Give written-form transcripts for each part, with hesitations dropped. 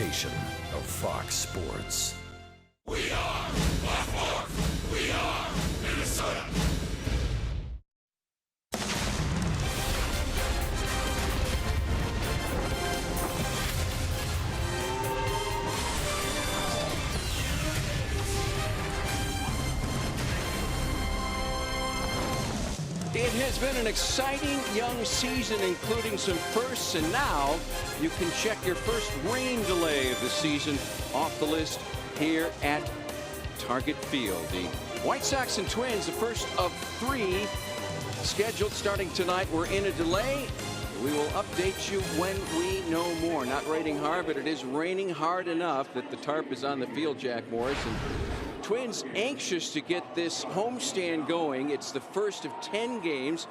presentation of Fox Sports. We are Baltimore. We are Minnesota. It has been an exciting young season, including some firsts, and now you can check your first rain delay of the season off the list here at Target Field. The White Sox and Twins, the first of three scheduled starting tonight. We're in a delay. We will update you when we know more. Not raining hard, but it is raining hard enough that the tarp is on the field, Jack Morris. And Twins anxious to get this homestand going. It's the first of 10 games,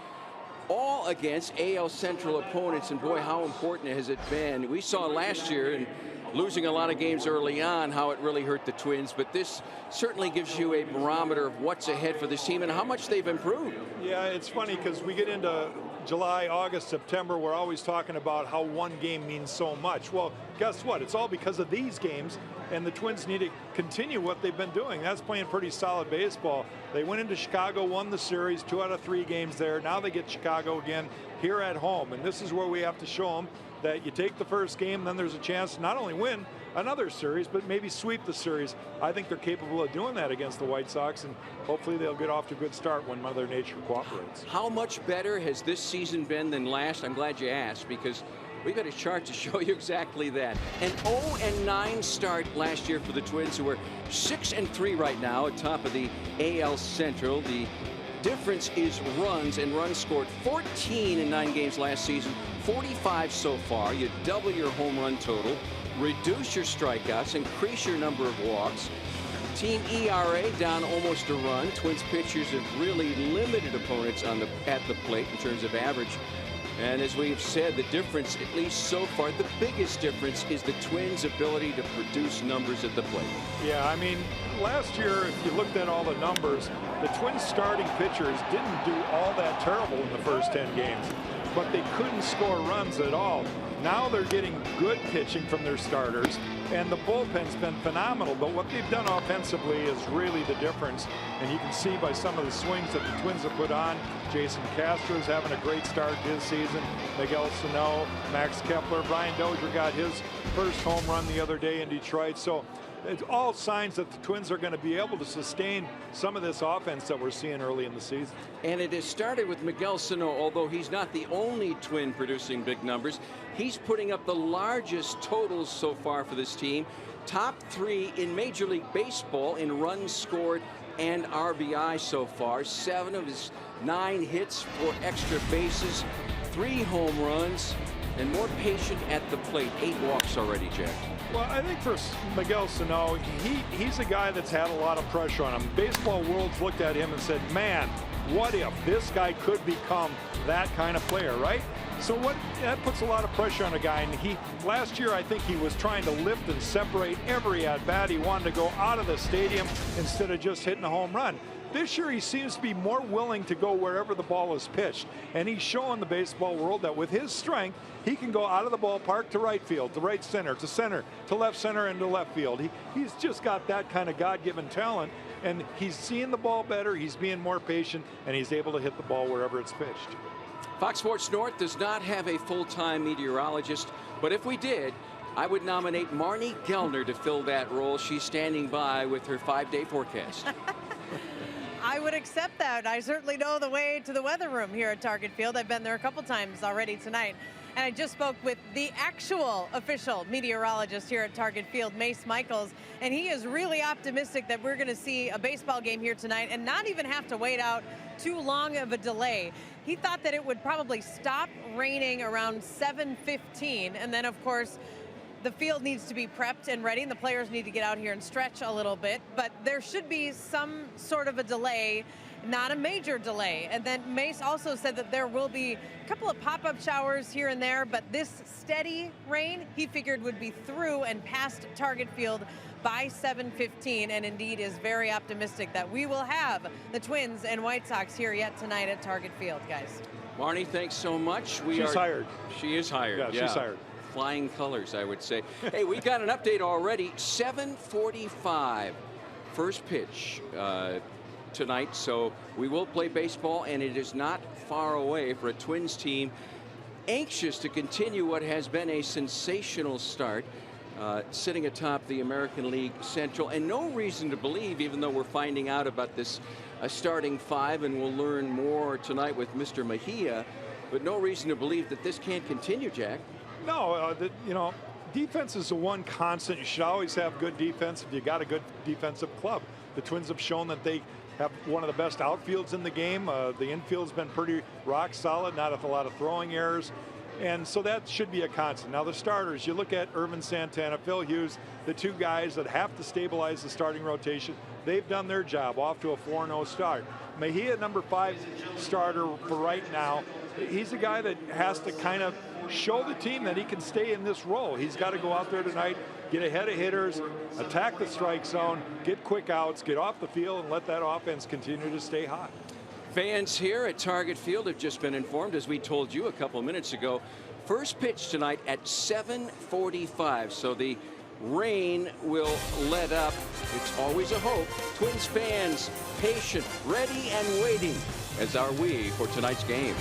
all against AL Central opponents, and boy, how important has it been. We saw last year, and losing a lot of games early on, how it really hurt the Twins, but this certainly gives you a barometer of what's ahead for this team and how much they've improved. Yeah, it's funny because we get into July, August, September, we're always talking about how one game means so much. Well, guess what? It's all because of these games, and the Twins need to continue what they've been doing. That's playing pretty solid baseball. They went into Chicago, won the series, 2 out of 3 games there. Now they get Chicago again here at home, and this is where we have to show them that you take the first game, then there's a chance to not only win another series, but maybe sweep the series. I think they're capable of doing that against the White Sox, and hopefully they'll get off to a good start when Mother Nature cooperates. How much better has this season been than last? I'm glad you asked, because we've got a chart to show you exactly that. An 0-9 start last year for the Twins, who are 6-3 right now atop of the AL Central. The difference is runs, and runs scored 14 in 9 games last season, 45 so far. You double your home run total, reduce your strikeouts, increase your number of walks. Team ERA down almost a run. Twins pitchers have really limited opponents at the plate in terms of average. And as we've said, the difference, at least so far, the biggest difference is the Twins' ability to produce numbers at the plate. Yeah, I mean, last year, if you looked at all the numbers, the Twins starting pitchers didn't do all that terrible in the first 10 games, but they couldn't score runs at all. Now they're getting good pitching from their starters, and the bullpen's been phenomenal, but what they've done offensively is really the difference. And you can see by some of the swings that the Twins have put on. Jason Castro's having a great start this season. Miguel Sano, Max Kepler, Brian Dozier got his first home run the other day in Detroit. So it's all signs that the Twins are going to be able to sustain some of this offense that we're seeing early in the season. And it has started with Miguel Sano, although he's not the only Twin producing big numbers. He's putting up the largest totals so far for this team. Top 3 in Major League Baseball in runs scored and RBI so far. 7 of his 9 hits for extra bases, 3 home runs, and more patient at the plate. 8 walks already, Jack. Well, I think for Miguel Sano, he's a guy that's had a lot of pressure on him. Baseball World's looked at him and said, man, what if this guy could become that kind of player, right? So that puts a lot of pressure on a guy. And last year, I think he was trying to lift and separate every at-bat. He wanted to go out of the stadium instead of just hitting a home run. This year, he seems to be more willing to go wherever the ball is pitched. And he's showing the baseball world that with his strength, he can go out of the ballpark to right field, to right center, to left center, and to left field. He's just got that kind of God-given talent. And he's seeing the ball better, he's being more patient, and he's able to hit the ball wherever it's pitched. Fox Sports North does not have a full-time meteorologist, but if we did, I would nominate Marnie Gellner to fill that role. She's standing by with her 5-day forecast. I would accept that. I certainly know the way to the weather room here at Target Field. I've been there a couple times already tonight. And I just spoke with the actual official meteorologist here at Target Field, Mace Michaels, and he is really optimistic that we're going to see a baseball game here tonight and not even have to wait out too long of a delay. He thought that it would probably stop raining around 7:15, and then, of course, the field needs to be prepped and ready, and the players need to get out here and stretch a little bit, but there should be some sort of a delay, not a major delay. And then Mace also said that there will be a couple of pop-up showers here and there, but this steady rain he figured would be through and past Target Field by 7:15, and indeed is very optimistic that we will have the Twins and White Sox here yet tonight at Target Field, guys. Marnie, thanks so much. She's hired. She is hired. Yeah, she's hired. flying colors, I would say. Hey, we got an update already. 7:45, first pitch tonight. So we will play baseball, and it is not far away for a Twins team anxious to continue what has been a sensational start, sitting atop the American League Central, and no reason to believe, even though we're finding out about this starting five, and we'll learn more tonight with Mr. Mejia, but no reason to believe that this can't continue, Jack. No, you know, defense is the one constant. You should always have good defense if you got a good defensive club. The Twins have shown that they have one of the best outfields in the game. The infield's been pretty rock solid, not a lot of throwing errors. And so that should be a constant. Now the starters, you look at Irvin Santana, Phil Hughes, the two guys that have to stabilize the starting rotation. They've done their job, off to a 4-0 start. Mejia, number 5 starter for right now. He's a guy that has to kind of show the team that he can stay in this role. He's got to go out there tonight, get ahead of hitters, attack the strike zone, get quick outs, get off the field, and let that offense continue to stay hot. Fans here at Target Field have just been informed, as we told you a couple minutes ago, first pitch tonight at 7:45. So the rain will let up. It's always a hope. Twins fans patient, ready, and waiting, as are we for tonight's game.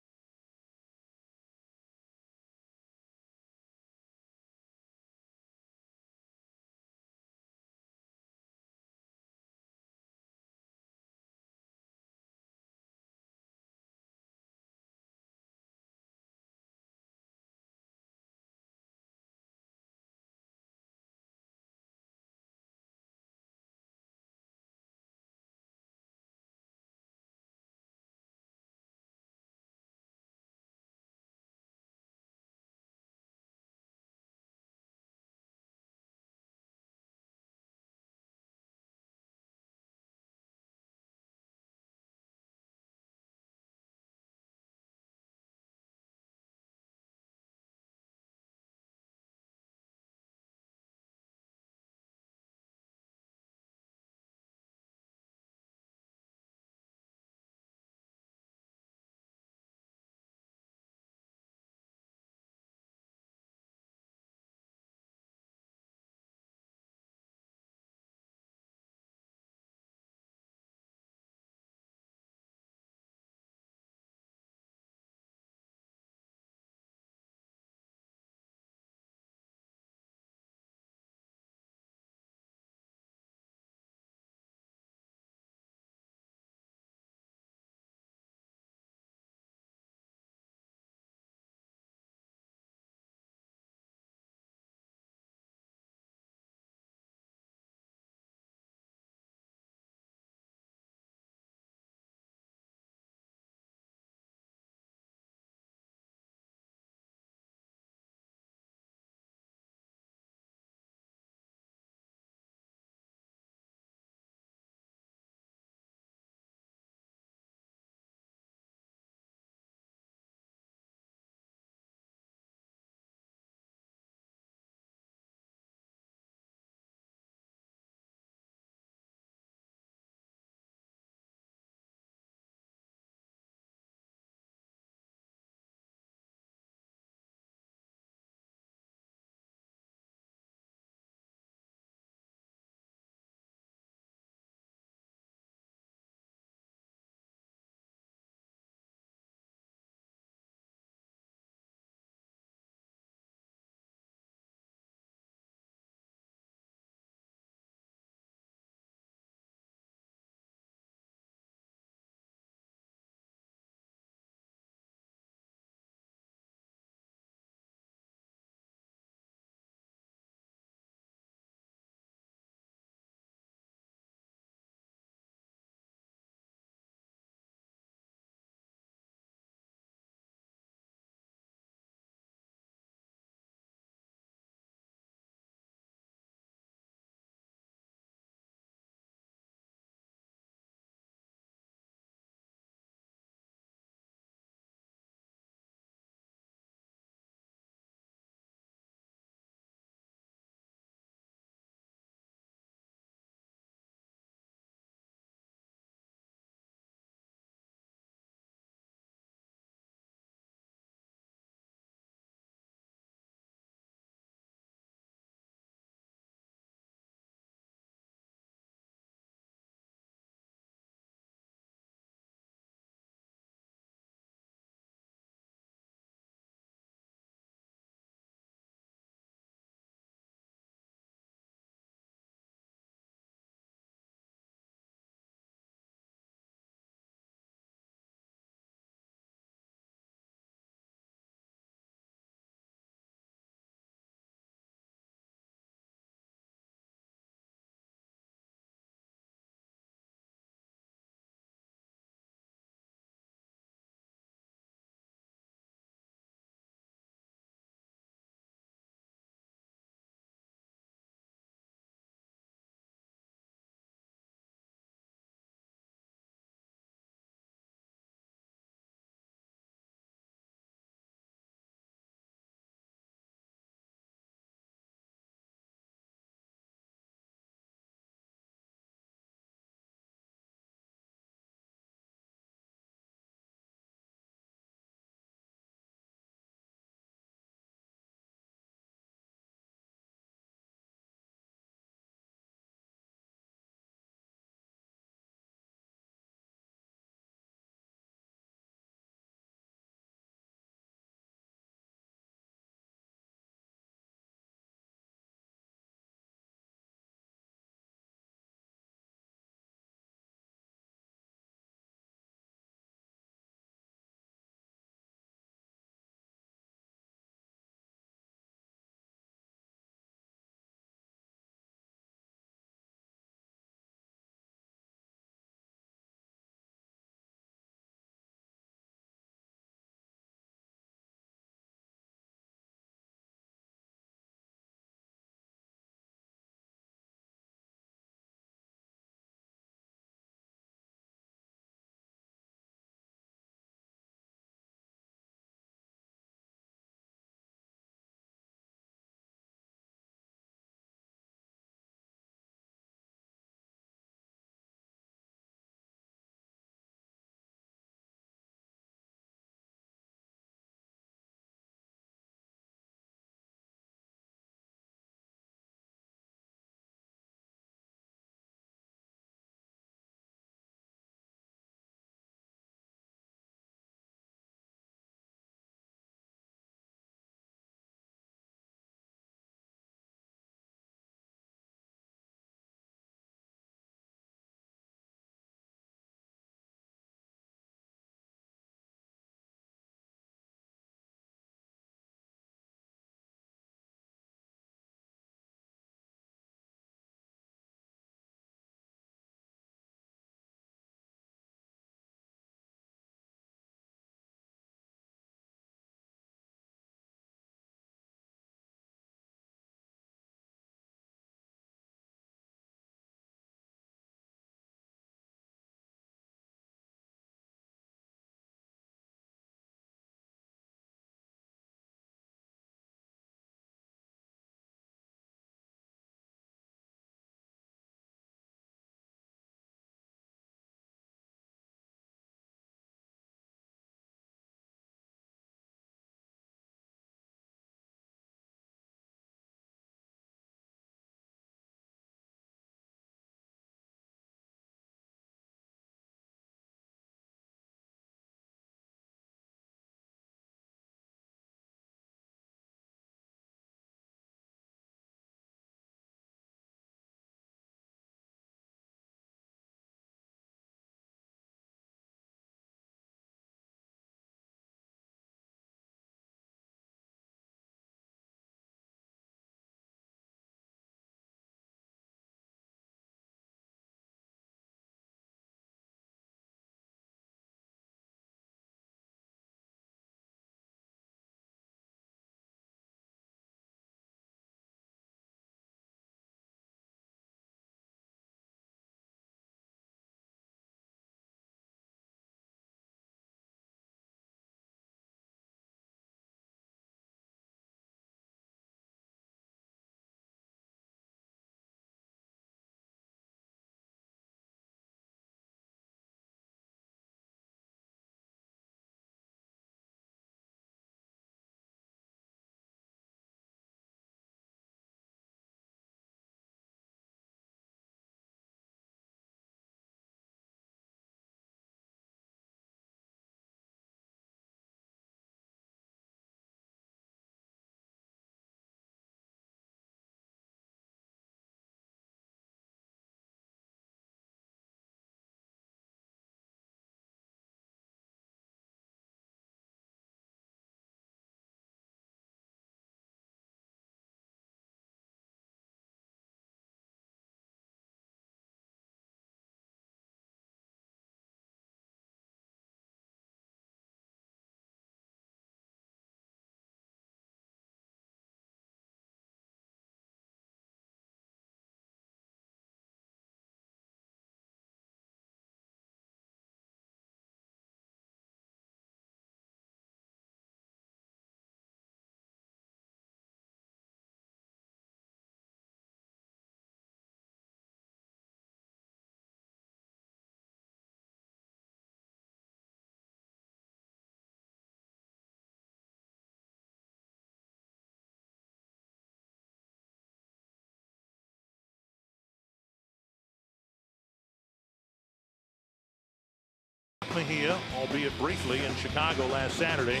Mejia, albeit briefly, in Chicago last Saturday.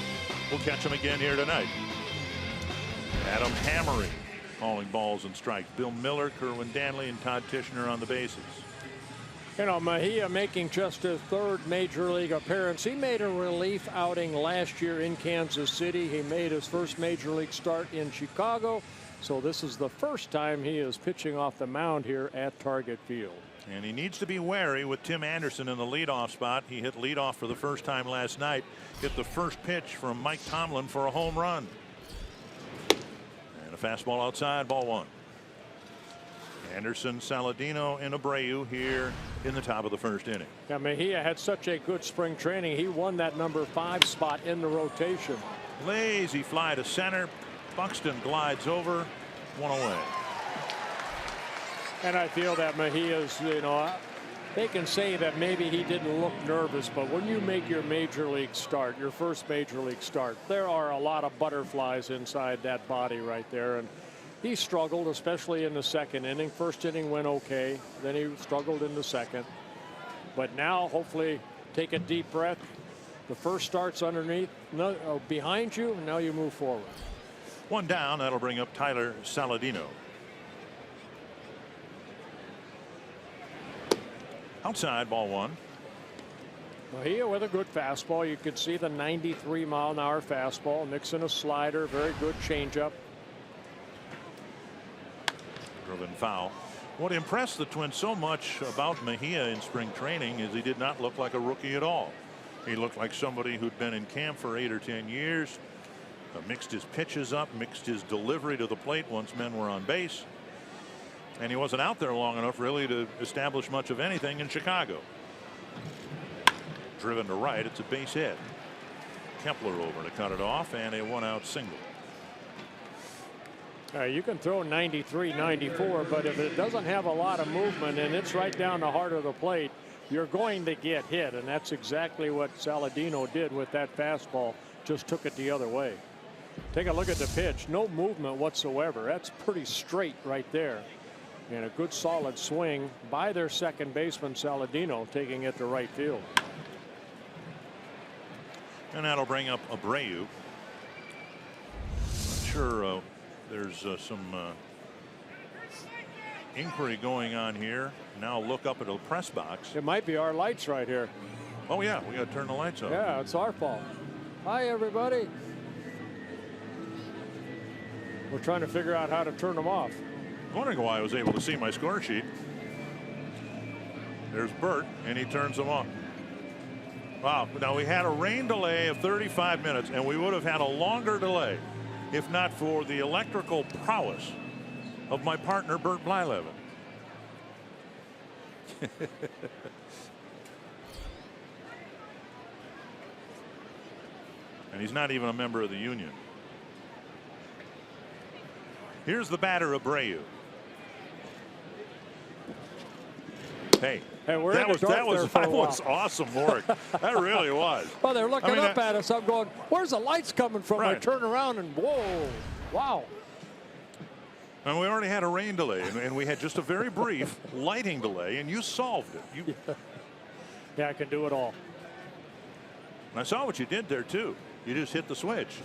We'll catch him again here tonight. Adam Hammery calling balls and strikes. Bill Miller, Kerwin Danley, and Todd Tishner on the bases. You know, Mejia making just his 3rd major league appearance. He made a relief outing last year in Kansas City. He made his first major league start in Chicago. So this is the first time he is pitching off the mound here at Target Field. And he needs to be wary with Tim Anderson in the leadoff spot. He hit leadoff for the first time last night. Hit the first pitch from Mike Tomlin for a home run. And a fastball outside, ball 1. Anderson, Saladino, and Abreu here in the top of the first inning. Yeah, Mejia had such a good spring training. He won that number 5 spot in the rotation. Lazy fly to center. Buxton glides over. 1 away. And I feel that Mejia's, you know, they can say that maybe he didn't look nervous, but when you make your major league start, your first major league start, there are a lot of butterflies inside that body right there. And he struggled, especially in the 2nd inning. First inning went okay. Then he struggled in the 2nd. But now, hopefully, take a deep breath. The first start's underneath, behind you, and now you move forward. 1 down. That'll bring up Tyler Saladino. Outside, ball 1. Mejia with a good fastball. You could see the 93-mile-an-hour fastball, mixing a slider, very good changeup. Driven foul. What impressed the Twins so much about Mejia in spring training is he did not look like a rookie at all. He looked like somebody who'd been in camp for 8 or 10 years, mixed his pitches up, mixed his delivery to the plate once men were on base. And he wasn't out there long enough really to establish much of anything in Chicago. Driven to right. It's a base hit. Kepler over to cut it off, and a 1-out single. You can throw 93, 94, but if it doesn't have a lot of movement and it's right down the heart of the plate, you're going to get hit. And that's exactly what Saladino did with that fastball. Just took it the other way. Take a look at the pitch. No movement whatsoever. That's pretty straight right there. And a good solid swing by their second baseman, Saladino, taking it to right field. And that'll bring up Abreu. Not sure there's some inquiry going on here. Now look up at the press box. It might be our lights right here. Oh yeah, we got to turn the lights on. Yeah, it's our fault. Hi everybody. We're trying to figure out how to turn them off. Wondering why I was able to see my score sheet. There's Bert, and he turns them off. Wow. Now we had a rain delay of 35 minutes, and we would have had a longer delay if not for the electrical prowess of my partner, Bert Blyleven. And he's not even a member of the union. Here's the batter, Abreu. Hey, that was awesome work. That really was. Well, they're looking up at us. I'm going, where's the lights coming from? Right. I turn around and whoa, wow. And we already had a rain delay, and we had just a very brief lighting delay, and you solved it. Yeah, I can do it all. And I saw what you did there too. You just hit the switch.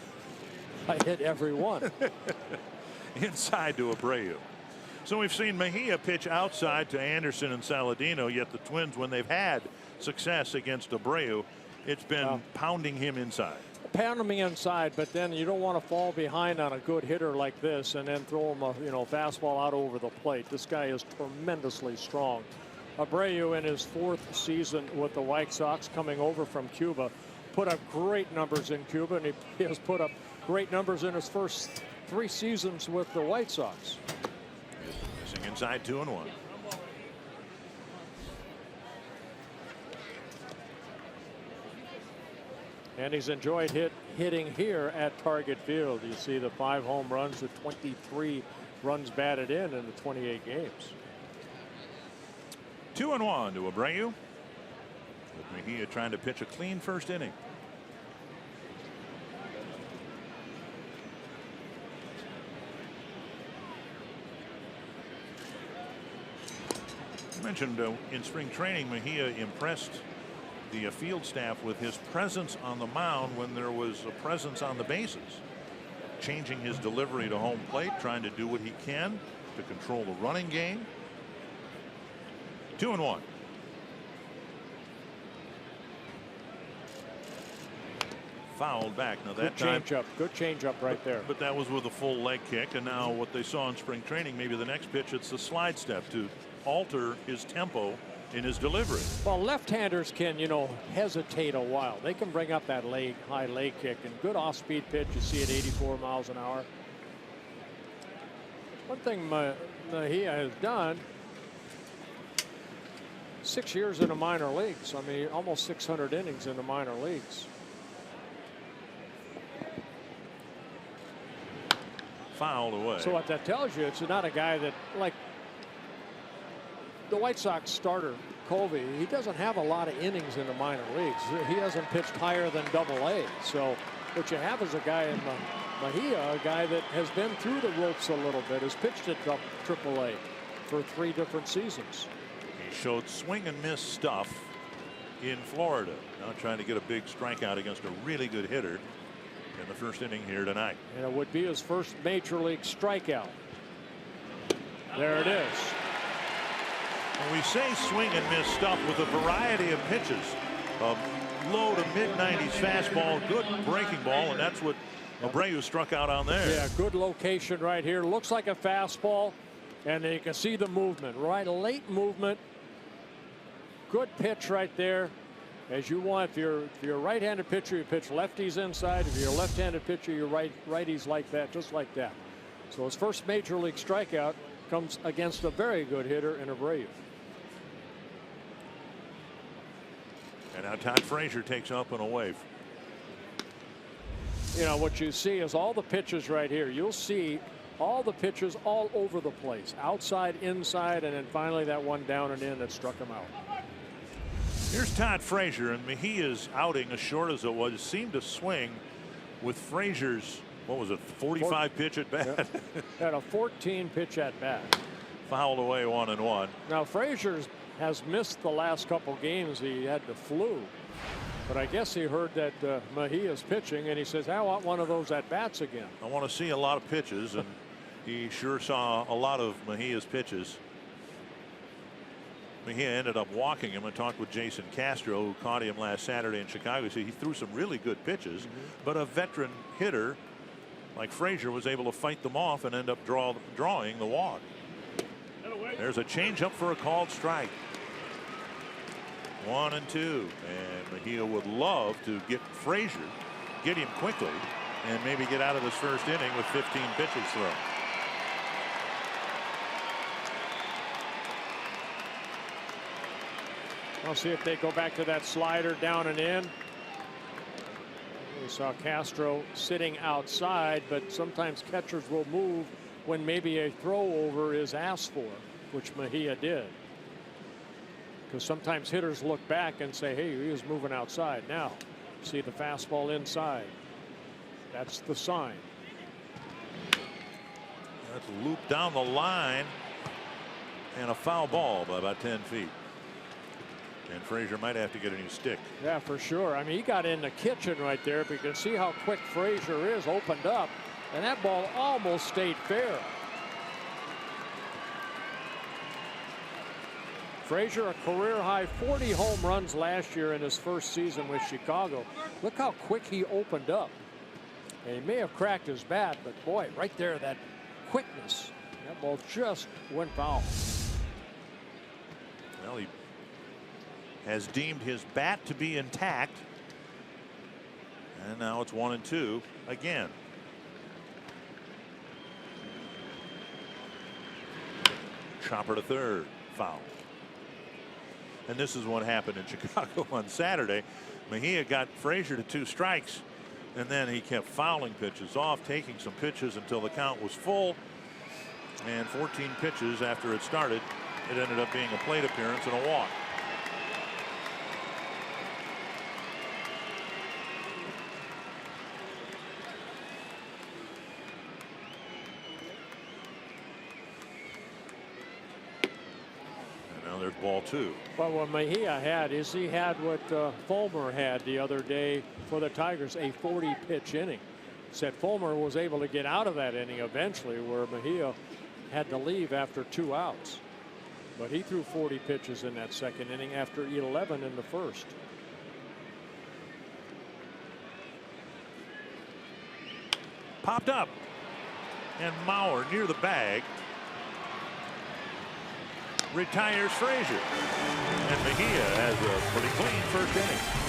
I hit every one. Inside to Abreu. So we've seen Mejia pitch outside to Anderson and Saladino, yet the Twins, when they've had success against Abreu, it's been pounding him inside. Pounding me inside, but then you don't want to fall behind on a good hitter like this and then throw him a fastball out over the plate. This guy is tremendously strong. Abreu, in his 4th season with the White Sox, coming over from Cuba, put up great numbers in Cuba, and he has put up great numbers in his first 3 seasons with the White Sox. Missing inside 2-1. And he's enjoyed hitting here at Target Field. You see the 5 home runs, the 23 runs batted in the 28 games. 2-1 to Abreu. With Mejia trying to pitch a clean first inning. I mentioned in spring training, Mejia impressed the field staff with his presence on the mound when there was a presence on the bases. Changing his delivery to home plate, trying to do what he can to control the running game. 2-1. Fouled back. Now that time, good change up right there. But that was with a full leg kick, and now what they saw in spring training, maybe the next pitch, it's the slide step to alter his tempo in his delivery. Well, left-handers can, hesitate a while. They can bring up that high leg kick, and good off-speed pitch. You see it 84 miles an hour. One thing Mejia has done, 6 years in the minor leagues. I mean, almost 600 innings in the minor leagues. Fouled away. So what that tells you, it's not a guy that, like the White Sox starter Covey, he doesn't have a lot of innings in the minor leagues. He hasn't pitched higher than Double-A. So what you have is a guy in Mejia, a guy that has been through the ropes a little bit, has pitched at Triple-A for 3 different seasons. He showed swing and miss stuff in Florida. Now trying to get a big strikeout against a really good hitter in the first inning here tonight. And it would be his first major league strikeout. There it is. And we say swing and miss stuff with a variety of pitches. Low to mid-90s fastball, good breaking ball, and that's what Abreu struck out on there. Yeah, good location right here. Looks like a fastball, and you can see the movement. Right, late movement. Good pitch right there. As you want, if you're a right-handed pitcher, you pitch lefties inside. If you're a left-handed pitcher, you righties like that, just like that. So his first major league strikeout comes against a very good hitter in Abreu. And now Todd Frazier takes up and away. What you see is all the pitches right here. You'll see all the pitches all over the place, outside, inside, and then finally that one down and in that struck him out. Here's Todd Frazier, and Mejia's outing, as short as it was, seemed to swing with Frazier's, what was it, 45 pitch at bat? Yeah. Had a 14 pitch at bat. Fouled away 1-1. Now Frazier has missed the last couple games. He had the flu, but I guess he heard that Mejia's pitching, and he says, I want one of those at bats again. I want to see a lot of pitches, and he sure saw a lot of Mejia's pitches. Mejia ended up walking him. I talked with Jason Castro, who caught him last Saturday in Chicago. He said he threw some really good pitches, but a veteran hitter like Frazier was able to fight them off and end up drawing the walk. There's a changeup for a called strike. 1-2, and Mejia would love to get Frazier, get him quickly, and maybe get out of this first inning with 15 pitches thrown. I'll see if they go back to that slider down and in. We saw Castro sitting outside, but sometimes catchers will move when maybe a throw over is asked for, which Mejia did. Because sometimes hitters look back and say, hey, he was moving outside. Now, see the fastball inside. That's the sign. That's looped down the line, and a foul ball by about 10 feet. And Frazier might have to get a new stick. Yeah, for sure. I mean, he got in the kitchen right there, but you can see how quick Frazier is, opened up, and that ball almost stayed fair. Frazier, a career high 40 home runs last year in his first season with Chicago. Look how quick he opened up. And he may have cracked his bat, but boy, right there, that quickness. That ball just went foul. Well, he has deemed his bat to be intact. And now it's 1-2 again. Chopper to third, foul. And this is what happened in Chicago on Saturday. Mejia got Frazier to 2 strikes, and then he kept fouling pitches off, taking some pitches until the count was full. And 14 pitches after it started, it ended up being a plate appearance and a walk. there's ball 2. But what Mejia had is he had what Fulmer had the other day for the Tigers, a 40-pitch inning. Said Fulmer was able to get out of that inning eventually, where Mejia had to leave after 2 outs. But he threw 40 pitches in that second inning after 11 in the first. Popped up, and Mauer near the bag retires Frazier, and Mejia has a pretty clean first inning.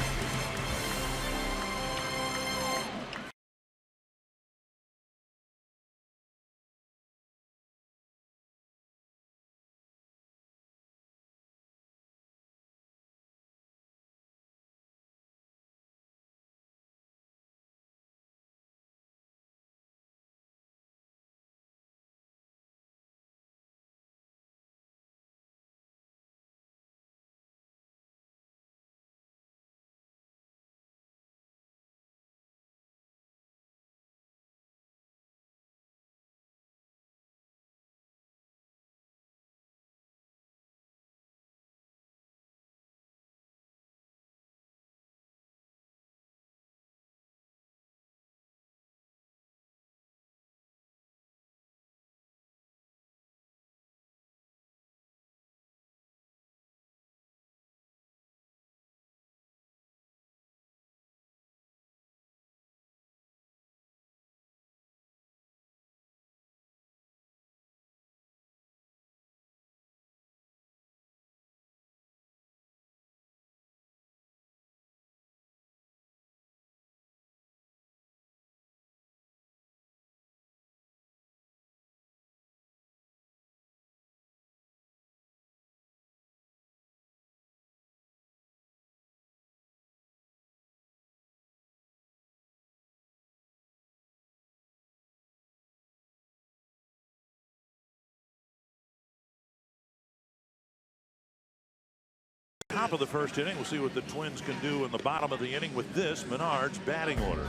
Top of the first inning. We'll see what the Twins can do in the bottom of the inning with this Menard's batting order.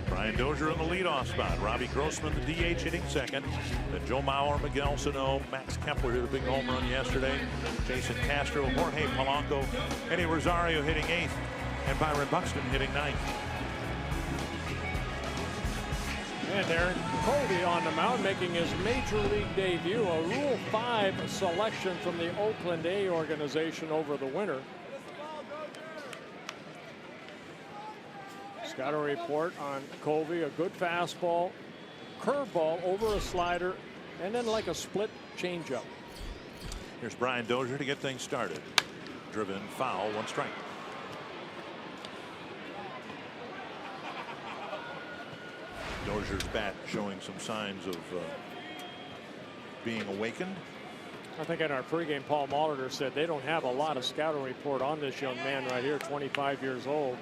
Brian Dozier in the leadoff spot. Robbie Grossman, the DH, hitting second. Then Joe Mauer, Miguel Sano, Max Kepler hit a big home run yesterday. Jason Castro, Jorge Polanco, Eddie Rosario hitting eighth, and Byron Buxton hitting ninth. And Aaron Covey on the mound, making his major league debut, a Rule 5 selection from the Oakland A organization over the winter. Scouting report on Covey: a good fastball, curveball over a slider, and then like a split changeup. Here's Brian Dozier to get things started. Driven foul, 1 strike. Dozier's bat showing some signs of being awakened. I think in our pregame, Paul Molitor said they don't have a lot of scouting report on this young man right here, 25 years old.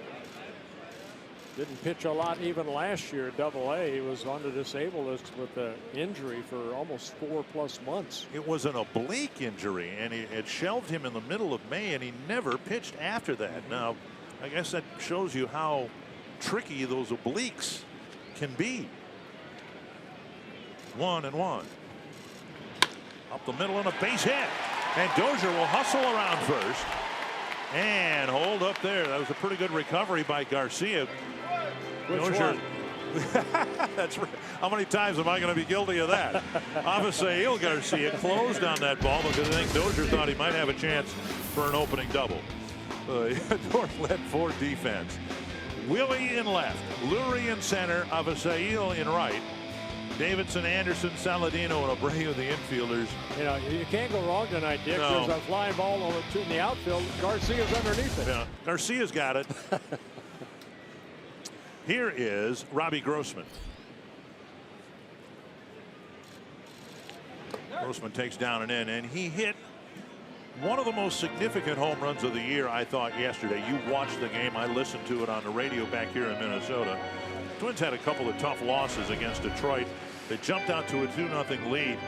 Didn't pitch a lot even last year at Double-A. He was on the disabled list with an injury for almost 4+ months. It was an oblique injury, and it shelved him in the middle of May, and he never pitched after that. Now, I guess that shows you how tricky those obliques can be. 1-1. Up the middle and a base hit. And Dozier will hustle around first and hold up there. That was a pretty good recovery by Garcia. Dozier. That's right. How many times am I going to be guilty of that? Avisail Garcia closed on that ball because I think Dozier thought he might have a chance for an opening double. North led for defense. Willie in left, Lurie in center, Avisail in right, Davidson, Anderson, Saladino, and Abreu, the infielders. You know, you can't go wrong tonight, Dick. No. There's a flying ball in the outfield. Garcia's underneath it. Yeah, Garcia's got it. Here is Robbie Grossman. Grossman takes down an in, and he hit one of the most significant home runs of the year, I thought, yesterday. You watched the game. I listened to it on the radio back here in Minnesota. Twins had a couple of tough losses against Detroit. They jumped out to a 2-0 lead,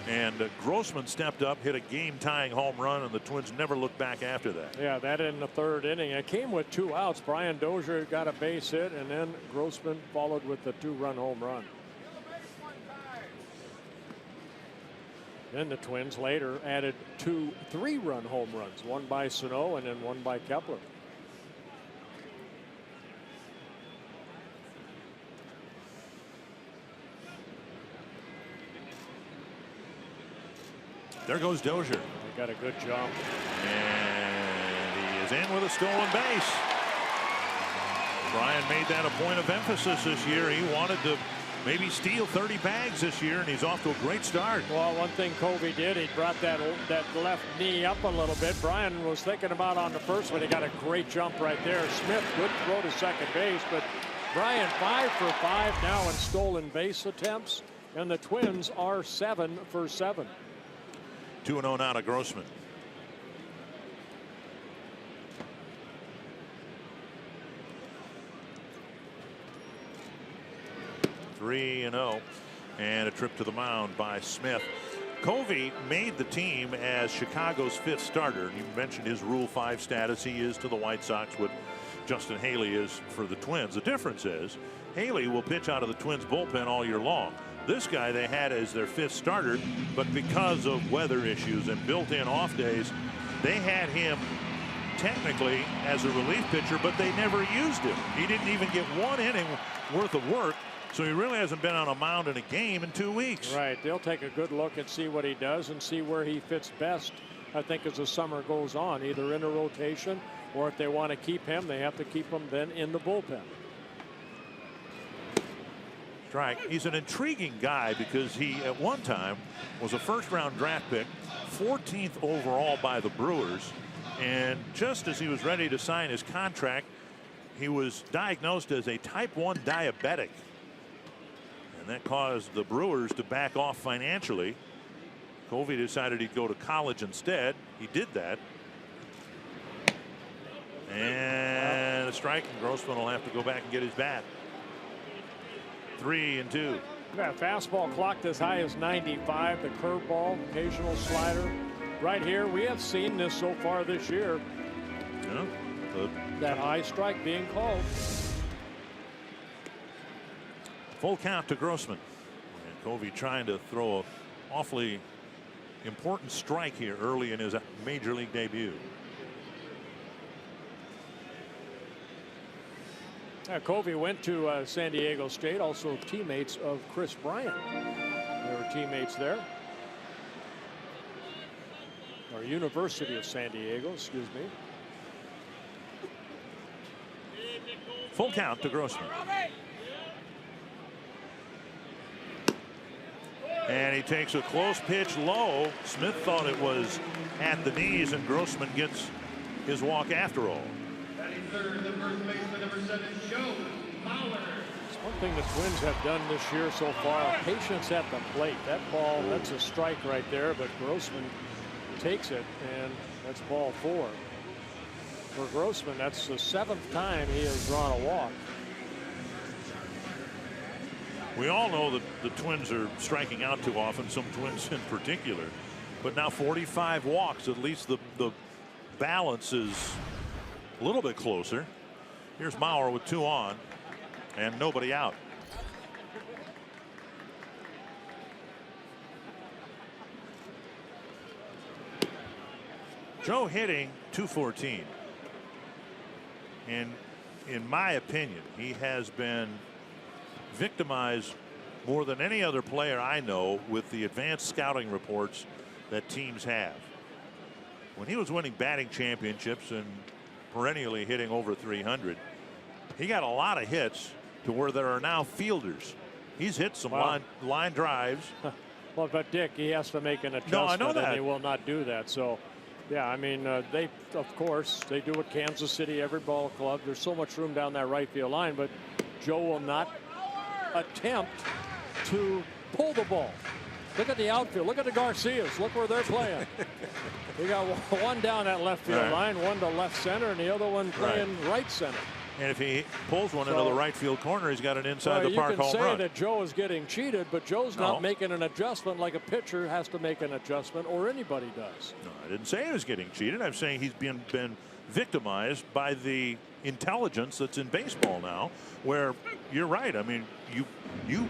and Grossman stepped up, hit a game-tying home run, and the Twins never looked back after that. Yeah, that in the third inning. It came with 2 outs. Brian Dozier got a base hit, and then Grossman followed with the 2-run home run. Then the Twins later added 2 3-run home runs, one by Sano and then one by Kepler. There goes Dozier. He got a good jump. And he is in with a stolen base. Brian made that a point of emphasis this year. He wanted to maybe steal 30 bags this year, and he's off to a great start. Well, one thing Covey did, he brought that left knee up a little bit. Brian was thinking about on the first one. He got a great jump right there. Smith, good throw to second base, but Brian 5 for 5 now in stolen base attempts, and the Twins are 7 for 7. 2-0 now to Grossman. And a trip to the mound by Smith. Covey made the team as Chicago's 5th starter. You mentioned his Rule 5 status. He is to the White Sox what Justin Haley is for the Twins. The difference is Haley will pitch out of the Twins bullpen all year long. This guy they had as their 5th starter, but because of weather issues and built-in off days, they had him technically as a relief pitcher, but they never used him. He didn't even get 1 inning worth of work. So he really hasn't been on a mound in a game in 2 weeks. Right. They'll take a good look and see what he does and see where he fits best, I think, as the summer goes on, either in a rotation or if they want to keep him, they have to keep him then in the bullpen. Strike. He's an intriguing guy because he at one time was a 1st-round draft pick, 14th overall by the Brewers, and just as he was ready to sign his contract, he was diagnosed as a type 1 diabetic. And that caused the Brewers to back off financially. Covey decided he'd go to college instead. He did that. And a strike, and Grossman will have to go back and get his bat. 3-2. Yeah, fastball clocked as high as 95. The curveball, occasional slider. Right here, we have seen this so far this year. Yeah, that high strike being called. Full count to Grossman. And Covey trying to throw an awfully important strike here early in his major league debut. Covey went to San Diego State, also teammates of Chris Bryant. They were teammates there. Or University of San Diego, excuse me. Full count to Grossman. And he takes a close pitch low. Smith thought it was at the knees, and Grossman gets his walk after all. It's one thing the Twins have done this year so far. Patience at the plate. That ball, that's a strike right there, but Grossman takes it, and that's ball 4. For Grossman, that's the 7th time he has drawn a walk. We all know that the Twins are striking out too often, some Twins in particular. But now 45 walks, at least the balance is a little bit closer. Here's Mauer with 2 on and nobody out. Joe hitting .214. And in my opinion, he has been victimized more than any other player I know with the advanced scouting reports that teams have. When he was winning batting championships and perennially hitting over 300, he got a lot of hits to where there are now fielders. He's hit some line drives. Well, but Dick, he has to make an adjustment. No, I know that. And he will not do that. So, yeah, I mean, they, of course, they do at Kansas City, every ball club. There's so much room down that right field line, but Joe will not attempt to pull the ball. Look at the outfield. Look at the Garcias. Look where they're playing. You got one down that left field line, one to left center, and the other one playing right center. And if he pulls one into the right field corner, he's got an inside the park home run. You can say that Joe is getting cheated, but Joe's not making an adjustment like a pitcher has to make an adjustment, or anybody does. No, I didn't say he was getting cheated. I'm saying he's been victimized by the intelligence that's in baseball now, where you're right. I mean, you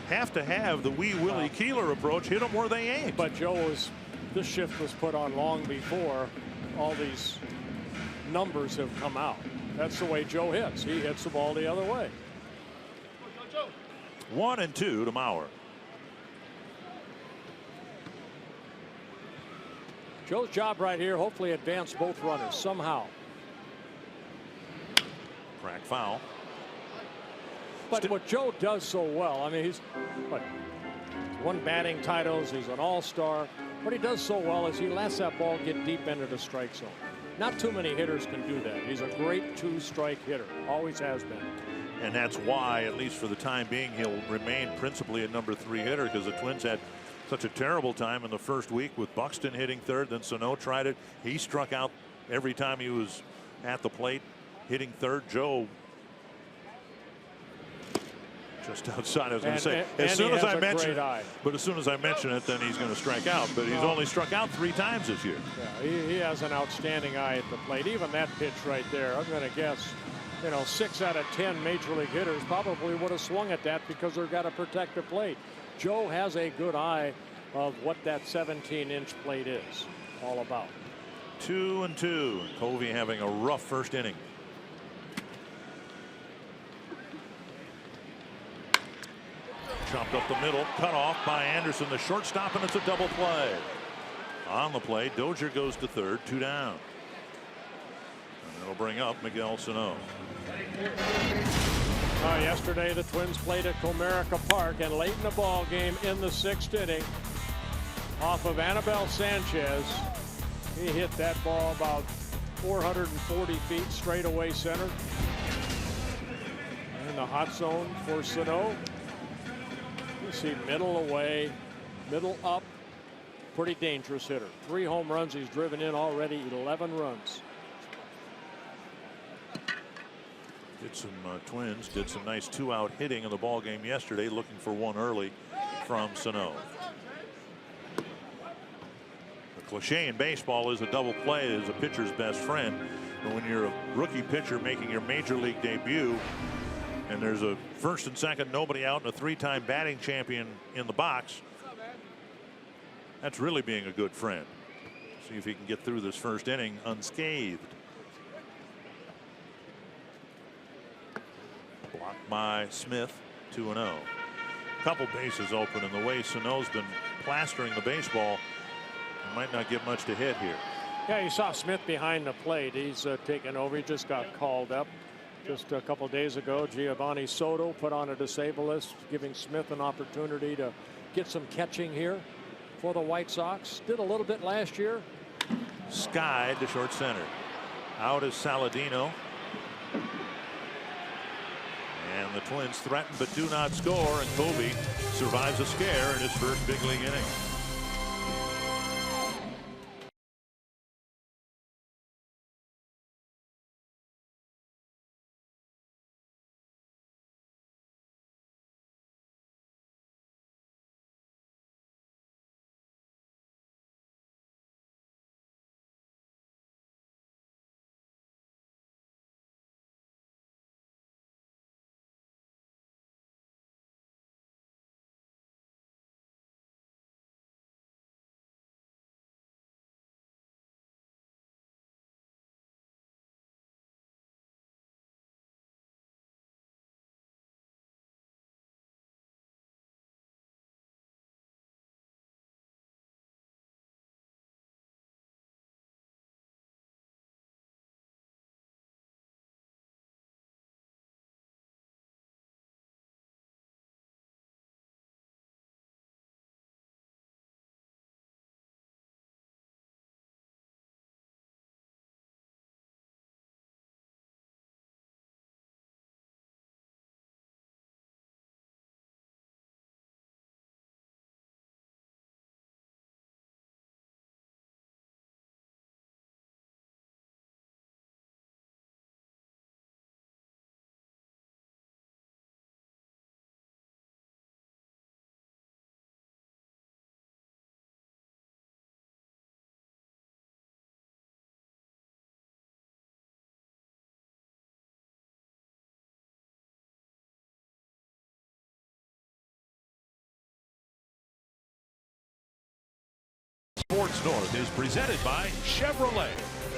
have to have the wee Willie Keeler approach, hit them where they ain't. But this shift was put on long before all these numbers have come out. That's the way Joe hits. He hits the ball the other way. 1-2 to Mauer. Joe's job right here, hopefully advance both runners somehow. Crack foul. But what Joe does so well, I mean, he's won batting titles, he's an all-star. What he does so well is he lets that ball get deep into the strike zone. Not too many hitters can do that. He's a great two-strike hitter, always has been. And that's why, at least for the time being, he'll remain principally a number 3 hitter, because the Twins had such a terrible time in the first week with Buxton hitting third. Then Sano tried it. He struck out every time he was at the plate hitting third. Joe just outside. I was going to say, as soon as I mention it, but as soon as I mention it, then he's going to strike out. But he's only struck out 3 times this year. Yeah, he has an outstanding eye at the plate. Even that pitch right there, I'm going to guess, 6 out of 10 major league hitters probably would have swung at that because they've got to protect the plate. Joe has a good eye of what that 17-inch plate is all about. 2-2. Covey having a rough first inning. Chopped up the middle, cut off by Anderson, the shortstop, and it's a double play. On the play, Dozier goes to third, 2 down. And it'll bring up Miguel Sano. Yesterday the Twins played at Comerica Park, and late in the ball game in the 6th inning, off of Anibal Sanchez, he hit that ball about 440 feet straight away center. In the hot zone for Sano. You see middle away, middle up, pretty dangerous hitter. 3 home runs, he's driven in already 11 runs. Twins did some nice 2-out hitting in the ball game yesterday, looking for one early from Sano. The cliche in baseball is a double play is a pitcher's best friend. But when you're a rookie pitcher making your major league debut, and there's a first and second, nobody out, and a 3-time batting champion in the box, that's really being a good friend. See if he can get through this first inning unscathed. Blocked by Smith, 2-0. Couple bases open, and the way Sano's been plastering the baseball, he might not get much to hit here. Yeah, you saw Smith behind the plate. He's taken over. He just got called up just a couple days ago. Giovanni Soto put on a disabled list, giving Smith an opportunity to get some catching here for the White Sox. Did a little bit last year. Skied to short center. Out is Saladino. And the Twins threaten but do not score, and Covey survives a scare in his first big league inning. North is presented by Chevrolet,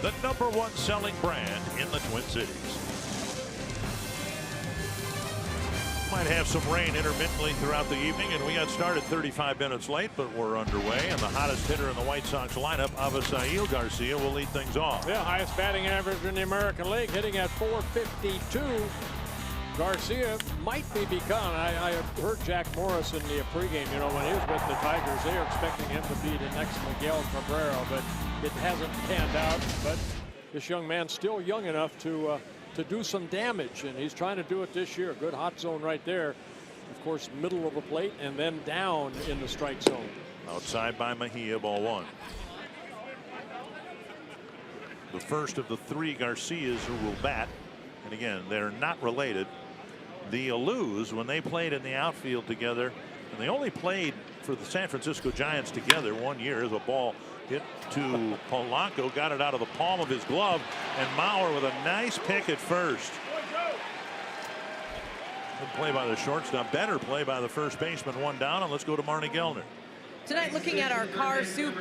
the #1 selling brand in the Twin Cities. Might have some rain intermittently throughout the evening, and we got started 35 minutes late, but we're underway. And the hottest hitter in the White Sox lineup, Avisail Garcia, will lead things off. Yeah, highest batting average in the American League, hitting at .452. Garcia might be become. I heard Jack Morris in the pregame. You know, when he was with the Tigers, they were expecting him to be the next Miguel Cabrera, but it hasn't panned out. But this young man's still young enough to do some damage, and he's trying to do it this year. Good hot zone right there. Of course, middle of the plate and then down in the strike zone. Outside by Mejia, ball 1. The first of the 3 Garcias who will bat. And again, they're not related. The Alous, when they played in the outfield together, and they only played for the San Francisco Giants together 1 year, as a ball hit to Polanco, got it out of the palm of his glove, and Mauer with a nice pick at first. Good play by the shortstop. Better play by the first baseman. 1 down, and let's go to Marnie Gellner. Tonight, looking at our car scoop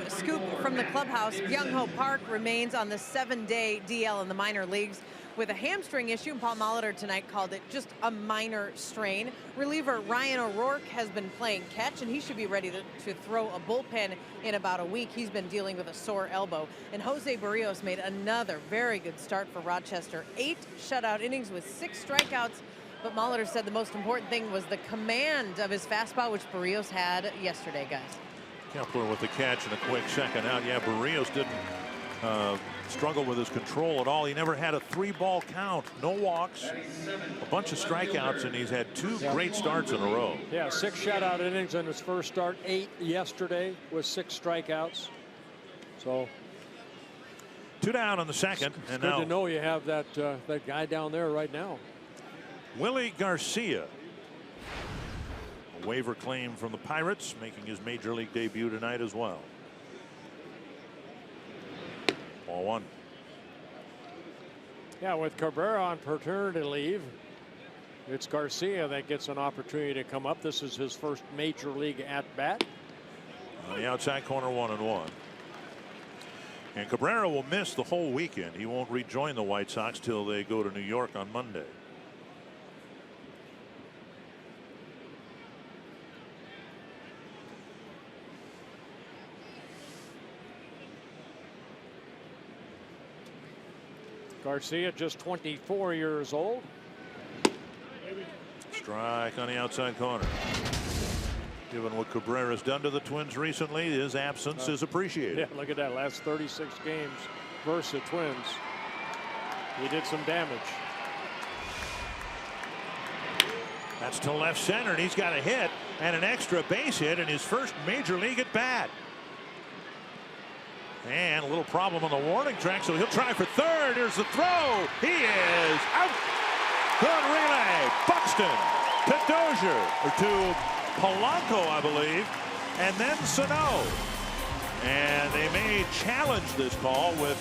from the clubhouse, Byung-ho Park remains on the 7-day DL in the minor leagues with a hamstring issue. Paul Molitor tonight called it just a minor strain. Reliever Ryan O'Rourke has been playing catch, and he should be ready to throw a bullpen in about a week. He's been dealing with a sore elbow. And Jose Barrios made another very good start for Rochester. 8 shutout innings with 6 strikeouts. But Molitor said the most important thing was the command of his fastball, which Barrios had yesterday, guys. Kepler with the catch and a quick second out. Yeah, Barrios didn't struggle with his control at all. He never had a 3-ball count. No walks, a bunch of strikeouts, and he's had 2 great starts in a row. Yeah, 6 shutout innings in his first start, 8 yesterday with 6 strikeouts. So 2 down on the second. It's good to know you have that guy down there right now. Willie Garcia, a waiver claim from the Pirates, making his major league debut tonight as well. Ball 1. Yeah, with Cabrera on paternity leave, it's Garcia that gets an opportunity to come up. This is his first major league at bat. On the outside corner, 1-1. And Cabrera will miss the whole weekend. He won't rejoin the White Sox till they go to New York on Monday. Garcia just 24 years old. Strike on the outside corner. Given what Cabrera's done to the Twins recently, his absence is appreciated. Yeah, look at that. Last 36 games versus the Twins. He did some damage. That's to left center, and he's got a hit and an extra base hit in his first major league at bat. And a little problem on the warning track, so he'll try for third. Here's the throw. He is out. Good relay. Buxton to Dozier, or to Polanco, I believe, and then Sano. And they may challenge this call with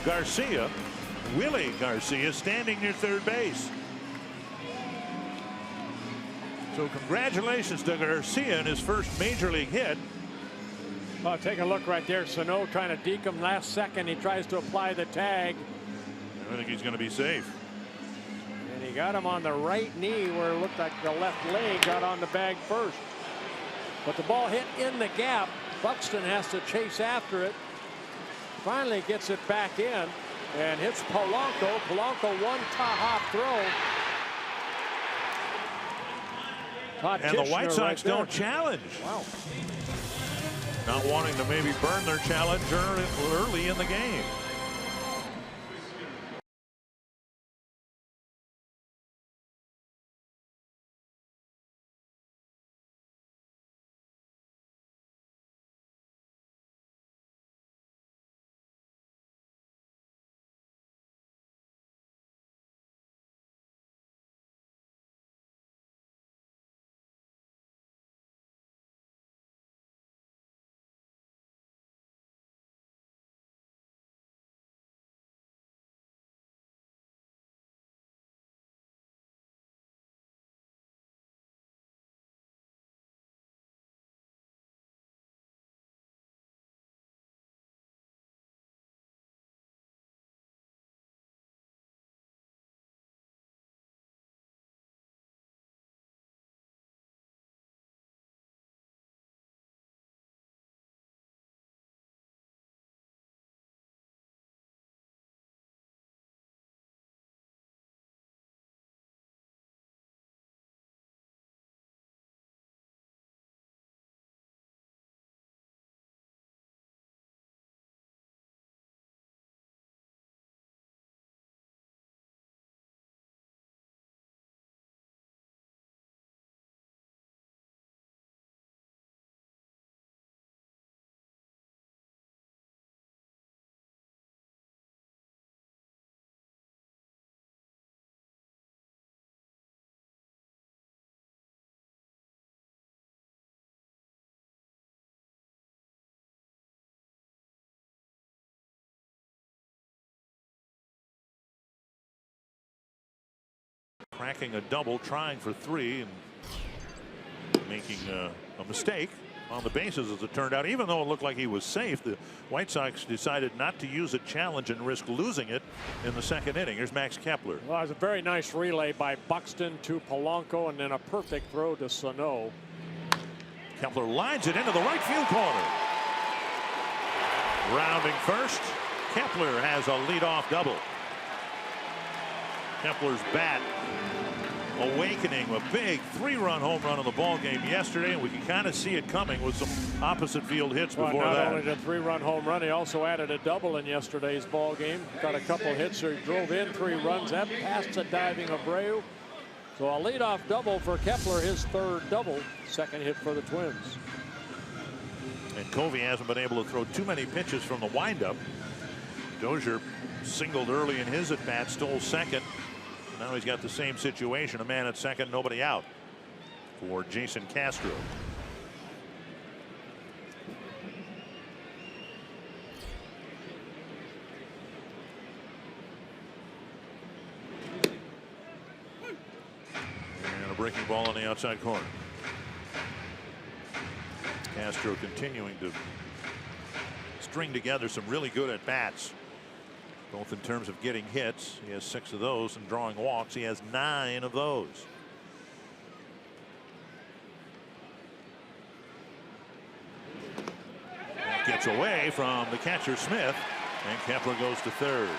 Garcia, Willie Garcia, standing near third base. So congratulations to Garcia in his first major league hit. Oh, take a look right there. Sano trying to deke him last second. He tries to apply the tag. I think he's going to be safe. And he got him on the right knee where it looked like the left leg got on the bag first. But the ball hit in the gap. Buxton has to chase after it. Finally gets it back in and hits Polanco. Polanco one hop throw. And the White Sox don't challenge. Wow. Not wanting to maybe burn their challenge early in the game. cracking a double, trying for 3, and making a mistake on the bases, as it turned out. Even though it looked like he was safe, the White Sox decided not to use a challenge and risk losing it in the 2nd inning. Here's Max Kepler. Well, it was a very nice relay by Buxton to Polanco, and then a perfect throw to Sano. Kepler lines it into the right field corner. Rounding first, Kepler has a leadoff double. Kepler's bat awakening a big 3-run home run in the ball game yesterday, and we can kind of see it coming with some opposite field hits before not that. only the 3-run home run, he also added a double in yesterday's ball game. Got a couple hits, so he drove in 3 runs. That passed a diving Abreu. So a leadoff double for Kepler, his 3rd double, 2nd hit for the Twins. And Covey hasn't been able to throw too many pitches from the windup. Dozier singled early in his at bat, stole 2nd. Now he's got the same situation, a man at 2nd, nobody out for Jason Castro. And a breaking ball on the outside corner. Castro continuing to string together some really good at bats, both in terms of getting hits. He has 6 of those, and drawing walks. He has 9 of those. That gets away from the catcher Smith, and Kepler goes to 3rd.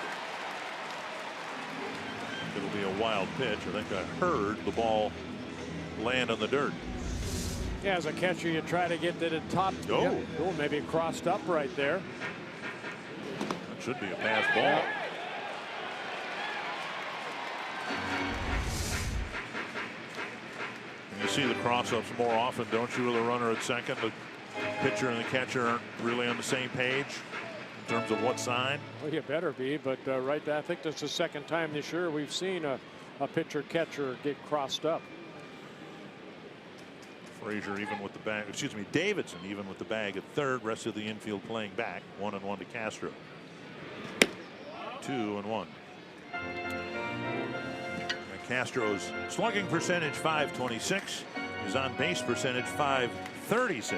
It'll be a wild pitch. I think I heard the ball land on the dirt. Yeah, as a catcher, you try to get to the top. Oh. Yeah. Oh, maybe crossed up right there. That should be a pass ball. And you see the cross-ups more often, don't you, with a runner at 2nd? The pitcher and the catcher aren't really on the same page in terms of what side. Well, you better be, but right there, I think that's the 2nd time this year we've seen a pitcher-catcher get crossed up. Frazier even with the bag, excuse me, Davidson even with the bag at 3rd. Rest of the infield playing back. 1-1 to Castro. 2-1. Castro's slugging percentage .526. His on base percentage .536.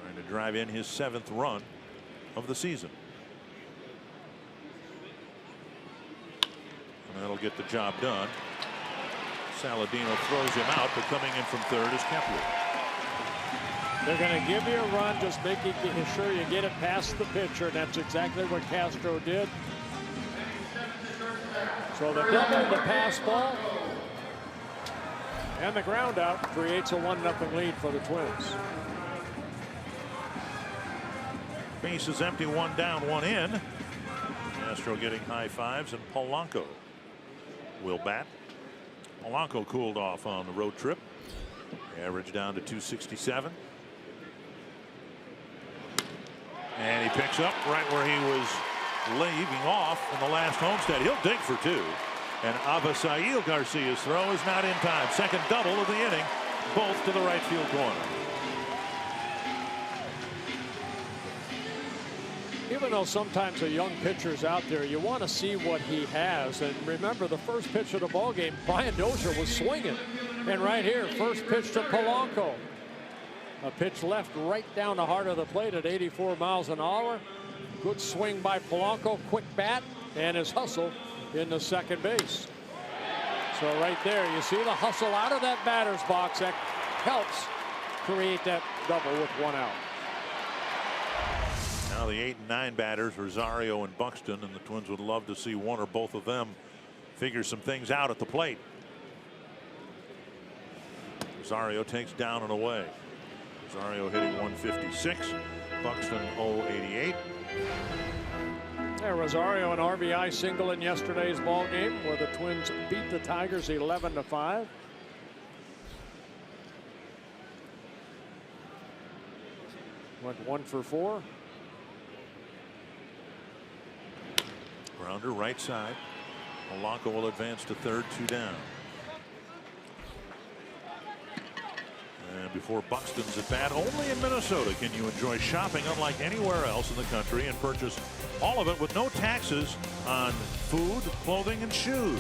Trying to drive in his 7th run of the season. That'll get the job done. Saladino throws him out, but coming in from 3rd is Kepler. They're going to give you a run, just making sure you get it past the pitcher, and that's exactly what Castro did. So the double, the pass ball, and the ground out creates a 1-0 lead for the Twins. Base is empty, 1 down, 1 in. Castro getting high fives, and Polanco will bat. Polanco cooled off on the road trip. Average down to 267. And he picks up right where he was leaving off in the last homestand. He'll dig for 2. And Avisail Garcia's throw is not in time. 2nd double of the inning, both to the right field corner. Even though sometimes a young pitcher's out there, you want to see what he has. And remember, the first pitch of the ball game, Brian Dozier was swinging. And right here, first pitch to Polanco. A pitch left right down the heart of the plate at 84 miles an hour. Good swing by Polanco, quick bat, and his hustle in the 2nd base. So right there, you see the hustle out of that batter's box. That helps create that double with 1 out. Now the 8 and 9 batters, Rosario and Buxton, and the Twins would love to see one or both of them figure some things out at the plate. Rosario takes down and away. Rosario hitting 156. Buxton 088. Yeah, Rosario an RBI single in yesterday's ball game where the Twins beat the Tigers 11-5. Went 1 for 4. Grounder right side. Polanco will advance to 3rd, 2 down. And before Buxton's at bat, only in Minnesota can you enjoy shopping unlike anywhere else in the country and purchase all of it with no taxes on food, clothing, and shoes.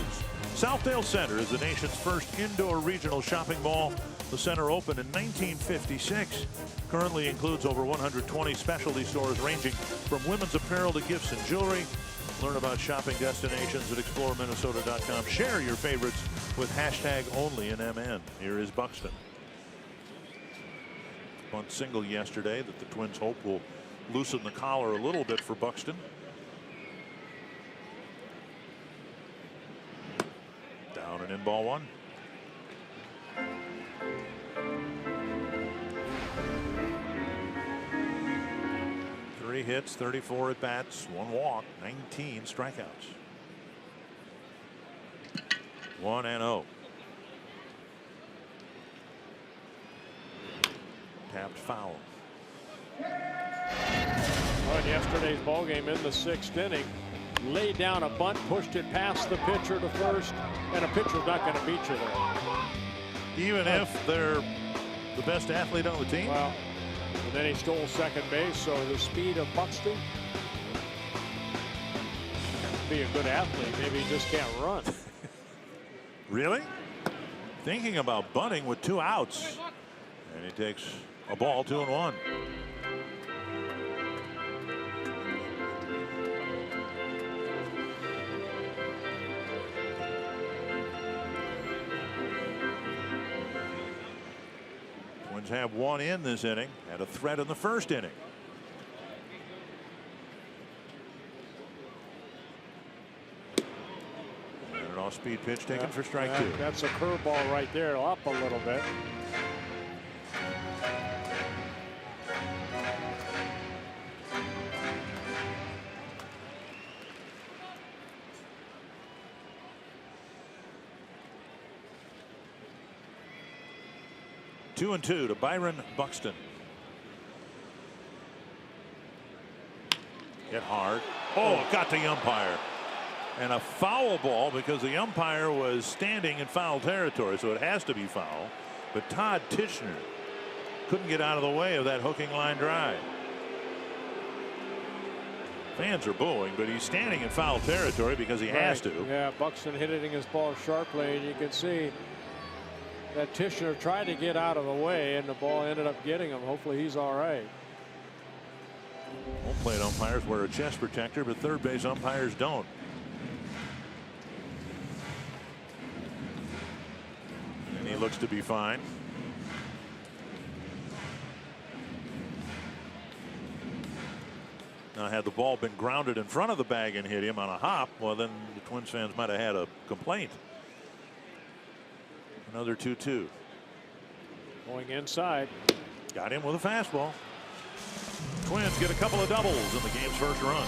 Southdale Center is the nation's first indoor regional shopping mall. The center opened in 1956. Currently includes over 120 specialty stores ranging from women's apparel to gifts and jewelry. Learn about shopping destinations at exploreminnesota.com. Share your favorites with #OnlyInMN. Here is Buxton. Bunt single yesterday that the Twins hope will loosen the collar a little bit for Buxton. Down and in, ball one. Three hits, 34 at bats, one walk, 19 strikeouts. 1-0. Tapped foul. Well, in yesterday's ball game in the 6th inning, laid down a bunt, pushed it past the pitcher to first, and a pitcher's not going to beat you there. Even if they're the best athlete on the team? Well, and then he stole second base, so the speed of Buxton, be a good athlete, maybe he just can't run. Really? Thinking about bunting with 2 outs. And he takes a ball, 2-1. Twins have 1 in this inning, had a threat in the 1st inning. And an off-speed pitch taken for strike 2. That's a curveball right there, up a little bit. Two and two to Byron Buxton. Hit hard. Oh, it got the umpire. And a foul ball because the umpire was standing in foul territory, so it has to be foul. But Todd Tichenor couldn't get out of the way of that hooking line drive. Fans are booing, but he's standing in foul territory because he has to. Yeah, Buxton hitting his ball sharply, and you can see that Tichenor tried to get out of the way, and the ball ended up getting him. Hopefully he's all right. Home plate umpires wear a chest protector, but third base umpires don't. And he looks to be fine. Now, had the ball been grounded in front of the bag and hit him on a hop, well, then the Twins fans might have had a complaint. Another 2-2. Going inside. Got him with a fastball. Twins get a couple of doubles in the game's first run.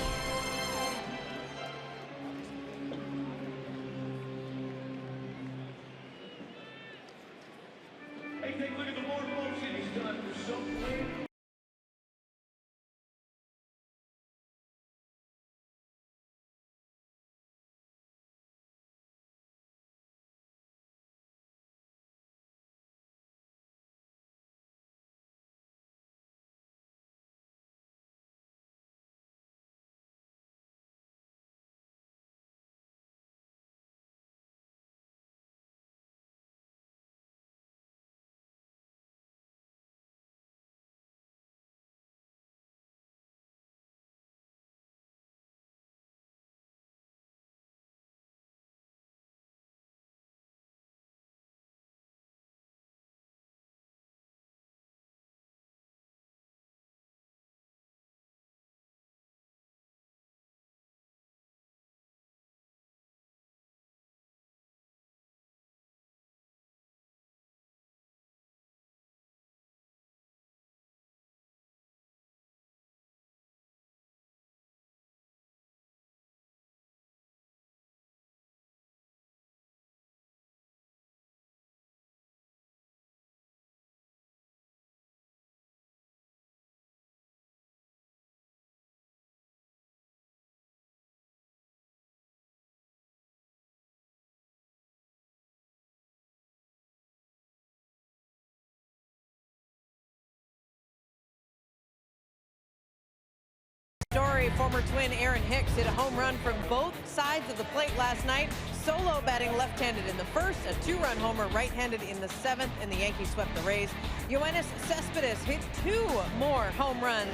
Former Twin Aaron Hicks hit a home run from both sides of the plate last night. Solo batting left-handed in the first, a 2-run homer right-handed in the 7th, and the Yankees swept the Rays. Yoenis Cespedes hit 2 more home runs.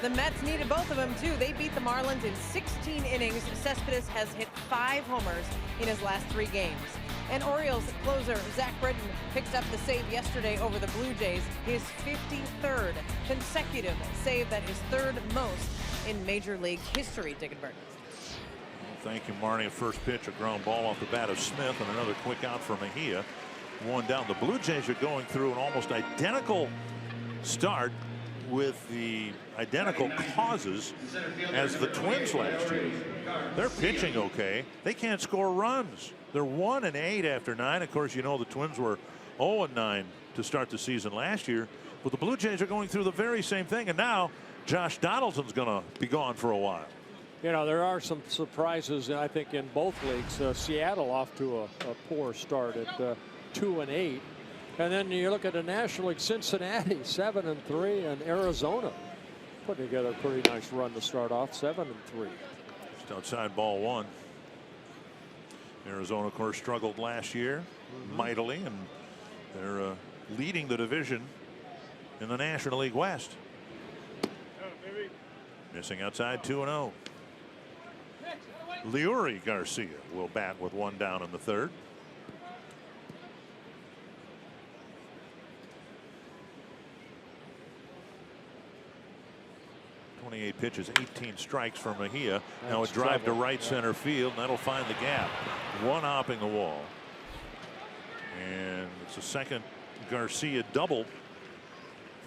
The Mets needed both of them, too. They beat the Marlins in 16 innings. Cespedes has hit 5 homers in his last 3 games. And Orioles closer Zach Britton picked up the save yesterday over the Blue Jays, his 53rd consecutive save. That is 3rd most in Major League history, Dick and Burton. Thank you, Marnie. A first pitch, a ground ball off the bat of Smith, and another quick out for Mejia. 1 down. The Blue Jays are going through an almost identical start with the identical causes as the Twins last year. They're pitching okay. They can't score runs. They're 1-8 after 9. Of course, you know the Twins were 0-9 to start the season last year. But the Blue Jays are going through the very same thing. And now Josh Donaldson's going to be gone for a while. You know, there are some surprises, I think, in both leagues. Seattle off to a poor start at 2-8. And then you look at the National League, Cincinnati 7-3, and Arizona put together a pretty nice run to start off, 7-3. Just outside ball 1. Arizona, of course, struggled last year mightily, and they're leading the division in the National League West. Missing outside 2-0. Leury Garcia will bat with 1 down in the 3rd. .28 pitches, 18 strikes for Mejia. Now a drive to right center field, and that'll find the gap. 1 hopping the wall. And it's a second Garcia double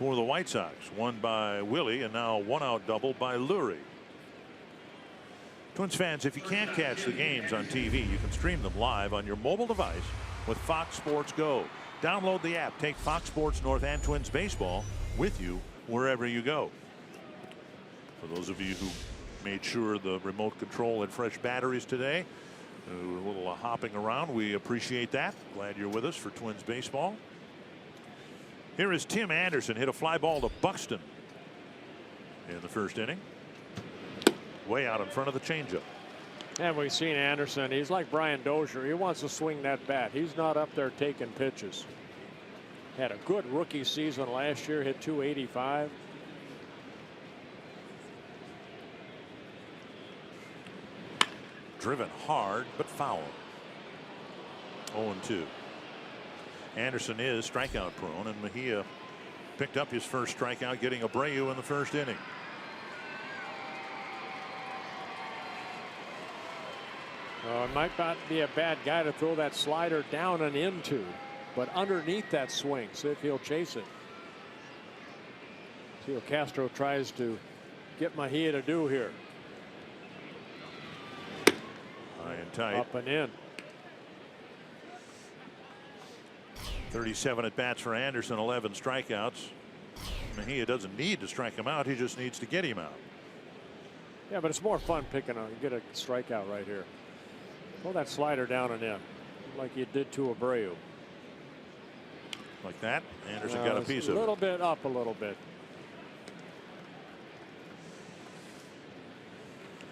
for the White Sox. 1 by Willie, and now 1-out double by Leury. Twins fans, if you can't catch the games on TV, you can stream them live on your mobile device with Fox Sports Go. Download the app. Take Fox Sports North and Twins baseball with you wherever you go. For those of you who made sure the remote control had fresh batteries today, a little hopping around, we appreciate that. Glad you're with us for Twins baseball. Here is Tim Anderson, hit a fly ball to Buxton in the 1st inning. Way out in front of the changeup. And we've seen Anderson. He's like Brian Dozier. He wants to swing that bat. He's not up there taking pitches. Had a good rookie season last year. Hit .285. Driven hard, but foul. 0-2. Anderson is strikeout prone, and Mejia picked up his first strikeout, getting Abreu in the 1st inning. It might not be a bad guy to throw that slider down and into, but underneath that swing, see if he'll chase it. See what Castro tries to get Mejia to do here. High and tight. Up and in. 37 at bats for Anderson, 11 strikeouts. Mejia doesn't need to strike him out. He just needs to get him out. Yeah, but it's more fun picking on. Get a strikeout right here. Pull that slider down and in, like you did to Abreu. Like that. Anderson got a piece of it. A little bit up, a little bit.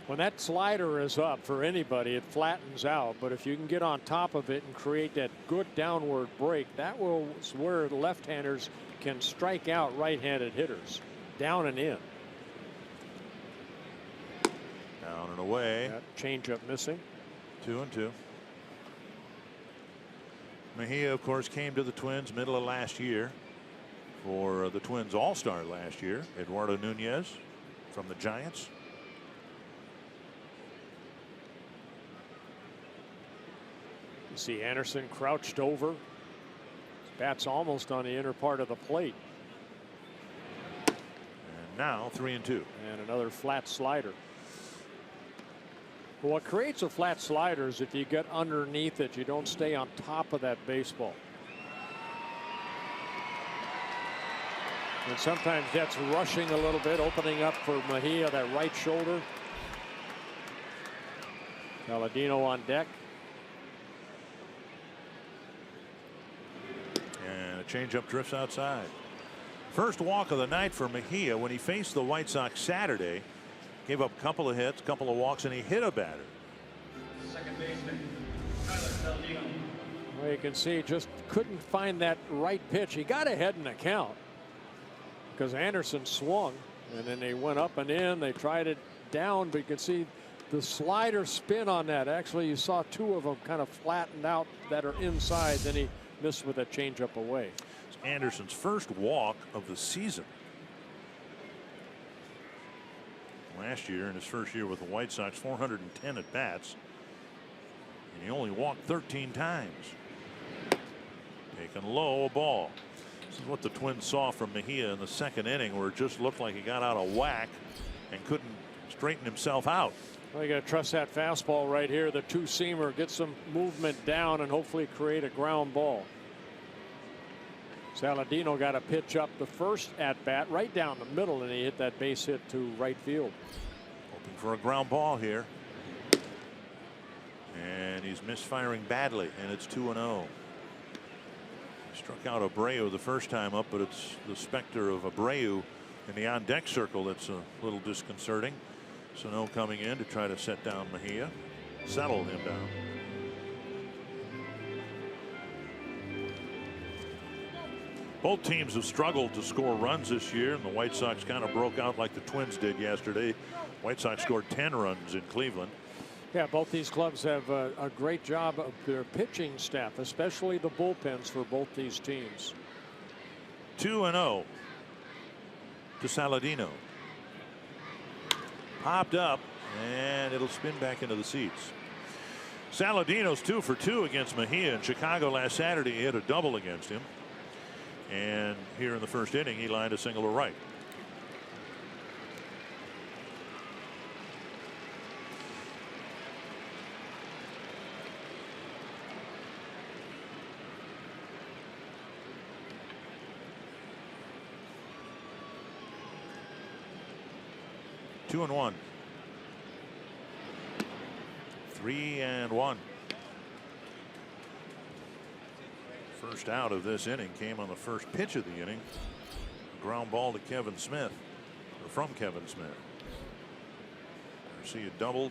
When that slider is up for anybody, it flattens out. But if you can get on top of it and create that good downward break, that will where left-handers can strike out right-handed hitters. Down and in. Down and away. That changeup missing. 2-2. Mejia, of course, came to the Twins middle of last year for the Twins All-Star last year. Eduardo Nunez from the Giants. You see Anderson crouched over. His bat's almost on the inner part of the plate. And now 3-2. And another flat slider. Well, what creates a flat slider is if you get underneath it, you don't stay on top of that baseball. And sometimes that's rushing a little bit, opening up for Mejia, that right shoulder. Palladino on deck. And a changeup drifts outside. First walk of the night for Mejia when he faced the White Sox Saturday. Gave up a couple of hits, a couple of walks, and he hit a batter. Well, you can see just couldn't find that right pitch. He got ahead in the count because Anderson swung, and then they went up and in. They tried it down, but you can see the slider spin on that. Actually, you saw two of them kind of flattened out that are inside. Then he missed with a changeup away. It's Anderson's first walk of the season. Last year, in his first year with the White Sox, 410 at bats, and he only walked 13 times. Taken low, a ball. This is what the Twins saw from Mejia in the second inning, where it just looked like he got out of whack and couldn't straighten himself out. Well, you got to trust that fastball right here. The two-seamer, get some movement down and hopefully create a ground ball. Saladino got a pitch up the first at bat right down the middle, and he hit that base hit to right field. Hoping for a ground ball here. And he's misfiring badly, and it's 2-0. He struck out Abreu the first time up, but it's the specter of Abreu in the on deck circle that's a little disconcerting. Sano coming in to try to set down Mejia, settle him down. Both teams have struggled to score runs this year, and the White Sox kind of broke out like the Twins did yesterday. White Sox scored 10 runs in Cleveland. Yeah, both these clubs have a great job of their pitching staff, especially the bullpens for both these teams. 2-0 to Saladino. Popped up, and it'll spin back into the seats. Saladino's 2 for 2 against Mejia in Chicago last Saturday. He hit a double against him. And here in the first inning, he lined a single to right. Two and one. 3-1. First out of this inning came on the first pitch of the inning. A ground ball to Kevin Smith, or from Kevin Smith. Garcia doubled.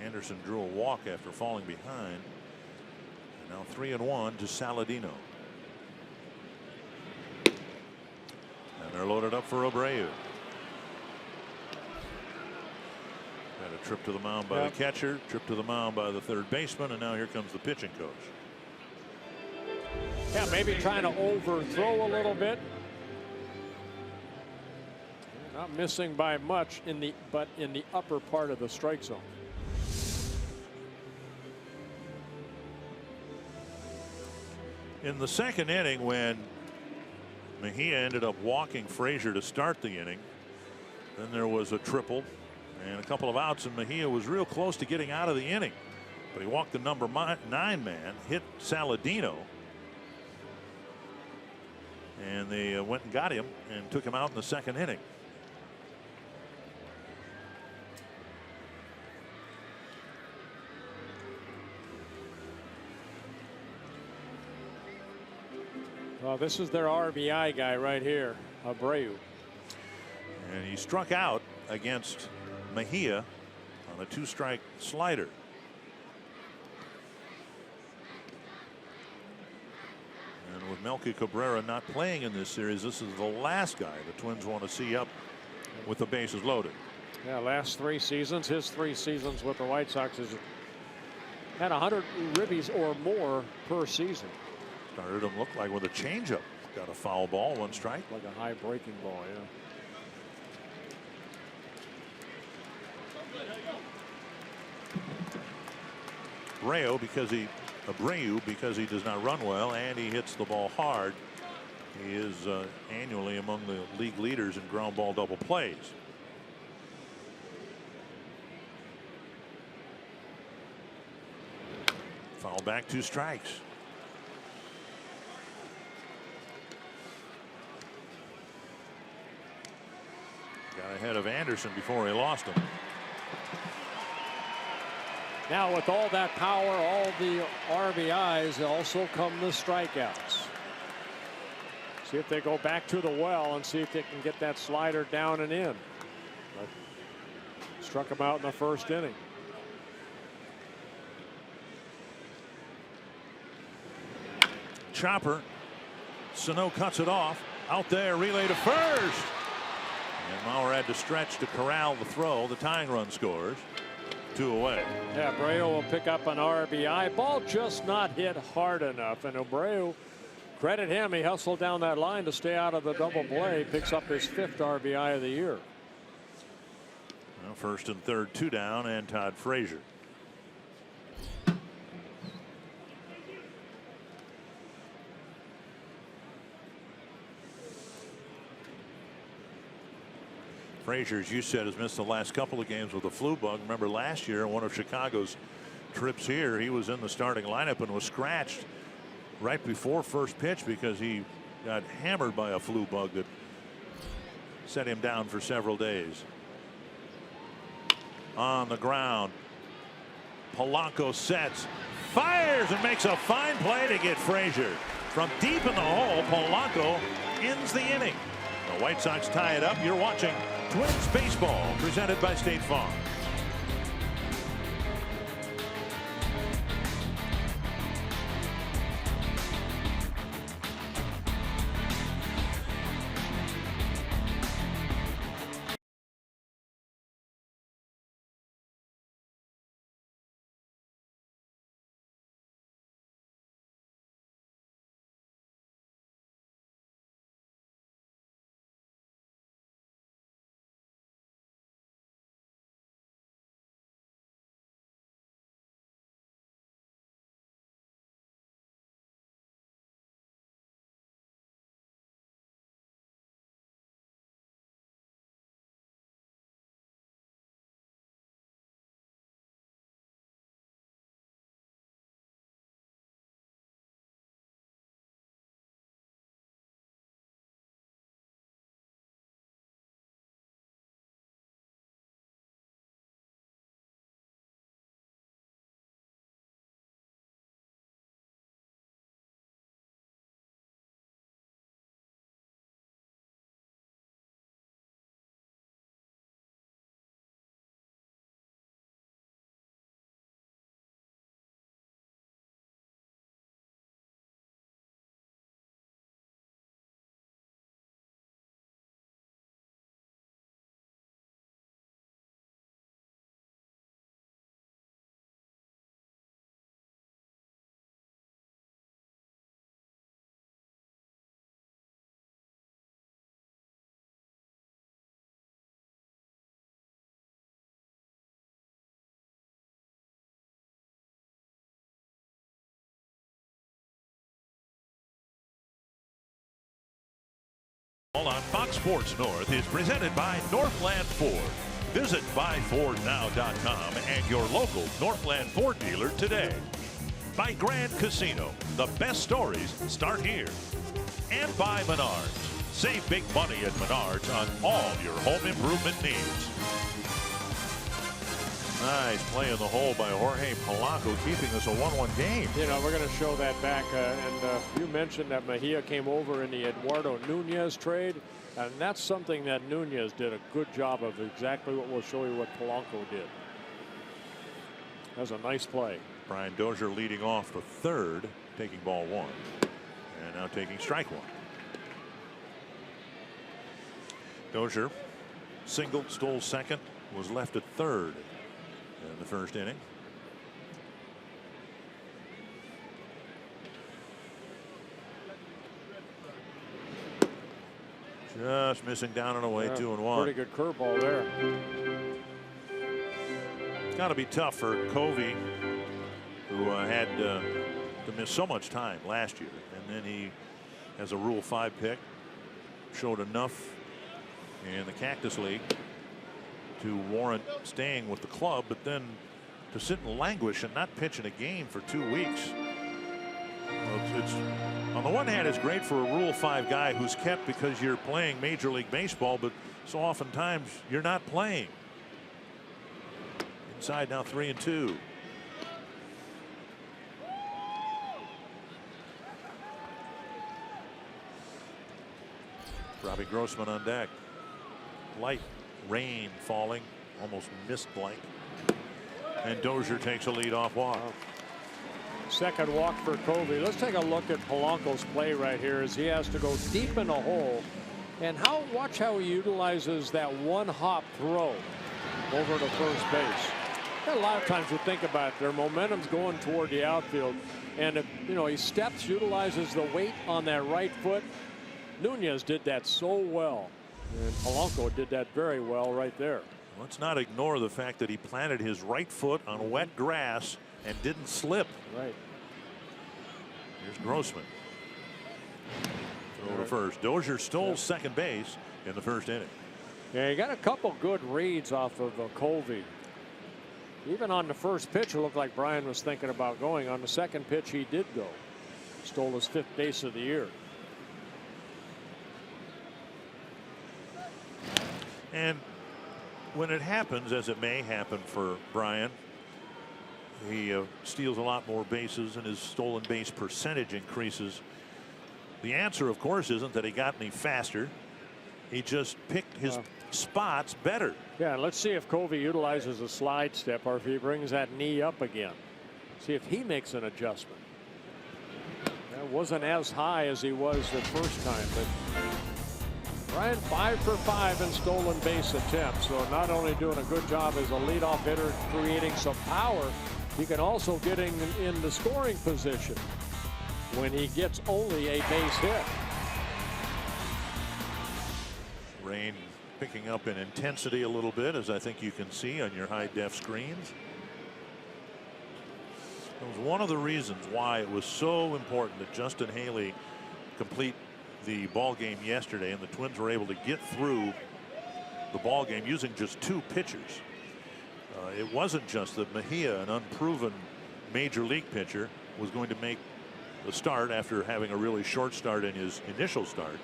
Anderson drew a walk after falling behind. And now 3-1 to Saladino. And they're loaded up for Abreu. Got a trip to the mound by the catcher, trip to the mound by the third baseman, and now here comes the pitching coach. Yeah, maybe trying to overthrow a little bit. Not missing by much but in the upper part of the strike zone. In the second inning, when Mejia ended up walking Frazier to start the inning, then there was a triple and a couple of outs, and Mejia was real close to getting out of the inning, but he walked the number 9 man, hit Saladino, and they went and got him and took him out in the second inning. Well, this is their RBI guy right here, Abreu. And he struck out against Mejia on a 2-strike slider. And with Melky Cabrera not playing in this series, this is the last guy the Twins want to see up with the bases loaded. Yeah, last 3 seasons, his 3 seasons with the White Sox has had 100 ribbies or more per season. Started him look like with a changeup. Got a foul ball, 1 strike. Like a high breaking ball, yeah. Abreu because he does not run well and he hits the ball hard. He is annually among the league leaders in ground ball double plays. Foul back, 2 strikes. Got ahead of Anderson before he lost him. Now with all that power, all the RBIs, also come the strikeouts. See if they go back to the well and see if they can get that slider down and in. But Struck him out in the first inning. Chopper. Sano cuts it off. Out there, relay to first. And Mauer had to stretch to corral the throw. The tying run scores. 2 away. Yeah, Abreu will pick up an RBI. Ball just not hit hard enough. And Abreu, credit him, he hustled down that line to stay out of the double play. Picks up his 5th RBI of the year. Well, first and third, 2 down, and Todd Frazier. Frazier, as you said, has missed the last couple of games with a flu bug. Remember last year, one of Chicago's trips here, he was in the starting lineup and was scratched right before first pitch because he got hammered by a flu bug that set him down for several days. On the ground, Polanco sets, fires, and makes a fine play to get Frazier. From deep in the hole, Polanco ends the inning. The White Sox tie it up. You're watching Twins Baseball, presented by State Farm. On Fox Sports North is presented by Northland Ford. Visit buyfordnow.com and your local Northland Ford dealer today. By Grand Casino, the best stories start here. And by Menards. Save big money at Menards on all your home improvement needs. Nice play in the hole by Jorge Polanco, keeping us a 1-1 game. You know, we're going to show that back. You mentioned that Mejia came over in the Eduardo Nunez trade. And that's something that Nunez did a good job of. Exactly what we'll show you what Polanco did. That was a nice play. Brian Dozier leading off the third, taking ball 1. And now taking strike 1. Dozier singled, stole second, was left at third in the first inning. Just missing down and away, 2-1. Pretty good curveball there. It's got to be tough for Covey, who had to miss so much time last year, and then he has a Rule 5 pick, showed enough in the Cactus League to warrant staying with the club, but then to sit and languish and not pitch in a game for 2 weeks. It's on the one hand, it's great for a Rule 5 guy who's kept because you're playing Major League Baseball, but so oftentimes you're not playing. Inside now, 3-2. Robbie Grossman on deck. Light rain falling almost missed blank. And Dozier takes a leadoff walk. Second walk for Covey. Let's take a look at Polanco's play right here as he has to go deep in the hole. And watch how he utilizes that one hop throw over to first base. A lot of times we think about it, their momentum's going toward the outfield. And if he steps, utilizes the weight on that right foot. Nunez did that so well. And Polanco did that very well right there. Let's not ignore the fact that he planted his right foot on wet grass and didn't slip. Right. Here's Grossman. Throw to first. Dozier stole second base in the first inning. Yeah, he got a couple good reads off of Covey. Even on the first pitch, it looked like Brian was thinking about going. On the second pitch, he did go. Stole his 5th base of the year. And when it happens, as it may happen for Brian, he steals a lot more bases and his stolen base percentage increases. The answer, of course, isn't that he got any faster. He just picked his spots better. Yeah, let's see if Covey utilizes a slide step or if he brings that knee up again. See if he makes an adjustment. That wasn't as high as he was the first time, but Brian 5 for 5 in stolen base attempts. So not only doing a good job as a leadoff hitter, creating some power, he can also get in the scoring position when he gets only a base hit. Rain picking up in intensity a little bit, as I think you can see on your high-def screens. It was one of the reasons why it was so important that Justin Haley complete the ball game yesterday, and the Twins were able to get through the ball game using just 2 pitchers. It wasn't just that Mejia, an unproven major league pitcher, was going to make the start after having a really short start in his initial start.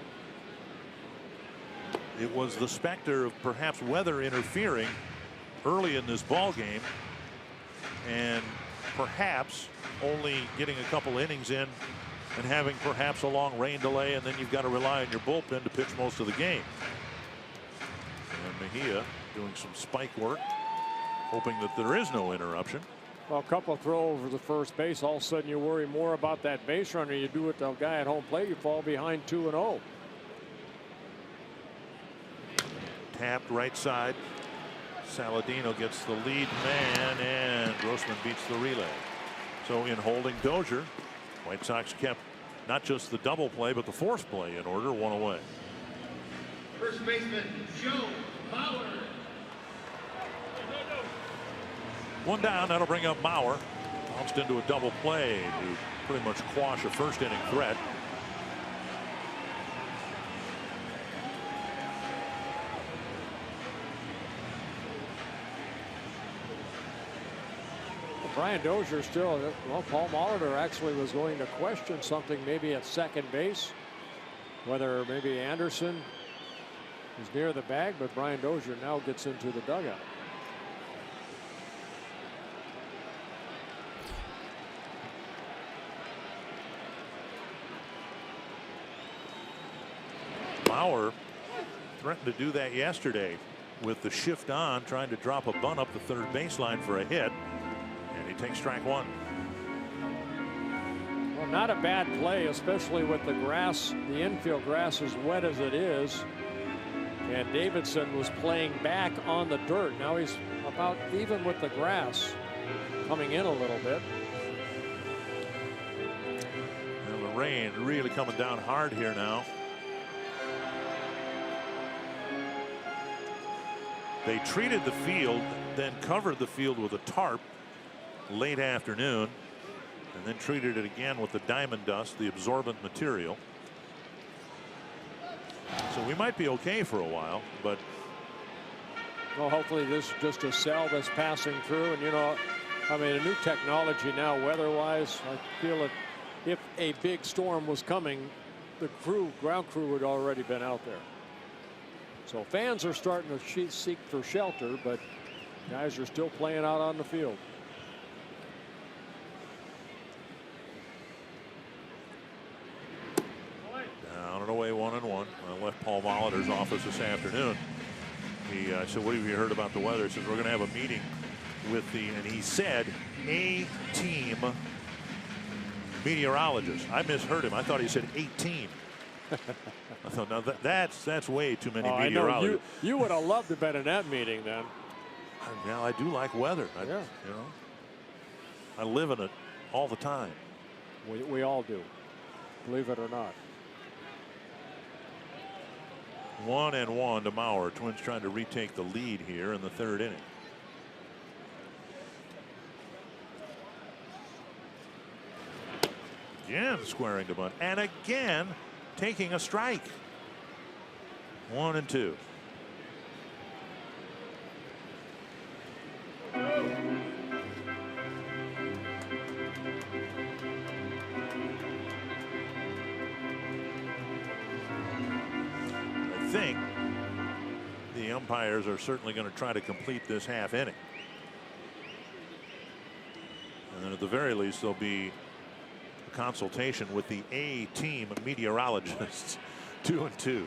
It was the specter of perhaps weather interfering early in this ball game, and perhaps only getting a couple innings in and having perhaps a long rain delay, and then you've got to rely on your bullpen to pitch most of the game. And Mejia doing some spike work, hoping that there is no interruption. Well, a couple of throw over the first base, all of a sudden you worry more about that base runner. You do it to a guy at home plate, you fall behind 2-0. Tapped right side. Saladino gets the lead man, and Grossman beats the relay. So in holding Dozier, White Sox kept not just the double play but the force play in order, 1 away. First baseman Joe Bauer. 1 down. That'll bring up Mauer. Bounced into a double play to pretty much quash a first inning threat. Brian Dozier still, well, Paul Molitor actually was going to question something maybe at second base, whether maybe Anderson is near the bag, but Brian Dozier now gets into the dugout. Mauer threatened to do that yesterday with the shift on, trying to drop a bunt up the third baseline for a hit. And he takes strike 1. Well, not a bad play, especially with the grass, the infield grass as wet as it is. And Davidson was playing back on the dirt. Now he's about even with the grass, coming in a little bit. And the rain really coming down hard here now. They treated the field, then covered the field with a tarp late afternoon, and then treated it again with the diamond dust, the absorbent material. So we might be okay for a while, but well, hopefully this is just a cell that's passing through. And, you know, I mean, a new technology now, weather-wise, I feel that if a big storm was coming, the ground crew would already been out there. So fans are starting to seek for shelter, but guys are still playing out on the field. Down and away, 1-1. I left Paul Molitor's office this afternoon. I said, what have you heard about the weather? He says, we're going to have a meeting with and he said, a team meteorologist. I misheard him. I thought he said 18. I thought, no, that's way too many meteorologists. I know. You would have loved to have been in that meeting then. Now, I do like weather. Yeah. You know, I live in it all the time. We all do, believe it or not. 1-1 to Mauer. Twins trying to retake the lead here in the third inning. Again squaring to bunt, and again taking a strike. 1-2. I think the umpires are certainly going to try to complete this half inning. And then at the very least, there'll be a consultation with the A team meteorologists. 2-2.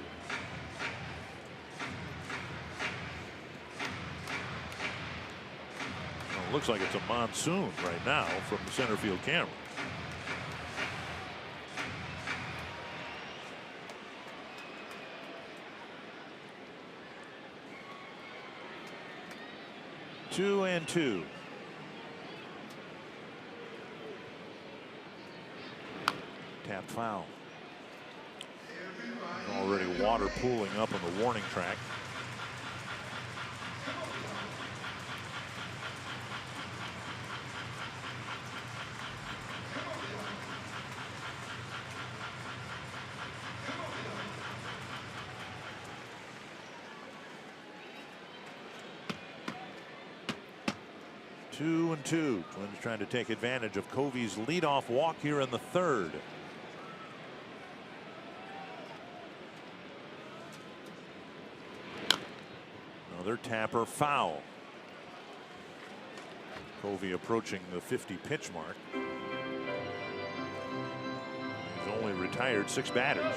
Well, it looks like it's a monsoon right now from the center field camera. Two and two. Tapped foul. Already water pooling up on the warning track. Two and two. Twins trying to take advantage of Covey's leadoff walk here in the third. Another tapper foul. Covey approaching the 50 pitch mark. He's only retired 6 batters.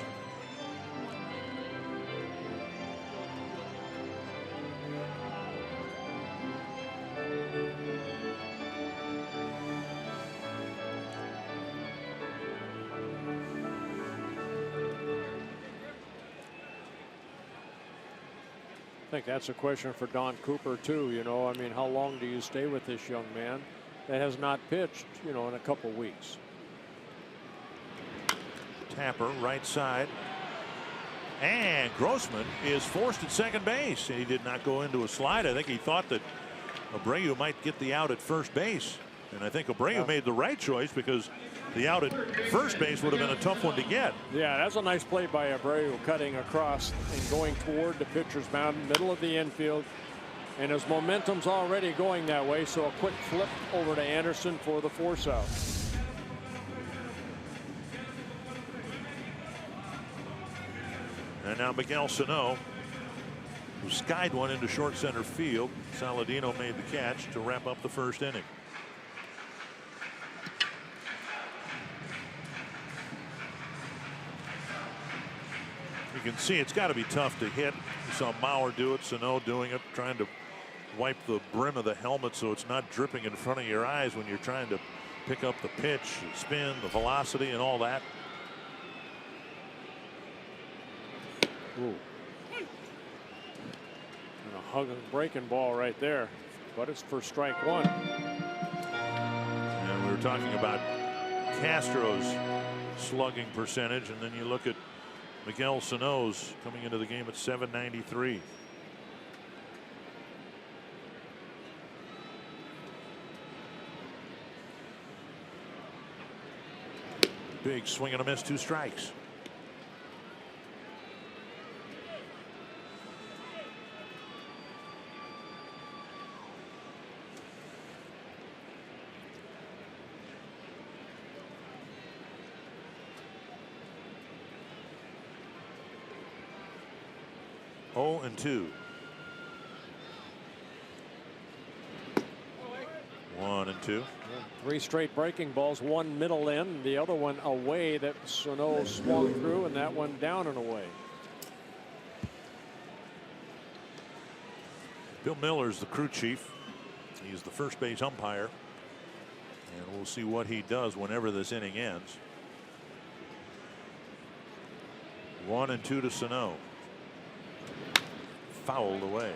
I think that's a question for Don Cooper too. You know, I mean, how long do you stay with this young man that has not pitched, you know, in a couple weeks? Tapper right side, and Grossman is forced at second base. He did not go into a slide. I think he thought that Abreu might get the out at first base, and I think Abreu made the right choice because the out at first base would have been a tough one to get. Yeah, that's a nice play by Abreu, cutting across and going toward the pitcher's mound, middle of the infield. And his momentum's already going that way, so a quick flip over to Anderson for the force out. And now Miguel Sano, who skied one into short center field. Saladino made the catch to wrap up the first inning. You can see it's got to be tough to hit. You saw Mauer do it, Sano doing it, trying to wipe the brim of the helmet so it's not dripping in front of your eyes when you're trying to pick up the pitch, the spin, the velocity, and all that. Ooh. And a hugging breaking ball right there, but it's for strike one. And we were talking about Castro's slugging percentage, and then you look at Miguel Sano's coming into the game at .793. Big swing and a miss, 2 strikes. And 2. 1 and 2. 3 straight breaking balls, one middle in, the other one away that Sano swung through, and that one down and away. Bill Miller's the crew chief. He's the first base umpire. And we'll see what he does whenever this inning ends. 1-2 to Sano. Fouled away.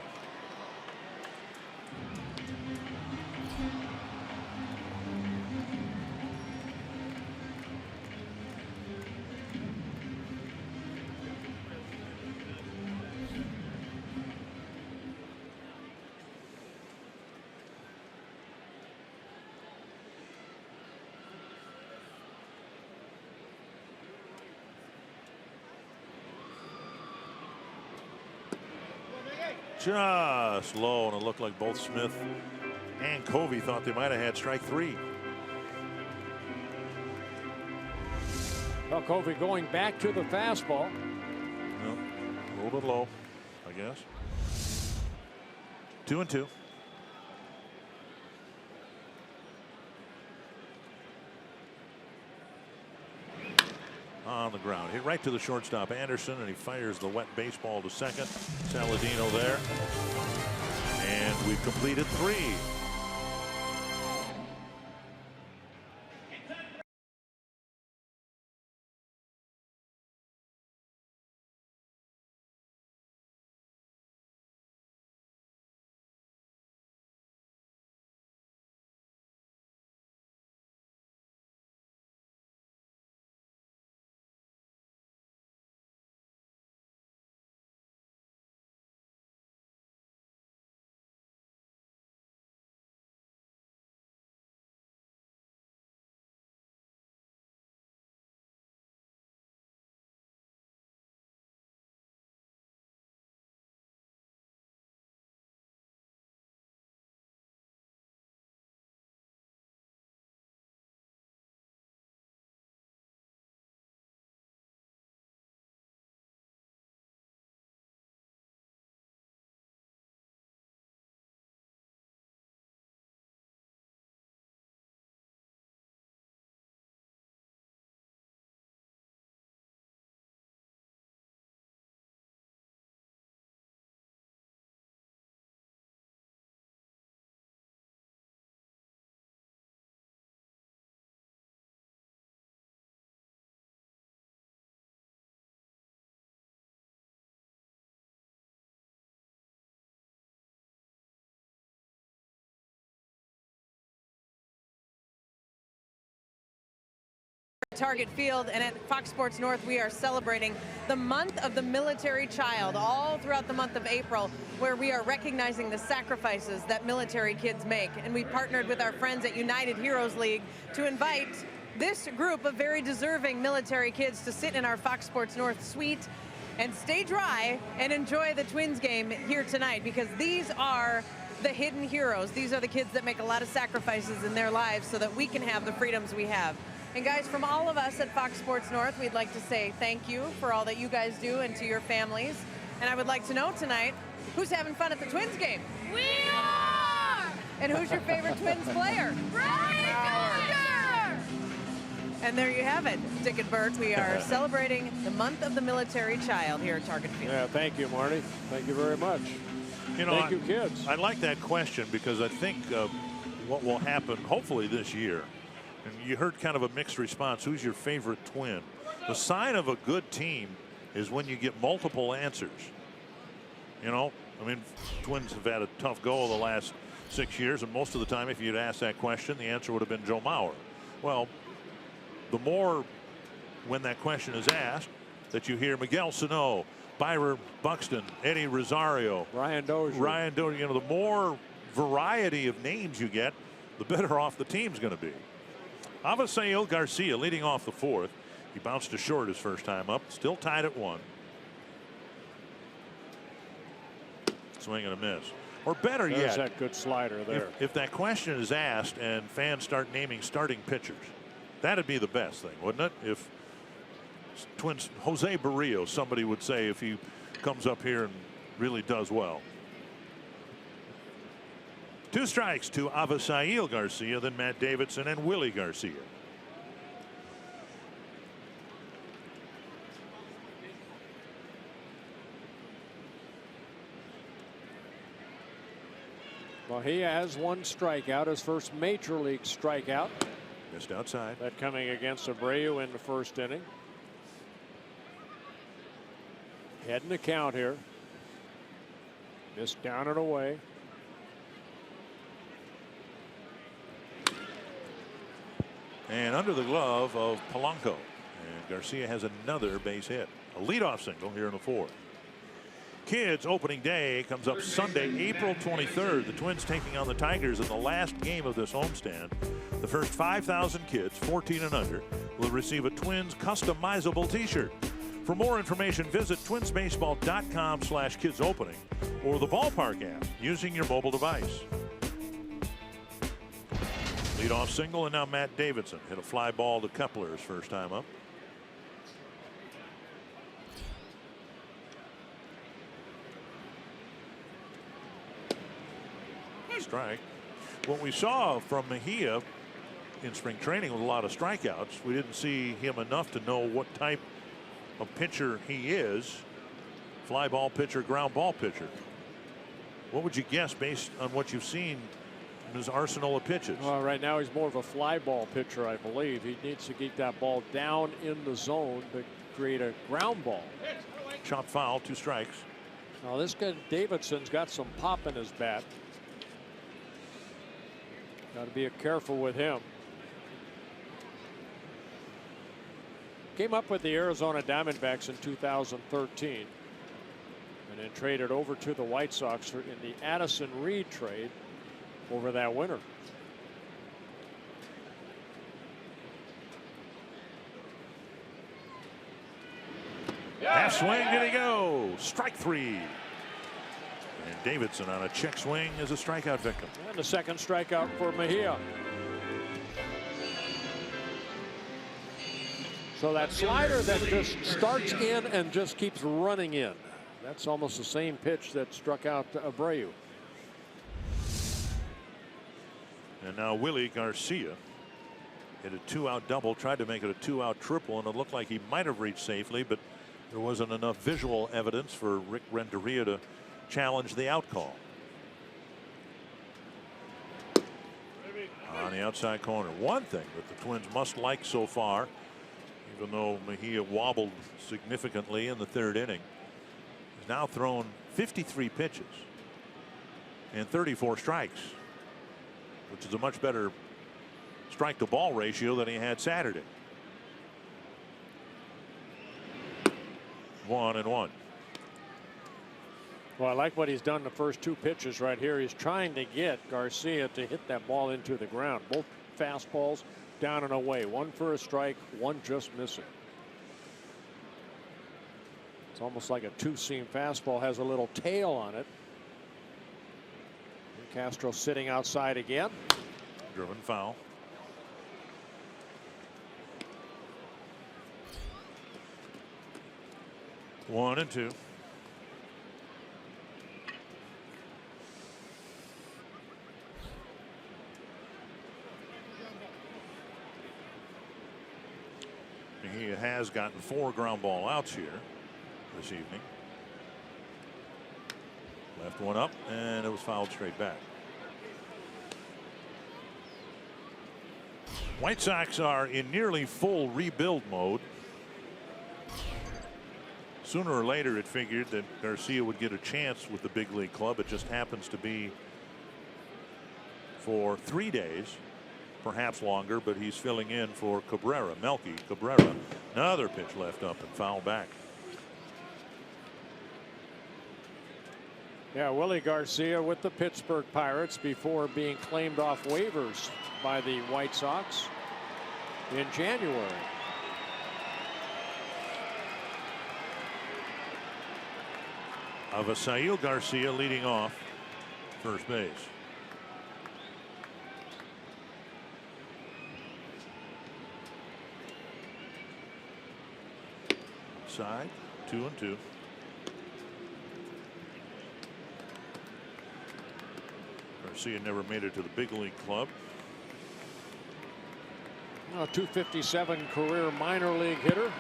Just low, and it looked like both Smith and Covey thought they might have had strike 3. Well, Covey going back to the fastball. Well, a little bit low, I guess. 2-2. On the ground, hit right to the shortstop Anderson, and he fires the wet baseball to second. Saladino there, and we've completed 3. Target Field, and at Fox Sports North we are celebrating the month of the military child all throughout the month of April, where we are recognizing the sacrifices that military kids make. And we partnered with our friends at United Heroes League to invite this group of very deserving military kids to sit in our Fox Sports North suite and stay dry and enjoy the Twins game here tonight, because these are the hidden heroes. These are the kids that make a lot of sacrifices in their lives so that we can have the freedoms we have. And guys, from all of us at Fox Sports North, we'd like to say thank you for all that you guys do and to your families. And I would like to know tonight, who's having fun at the Twins game? We are! And who's your favorite Twins player? Brian! And there you have it, Dick and Bert. We are celebrating the month of the military child here at Target Field. Yeah, thank you, Marty. Thank you very much. You know, thank you, kids. I like that question, because I think what will happen hopefully this year, and you heard kind of a mixed response. Who's your favorite Twin? The sign of a good team is when you get multiple answers. You know, I mean, Twins have had a tough go the last 6 years, and most of the time if you'd asked that question, the answer would have been Joe Mauer. Well, the more when that question is asked that you hear Miguel Sano, Byron Buxton, Eddie Rosario, Ryan Dozier, you know, the more variety of names you get, the better off the team's going to be. Avisail Garcia leading off the 4th. He bounced to short his first time up, still tied at 1. Swing and a miss. Or better There's yet, that good slider there. if that question is asked and fans start naming starting pitchers, that'd be the best thing, wouldn't it? If Twins, Jose Barrios, somebody would say, if he comes up here and really does well. 2 strikes to Avisail Garcia, then Matt Davidson and Willie Garcia. Well, he has one strikeout, his first major league strikeout. Missed outside. That coming against Abreu in the first inning. Heading the count here. Missed down and away. And under the glove of Polanco. And Garcia has another base hit. A leadoff single here in the fourth. Kids opening day comes up Sunday, April 23rd. The Twins taking on the Tigers in the last game of this homestand. The first 5,000 kids, 14 and under, will receive a Twins customizable t-shirt. For more information, visit twinsbaseball.com/kidsopening or the ballpark app using your mobile device. Leadoff single, and now Matt Davidson hit a fly ball to Kepler his first time up. Strike. What we saw from Mejia in spring training with a lot of strikeouts, we didn't see him enough to know what type of pitcher he is. Fly ball pitcher, ground ball pitcher. What would you guess based on what you've seen in his arsenal of pitches? Well, right now he's more of a fly ball pitcher, I believe. He needs to keep that ball down in the zone to create a ground ball. Chop foul, 2 strikes. Now this guy Davidson's got some pop in his bat. Got to be careful with him. Came up with the Arizona Diamondbacks in 2013 and then traded over to the White Sox in the Addison Reed trade over that winter. Half swing, did he go? Strike 3. And Davidson on a check swing is a strikeout victim. And the second strikeout for Mejia. So that slider that just starts in and just keeps running in. That's almost the same pitch that struck out Abreu. And now Willie Garcia hit a 2-out double, tried to make it a 2-out triple, and it looked like he might have reached safely, but there wasn't enough visual evidence for Rick Renteria to challenge the out call. On the outside corner. One thing that the Twins must like so far, even though Mejia wobbled significantly in the third inning, he's now thrown 53 pitches and 34 strikes, which is a much better strike to ball ratio than he had Saturday. 1-1. Well, I like what he's done the first 2 pitches right here. He's trying to get Garcia to hit that ball into the ground. Both fastballs down and away. One for a strike, one just missing. It's almost like a 2-seam fastball, has a little tail on it. Castro sitting outside again. Driven foul. One and 2. He has gotten 4 ground ball outs here this evening. Left one up, and it was fouled straight back. White Sox are in nearly full rebuild mode. Sooner or later, it figured that Garcia would get a chance with the big league club. It just happens to be for 3 days, perhaps longer, but he's filling in for Cabrera. Melky Cabrera. Another pitch left up and foul back. Yeah, Willie Garcia with the Pittsburgh Pirates before being claimed off waivers by the White Sox in January. Avisail Garcia leading off first base. Side 2-2. Garcia never made it to the big league club. A .257 career minor league hitter.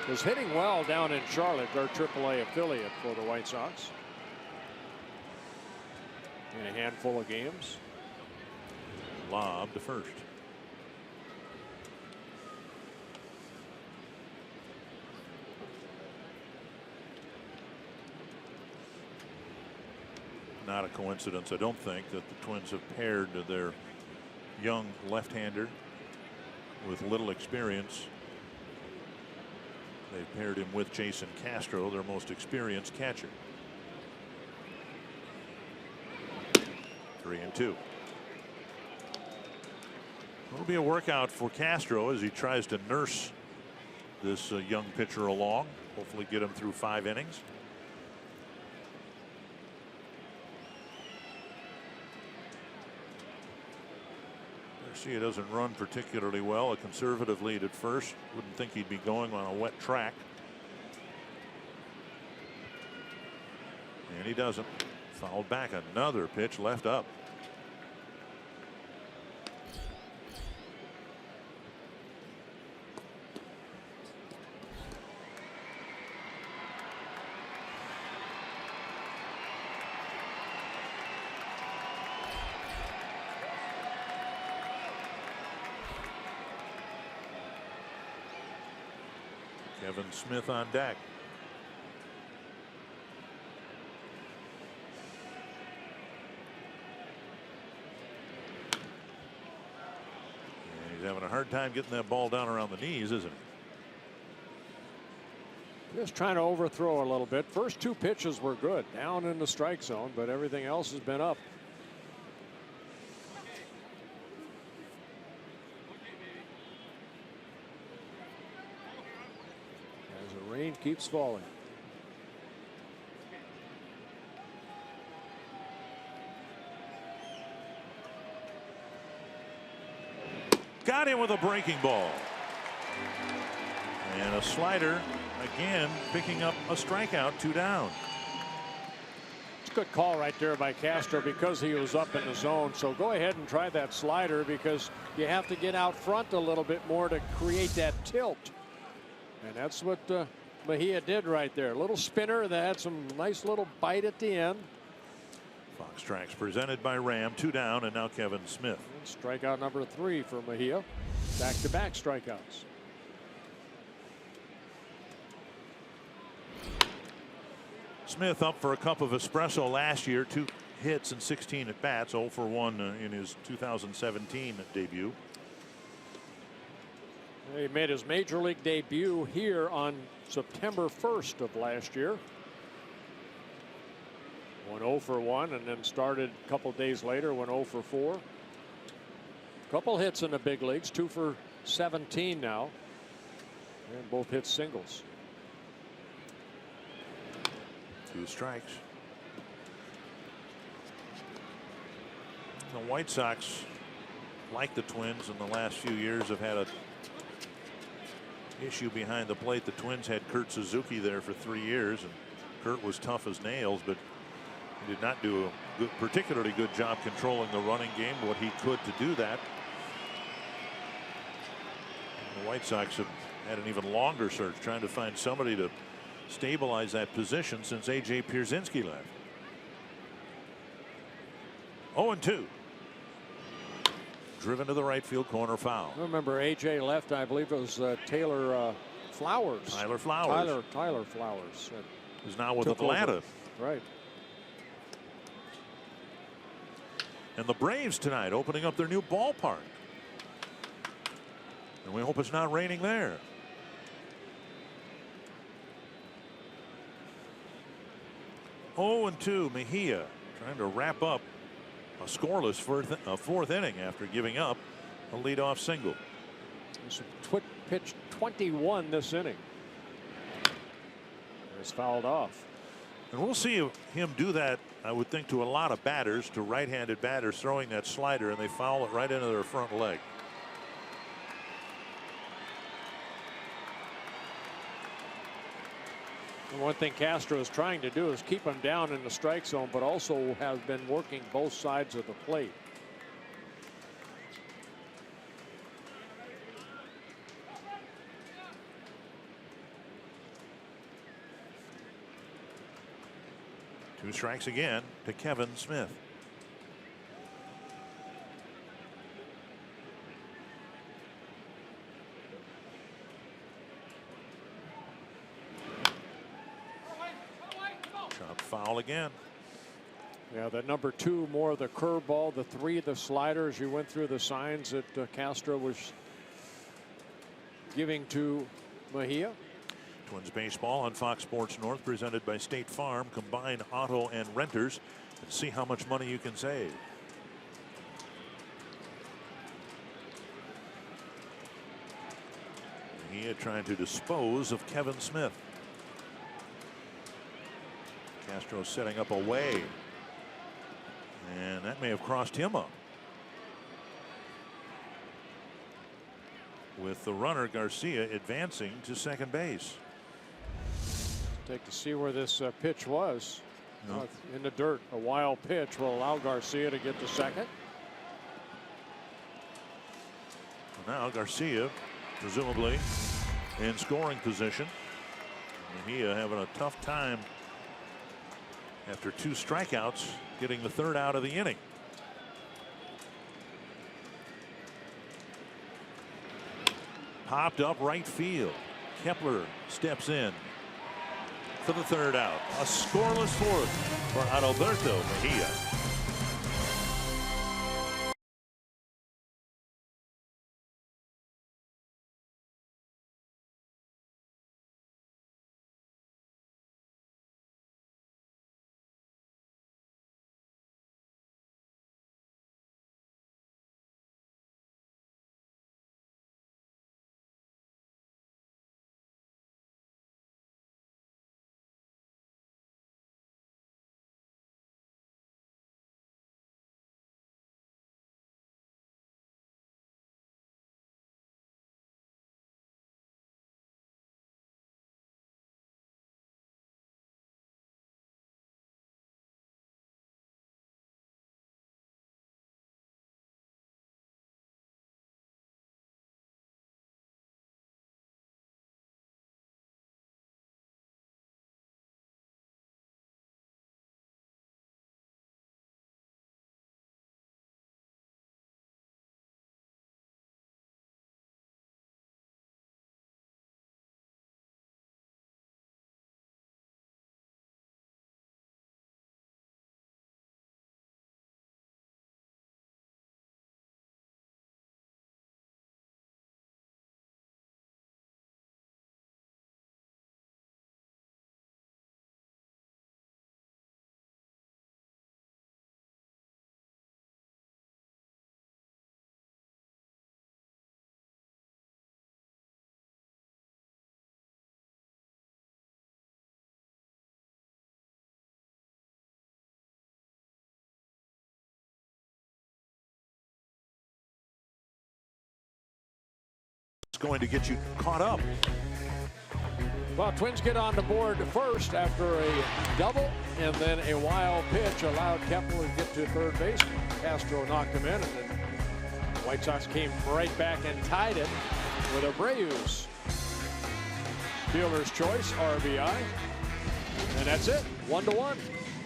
Was hitting well down in Charlotte, their AAA affiliate for the White Sox. in a handful of games. Lob to first. Not a coincidence, I don't think, that the Twins have paired their young left-hander with little experience. They've paired him with Jason Castro, their most experienced catcher. 3-2. It'll be a workout for Castro as he tries to nurse this young pitcher along. Hopefully get him through 5 innings. Garcia doesn't run particularly well. A conservative lead at first. Wouldn't think he'd be going on a wet track. And he doesn't. Fouled back. Another pitch left up. Kevin Smith on deck. And he's having a hard time getting that ball down around the knees, isn't he? Just trying to overthrow a little bit. First 2 pitches were good, down in the strike zone, but everything else has been up. Rain keeps falling. Got him with a breaking ball. And a slider again, picking up a strikeout. 2 down. It's a good call right there by Castro because he was up in the zone. So go ahead and try that slider because you have to get out front a little bit more to create that tilt. And that's what Mejia did right there. A little spinner that had some nice little bite at the end. Fox Tracks presented by Ram. 2 down, and now Kevin Smith. And strikeout number 3 for Mejia. Back-to-back strikeouts. Smith up for a cup of espresso last year. 2 hits and 16 at bats. 0 for 1 in his 2017 debut. He made his major league debut here on September 1st of last year. 0 for 1 and then started a couple days later, went 0 for 4. Couple hits in the big leagues, 2 for 17 now. And both hits singles. 2 strikes. The White Sox, like the Twins in the last few years, have had a issue behind the plate. The Twins had Kurt Suzuki there for 3 years, and Kurt was tough as nails, but he did not do a particularly good job controlling the running game, what he could to do that. The White Sox have had an even longer search trying to find somebody to stabilize that position since A.J. Pierzynski left. 0-2. Driven to the right field corner, foul. I remember A.J. left, I believe it was Taylor Flowers. Tyler Flowers. Tyler Flowers. Who's now with Atlanta. Right. And the Braves tonight opening up their new ballpark. And we hope it's not raining there. Oh, and 2, Mejia trying to wrap up a scoreless fourth inning after giving up a leadoff single. Pitch 21 this inning. It's fouled off. And we'll see him do that, I would think, to a lot of batters, to right-handed batters throwing that slider, and they foul it right into their front leg. And one thing Castro is trying to do is keep him down in the strike zone, but also has been working both sides of the plate. Two strikes again to Kevin Smith. foul again. Yeah, the number 2 more the curveball, the 3 the sliders. You went through the signs that Castro was giving to Mejia. Twins baseball on Fox Sports North, presented by State Farm. Combine auto and renters and see how much money you can save. Mejia trying to dispose of Kevin Smith. Castro setting up away, and that may have crossed him up. With the runner Garcia advancing to second base. Take to see where this pitch was. No. In the dirt. A wild pitch will allow Garcia to get to second. Now Garcia presumably in scoring position. Mejia having a tough time after 2 strikeouts getting the 3rd out of the inning. Popped up right field. Kepler steps in for the 3rd out. A scoreless 4th for Adalberto Mejia. Going to get you caught up. Well, Twins get on the board first after a double, and then a wild pitch allowed Kepler to get to third base. Castro knocked him in, and then White Sox came right back and tied it with Abreu's fielder's choice RBI, and that's it. 1-1.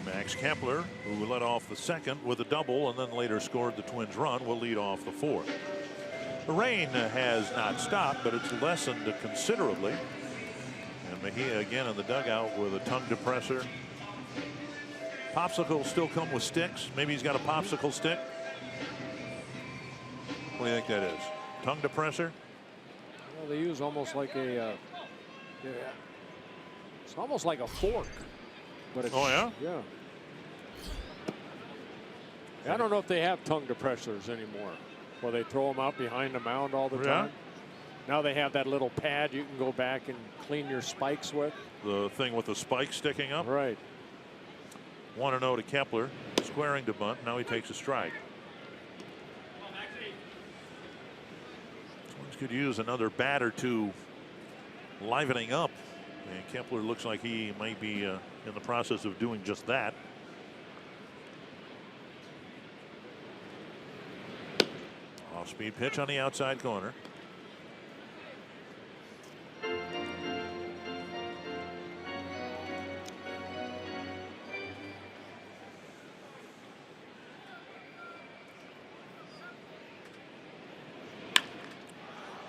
Max Kepler, who led off the 2nd with a double and then later scored the Twins run, will lead off the 4th. The rain has not stopped, but it's lessened considerably. And Mejia again in the dugout with a tongue depressor. Popsicles still come with sticks. Maybe he's got a popsicle stick. What do you think that is? Tongue depressor? Well, they use almost like a it's almost like a fork, but it's, oh yeah? Yeah. I don't know if they have tongue depressors anymore. Well, they throw them out behind the mound all the time. Now they have that little pad you can go back and clean your spikes with. The thing with the spike sticking up? Right. 1-0 to Kepler. Squaring to bunt. Now he takes a strike. Twins could use another bat or 2 livening up. And Kepler looks like he might be in the process of doing just that. Off-speed pitch on the outside corner.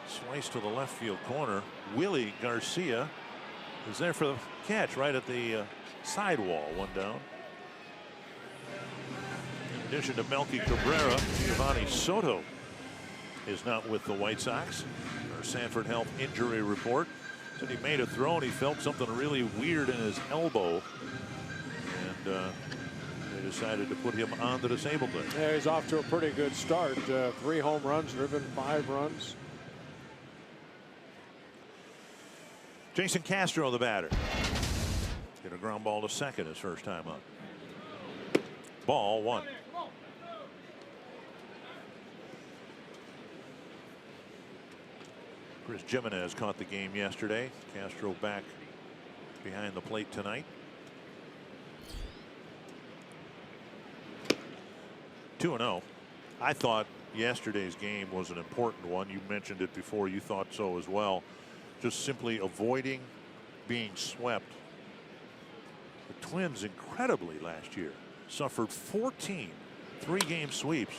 Slice to the left field corner. Willie Garcia is there for the catch right at the sidewall. One down. In addition to Melky Cabrera, Giovanni Soto is not with the White Sox. Our Sanford Health injury report said he made a throw and he felt something really weird in his elbow, and they decided to put him on the disabled list. Yeah, he's off to a pretty good start. 3 home runs driven, 5 runs. Jason Castro, the batter. Hit a ground ball to second his first time up. Ball 1. Chris Jimenez caught the game yesterday. Castro back behind the plate tonight. 2-0. I thought yesterday's game was an important one. You mentioned it before. You thought so as well. Just simply avoiding being swept. The Twins incredibly last year suffered 14 3-game sweeps.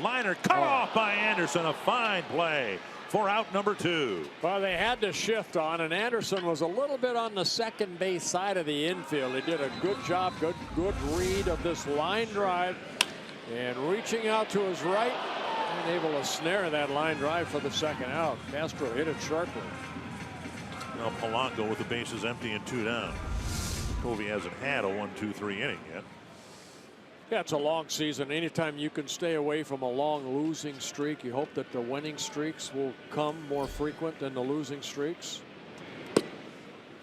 Liner cut off by Anderson. A fine play for out number 2. Well, they had to shift on, and Anderson was a little bit on the second base side of the infield. He did a good job, good read of this line drive, and reaching out to his right and able to snare that line drive for the second out. Castro hit it sharply. Now Polanco with the bases empty and 2 down. Covey hasn't had a 1-2-3 inning yet. Yeah, it's a long season. Anytime you can stay away from a long losing streak, you hope that the winning streaks will come more frequent than the losing streaks.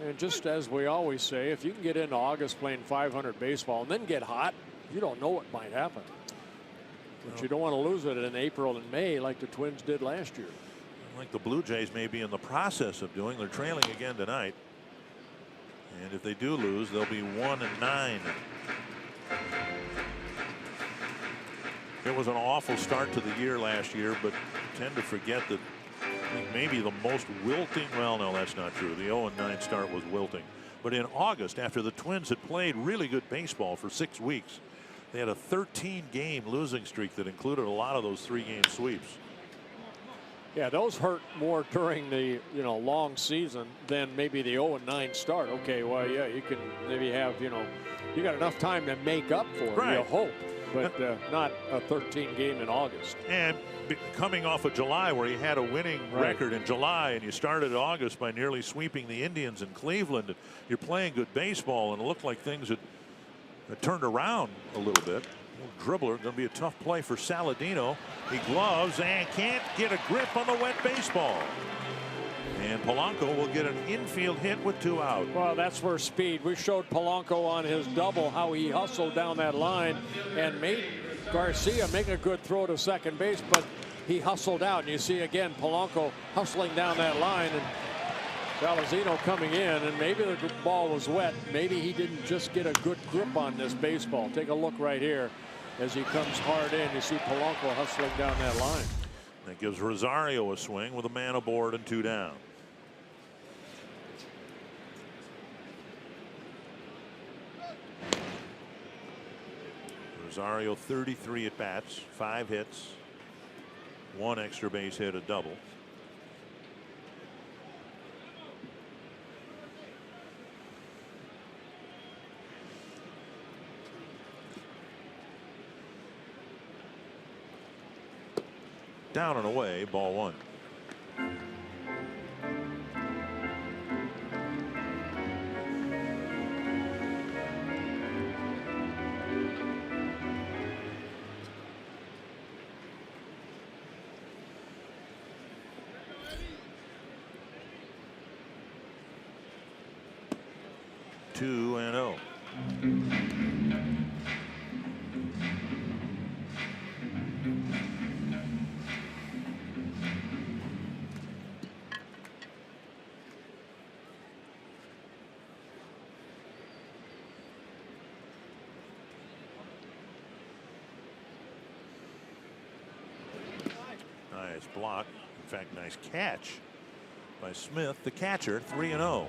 And just as we always say, if you can get into August playing .500 baseball and then get hot, you don't know what might happen. But you don't want to lose it in April and May like the Twins did last year. Like the Blue Jays may be in the process of doing. They're trailing again tonight. And if they do lose, they'll be 1-9. It was an awful start to the year last year, but I tend to forget that maybe the most wilting. Well, no, that's not true. The 0-9 start was wilting. But in August, after the Twins had played really good baseball for 6 weeks, they had a 13-game losing streak that included a lot of those 3-game sweeps. Yeah, those hurt more during the long season than maybe the 0-9 start. Okay, well, yeah, you can maybe have you got enough time to make up for it. Right. You hope, but not a 13-game in August. And coming off of July, where you had a winning record in July, and you started August by nearly sweeping the Indians in Cleveland, and you're playing good baseball, and it looked like things had turned around a little bit. Dribbler, going to be a tough play for Saladino. He gloves and can't get a grip on the wet baseball. And Polanco will get an infield hit with 2 out. Well, that's where speed. We showed Polanco on his double how he hustled down that line and made Garcia make a good throw to second base, but he hustled out. And you see again Polanco hustling down that line, and Saladino coming in, and maybe the ball was wet. Maybe he didn't just get a good grip on this baseball. Take a look right here as he comes hard in. You see Polanco hustling down that line. That gives Rosario a swing with a man aboard and 2 down. Rosario 33 at bats, 5 hits, 1 extra base hit, a double. Down and away, ball 1. Two and 0. Nice block. In fact, nice catch by Smith, the catcher. 3-0.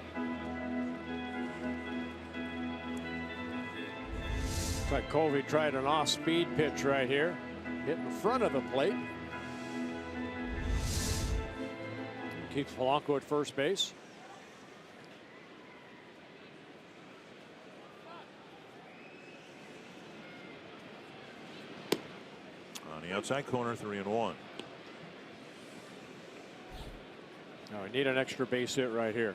Like Covey tried an off-speed pitch right here, hit in front of the plate. Keeps Polanco at first base. the outside corner, 3-1. Now we need an extra base hit right here.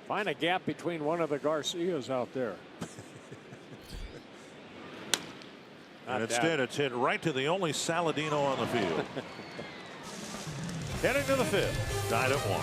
Find a gap between one of the Garcias out there. And instead, it's hit right to the only Saladino on the field. Heading to the 5th, tied at 1.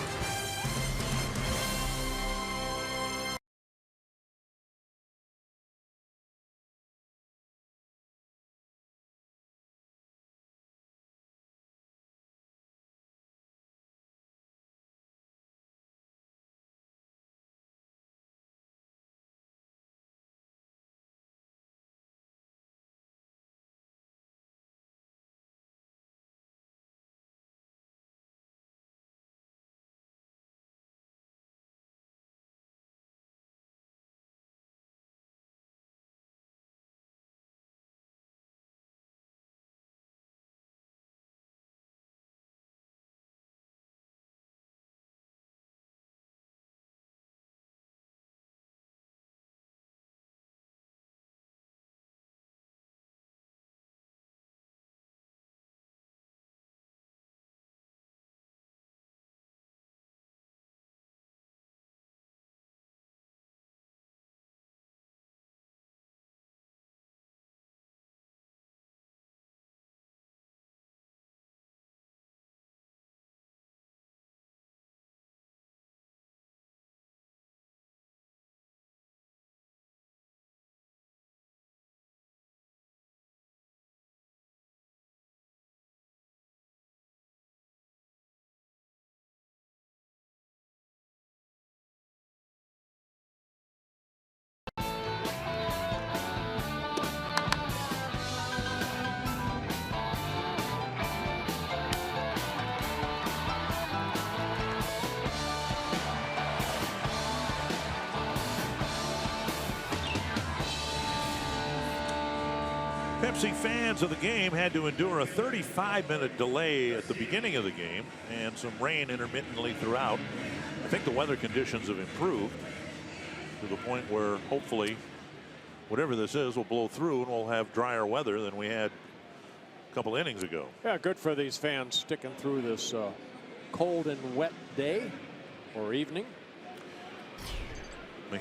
Pepsi fans of the game had to endure a 35-minute delay at the beginning of the game and some rain intermittently throughout. I think the weather conditions have improved to the point where hopefully whatever this is will blow through and we'll have drier weather than we had a couple innings ago. Yeah, good for these fans sticking through this cold and wet day or evening.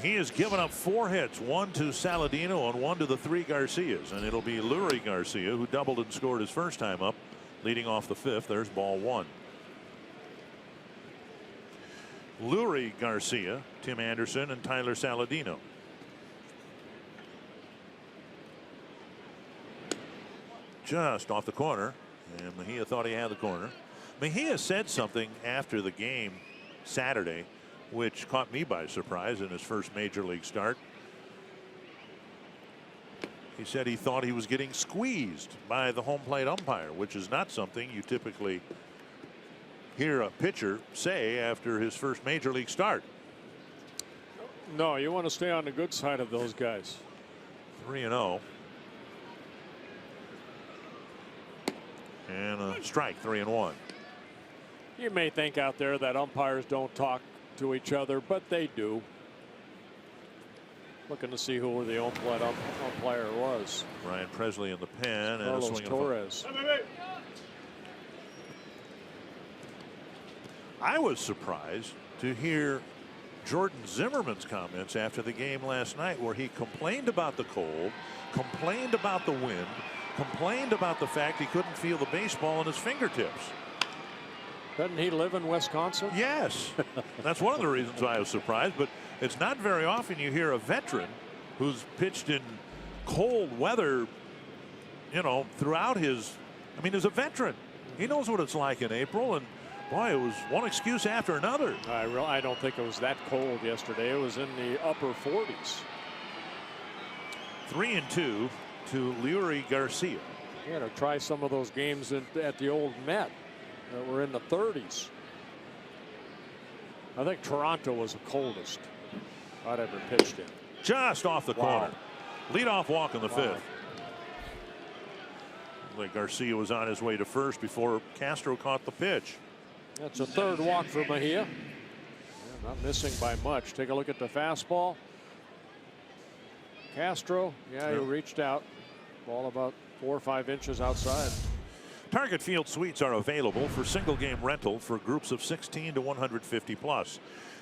He has given up 4 hits, 1 to Saladino and 1 to the 3 Garcias, and it'll be Lurie Garcia, who doubled and scored his first time up, leading off the 5th. There's ball 1. Lurie Garcia, Tim Anderson, and Tyler Saladino. Just off the corner, and Mejia thought he had the corner. Mejia said something after the game Saturday which caught me by surprise in his first major league start. He said he thought he was getting squeezed by the home plate umpire, which is not something you typically hear a pitcher say after his first major league start. No, you want to stay on the good side of those guys. 3-0. And a strike, 3-1. You may think out there that umpires don't talk to each other, but they do. Looking to see who the umpire was. Ryan Presley in the pen and Carlos a swing Torres. I was surprised to hear Jordan Zimmerman's comments after the game last night, where he complained about the cold, complained about the wind, complained about the fact he couldn't feel the baseball in his fingertips. Doesn't he live in Wisconsin? Yes. That's one of the reasons why I was surprised, but it's not very often you hear a veteran who's pitched in cold weather, you know, throughout his, I mean, as a veteran, he knows what it's like in April, and boy, it was one excuse after another. I don't think it was that cold yesterday. It was in the upper 40s. 3-2 to Lurie Garcia. Yeah, to try some of those games at the old Met that were in the 30s. I think Toronto was the coldest I'd ever pitched in. Just off the corner. Leadoff walk in the 5th. Like Garcia was on his way to first before Castro caught the pitch. That's a 3rd walk for Mejia. Not missing by much. Take a look at the fastball. Castro, yeah, he reached out. Ball about 4 or 5 inches outside. Target Field suites are available for single game rental for groups of 16 to 150 plus.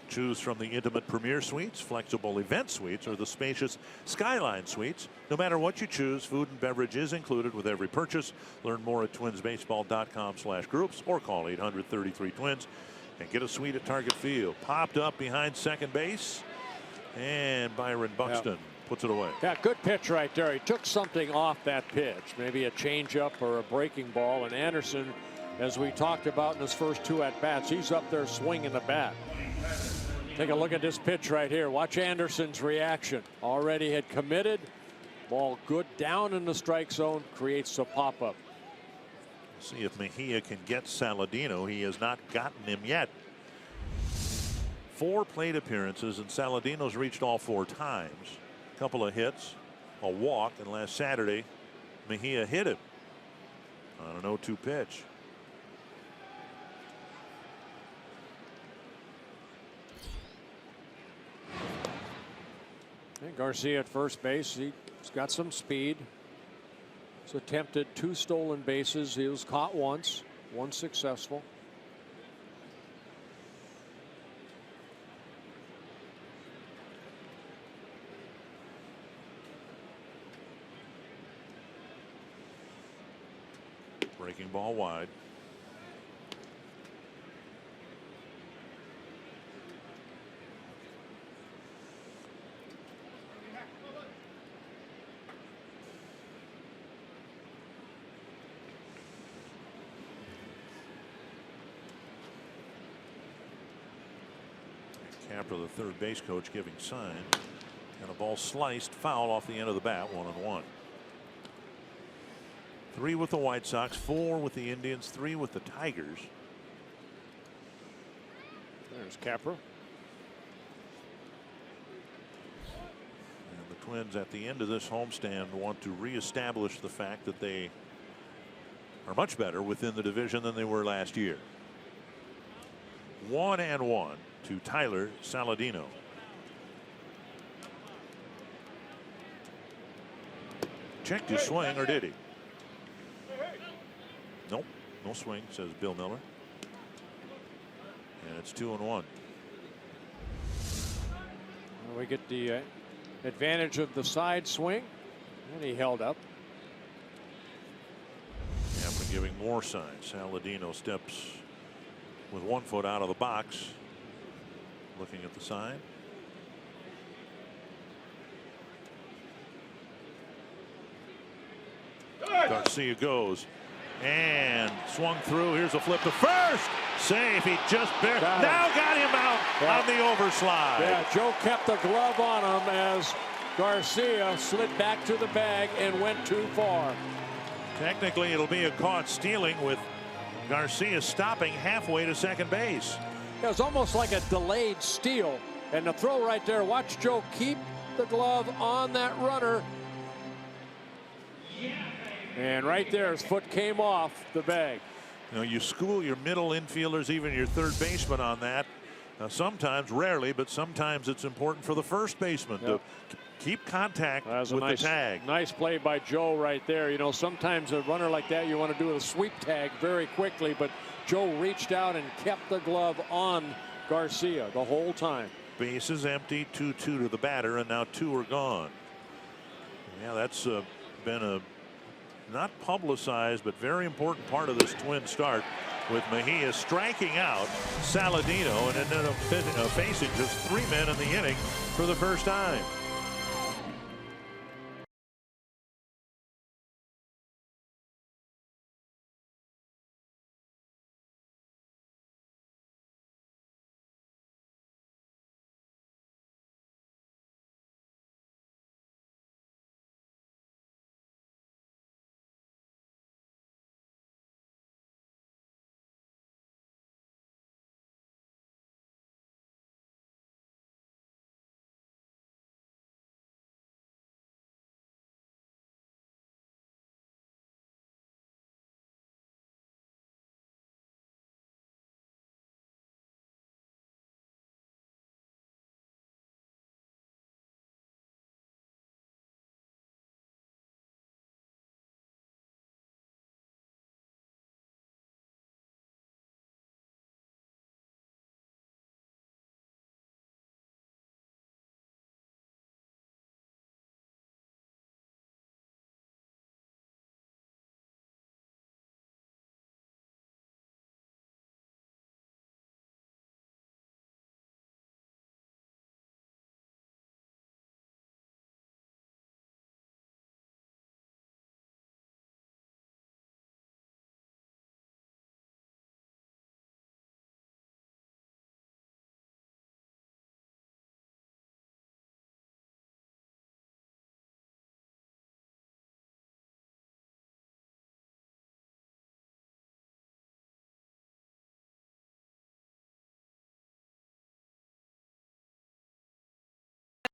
Choose from the intimate Premier Suites, flexible event suites, or the spacious Skyline Suites. No matter what you choose, food and beverage is included with every purchase. Learn more at twinsbaseball.com/groups or call 800-33-TWINS and get a suite at Target Field. Popped up behind second base, and Byron Buxton puts it away. Yeah, good pitch right there. He took something off that pitch, maybe a changeup or a breaking ball. And Anderson, as we talked about in his first 2 at-bats, he's up there swinging the bat. Take a look at this pitch right here. Watch Anderson's reaction. Already had committed. Ball good down in the strike zone. Creates a pop-up. See if Mejia can get Saladino. He has not gotten him yet. 4 plate appearances, and Saladino's reached all 4 times. A couple of hits, a walk, and last Saturday Mejia hit him on an 0-2 pitch. And Garcia at first base. He's got some speed. He's attempted 2 stolen bases. He was caught once, 1 successful. Breaking ball wide. Capper, the third base coach, giving sign, and a ball sliced foul off the end of the bat. 1-1. 3 with the White Sox, 4 with the Indians, 3 with the Tigers. There's Capra. And the Twins at the end of this homestand want to reestablish the fact that they are much better within the division than they were last year. 1-1 to Tyler Saladino. Checked his swing, or did he? Nope, no swing, says Bill Miller. And it's 2-1. We get the advantage of the side swing, and he held up. Tampa giving more signs. Saladino steps with 1 foot out of the box, looking at the sign. Garcia goes and swung through. Here's a flip to first. Safe. He just barely got him out on the overslide. Yeah, Joe kept the glove on him as Garcia slid back to the bag and went too far. Technically, it'll be a caught stealing with Garcia stopping halfway to second base. It was almost like a delayed steal. And the throw right there, watch Joe keep the glove on that runner. And right there, his foot came off the bag. You know, you school your middle infielders, even your third baseman on that. Sometimes, rarely, but sometimes it's important for the first baseman to keep contact with the tag. Nice play by Joe right there. You know, sometimes a runner like that, you want to do a sweep tag very quickly, but Joe reached out and kept the glove on Garcia the whole time. Bases empty, 2-2 to the batter, and now 2 are gone. Yeah, that's been a not publicized but very important part of this Twin start, with Mejia striking out Saladino and ended up facing just 3 men in the inning for the first time.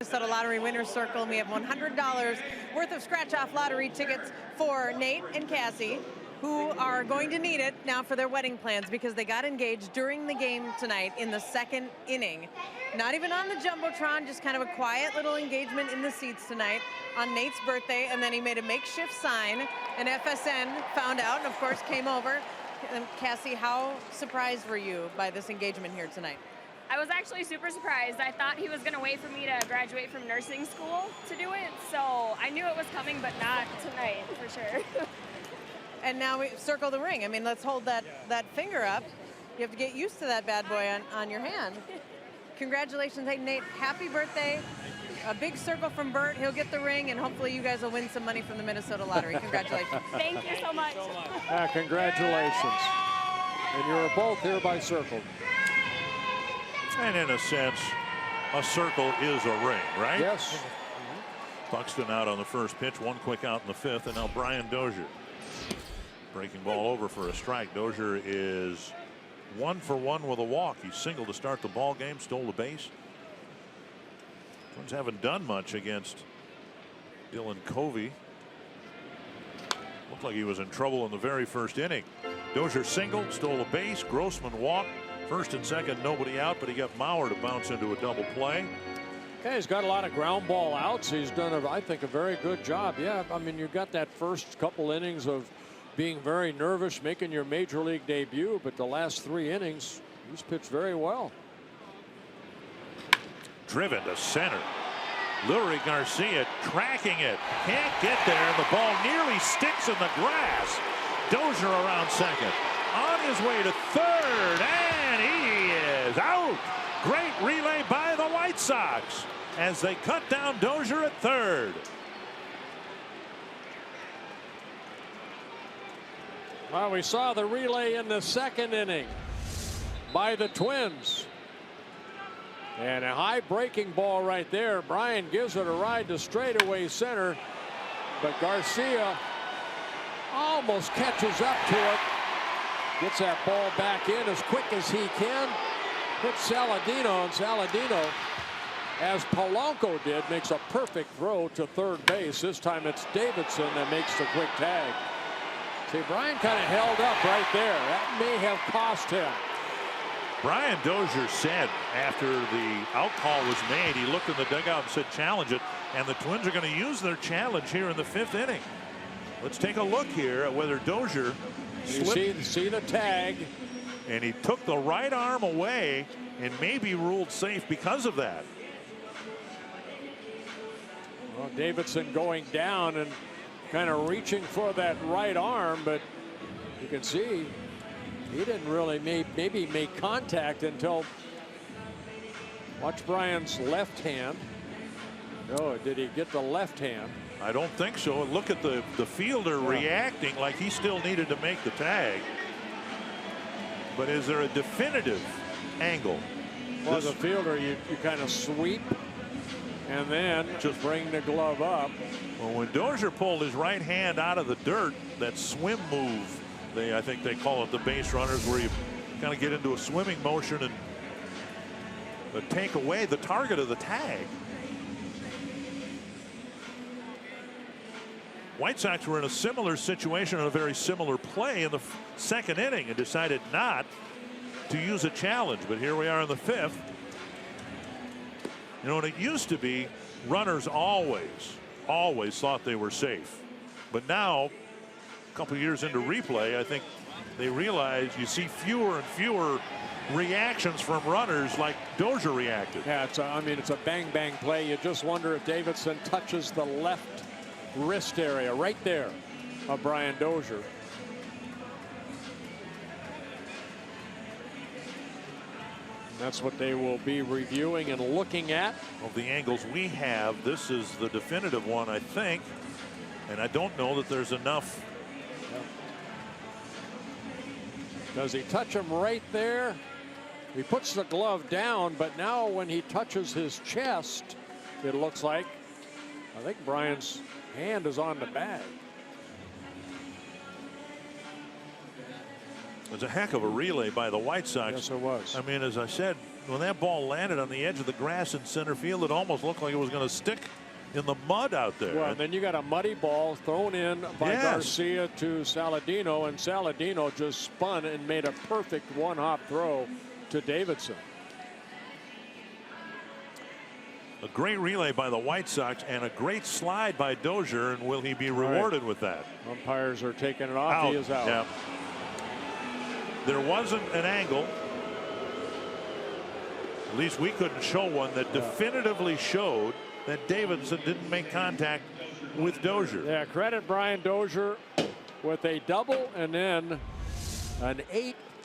Minnesota Lottery Winners Circle, and we have $100 worth of scratch-off lottery tickets for Nate and Cassie, who are going to need it now for their wedding plans because they got engaged during the game tonight in the second inning. Not even on the Jumbotron, just kind of a quiet little engagement in the seats tonight on Nate's birthday, and then he made a makeshift sign, and FSN found out and, of course, came over. And Cassie, how surprised were you by this engagement here tonight? I was actually super surprised. I thought he was going to wait for me to graduate from nursing school to do it, so I knew it was coming, but not tonight, for sure. And now we circle the ring. I mean, let's hold that finger up. You have to get used to that bad boy on your hand. Congratulations, hey, Nate. Happy birthday. A big circle from Bert. He'll get the ring, and hopefully you guys will win some money from the Minnesota Lottery. Congratulations. Thank you so much. Congratulations. And you're both hereby circled. And in a sense, a circle is a ring, right? Yes. Buxton out on the first pitch, one quick out in the fifth, and now Brian Dozier. Breaking ball over for a strike. Dozier is 1 for 1 with a walk. He singled to start the ball game, stole the base. Twins haven't done much against Dylan Covey. Looked like he was in trouble in the very first inning. Dozier singled, stole a base. Grossman walked. First and second, nobody out, but he got Mauer to bounce into a double play. Okay, he's got a lot of ground ball outs. He's done, I think, a very good job. Yeah, I mean, you got that first couple innings of being very nervous, making your major league debut, but the last 3 innings, he's pitched very well. Driven to center. Leury Garcia tracking it. Can't get there. The ball nearly sticks in the grass. Dozier around second. On his way to third, and he is out. Great relay by the White Sox as they cut down Dozier at third. Well, we saw the relay in the second inning by the Twins. And a high breaking ball right there. Brian gives it a ride to straightaway center, but Garcia almost catches up to it. Gets that ball back in as quick as he can. Hits Saladino, and Saladino, as Polanco did, makes a perfect throw to third base. This time it's Davidson that makes the quick tag. See, Brian kind of held up right there. That may have cost him. Brian Dozier said after the out call was made, he looked in the dugout and said, challenge it. And the Twins are going to use their challenge here in the 5th inning. Let's take a look here at whether Dozier slipped. See the tag. And he took the right arm away and maybe ruled safe because of that. Well, Davidson going down and kind of reaching for that right arm, but you can see he didn't really maybe make contact until, watch Brian's left hand. No, did he get the left hand? I don't think so. Look at the fielder reacting like he still needed to make the tag. But is there a definitive angle? Well, the fielder, you kind of sweep and then just bring the glove up. Well, when Dozier pulled his right hand out of the dirt, that swim move, I think they call it the base runners, where you kind of get into a swimming motion and take away the target of the tag. White Sox were in a similar situation and a very similar play in the second inning and decided not to use a challenge. But here we are in the 5th. You know, and it used to be runners always thought they were safe. But now, a couple years into replay, I think they realize you see fewer and fewer reactions from runners like Dozier reacted. Yeah, it's a bang bang play. You just wonder if Davidson touches the left wrist area right there of Brian Dozier. And that's what they will be reviewing and looking at. Of the angles we have, this is the definitive one, I think. And I don't know that there's enough. Does he touch him right there? He puts the glove down, but now when he touches his chest, it looks like, I think Brian's hand is on the bag. It was a heck of a relay by the White Sox. Yes, it was. I mean, as I said, when that ball landed on the edge of the grass in center field, it almost looked like it was going to stick in the mud out there. Well, and then you got a muddy ball thrown in by Garcia to Saladino, and Saladino just spun and made a perfect one-hop throw to Davidson. A great relay by the White Sox and a great slide by Dozier, and will he be rewarded with that? Umpires are taking it off. He is out. Yeah. There wasn't an angle, at least we couldn't show one, that definitively showed that Davidson didn't make contact with Dozier. Yeah, credit Brian Dozier with a double and then an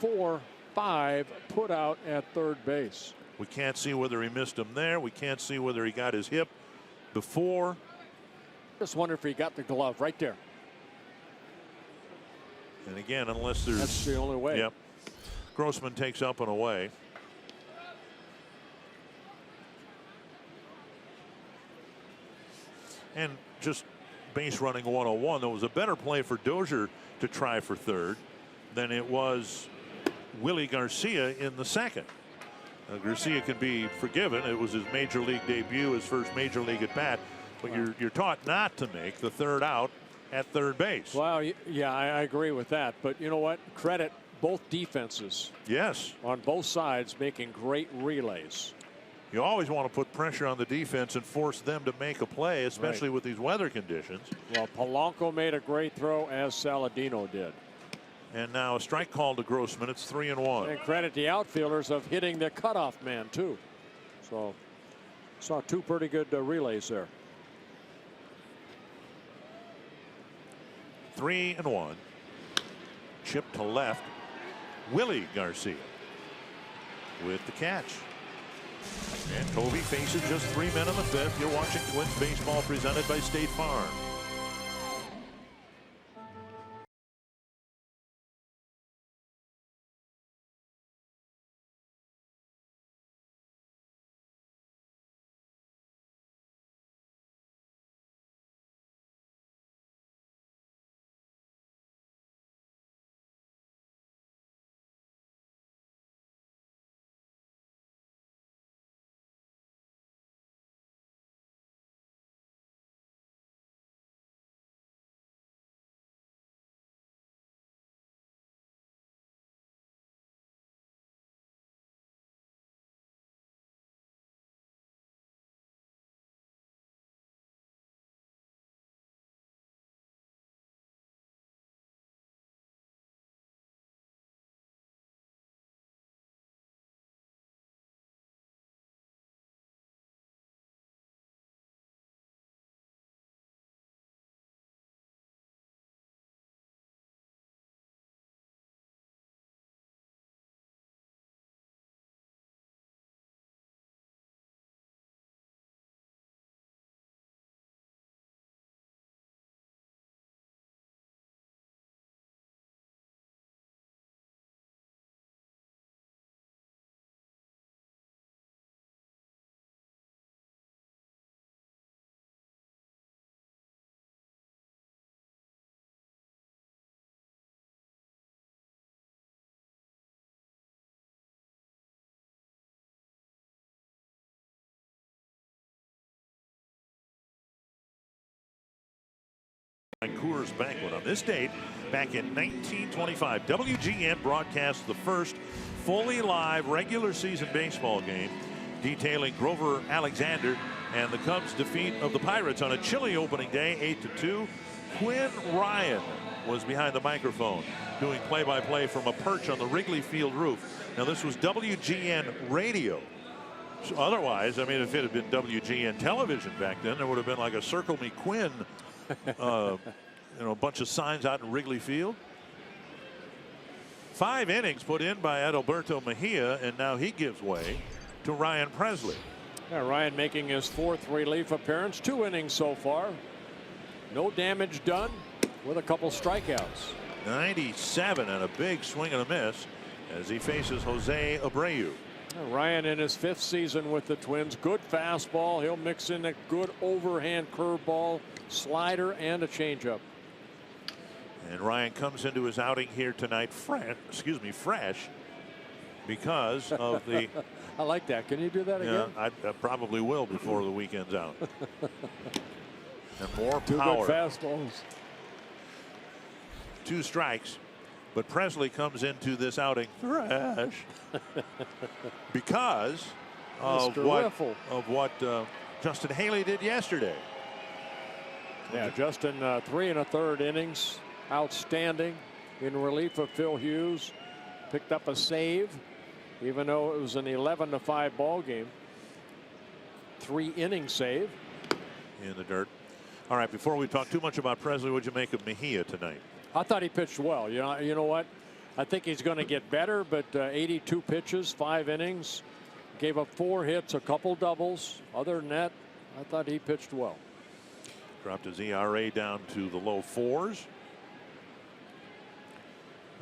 8-4-5 put out at third base. We can't see whether he missed him there. We can't see whether he got his hip before. Just wonder if he got the glove right there. And again, unless there's... That's the only way. Yep. Grossman takes up and away. And just base running 101, there was a better play for Dozier to try for third than it was Willie Garcia in the second. Garcia can be forgiven. It was his major league debut, his first major league at bat. But you're taught not to make the third out at third base. Well, yeah, I agree with that. But you know what? Credit both defenses. Yes. On both sides making great relays. You always want to put pressure on the defense and force them to make a play, especially with these weather conditions. Well, Polanco made a great throw, as Saladino did. And now a strike call to Grossman. It's 3-1. And credit the outfielders of hitting the cutoff man, too. So, saw two pretty good relays there. 3-1. Chip to left. Willie Garcia with the catch. And Toby faces just 3 men in the fifth. You're watching Twins baseball presented by State Farm. Coors Banquet. On this date, back in 1925, WGN broadcast the first fully live regular season baseball game, detailing Grover Alexander and the Cubs' defeat of the Pirates on a chilly opening day, 8-2. Quinn Ryan was behind the microphone doing play-by-play from a perch on the Wrigley Field roof. Now, this was WGN radio. So otherwise, I mean, if it had been WGN television back then, there would have been like a Circle Me Quinn, you know, a bunch of signs out in Wrigley Field. 5 innings put in by Adalberto Mejia, and now he gives way to Ryan Presley. Yeah, Ryan making his 4th relief appearance, 2 innings so far. No damage done with a couple strikeouts. 97 and a big swing and a miss as he faces Jose Abreu. Ryan in his 5th season with the Twins. Good fastball. He'll mix in a good overhand curveball, slider, and a changeup. And Ryan comes into his outing here tonight fresh because of the I like that. Can you do that Yeah, again? I probably will before the weekend's out. And more Two power. good fastballs. 2 strikes. But Presley comes into this outing thrash because of what Justin Haley did yesterday. Yeah, Justin, 3 1/3 innings, outstanding in relief of Phil Hughes. Picked up a save, even though it was an 11-5 ball game. 3-inning save in the dirt. All right, before we talk too much about Presley, what'd you make of Mejia tonight? I thought he pitched well. You know what? I think he's going to get better, but 82 pitches, 5 innings, gave up 4 hits, a couple doubles. Other than that, I thought he pitched well. Dropped his ERA down to the low 4s.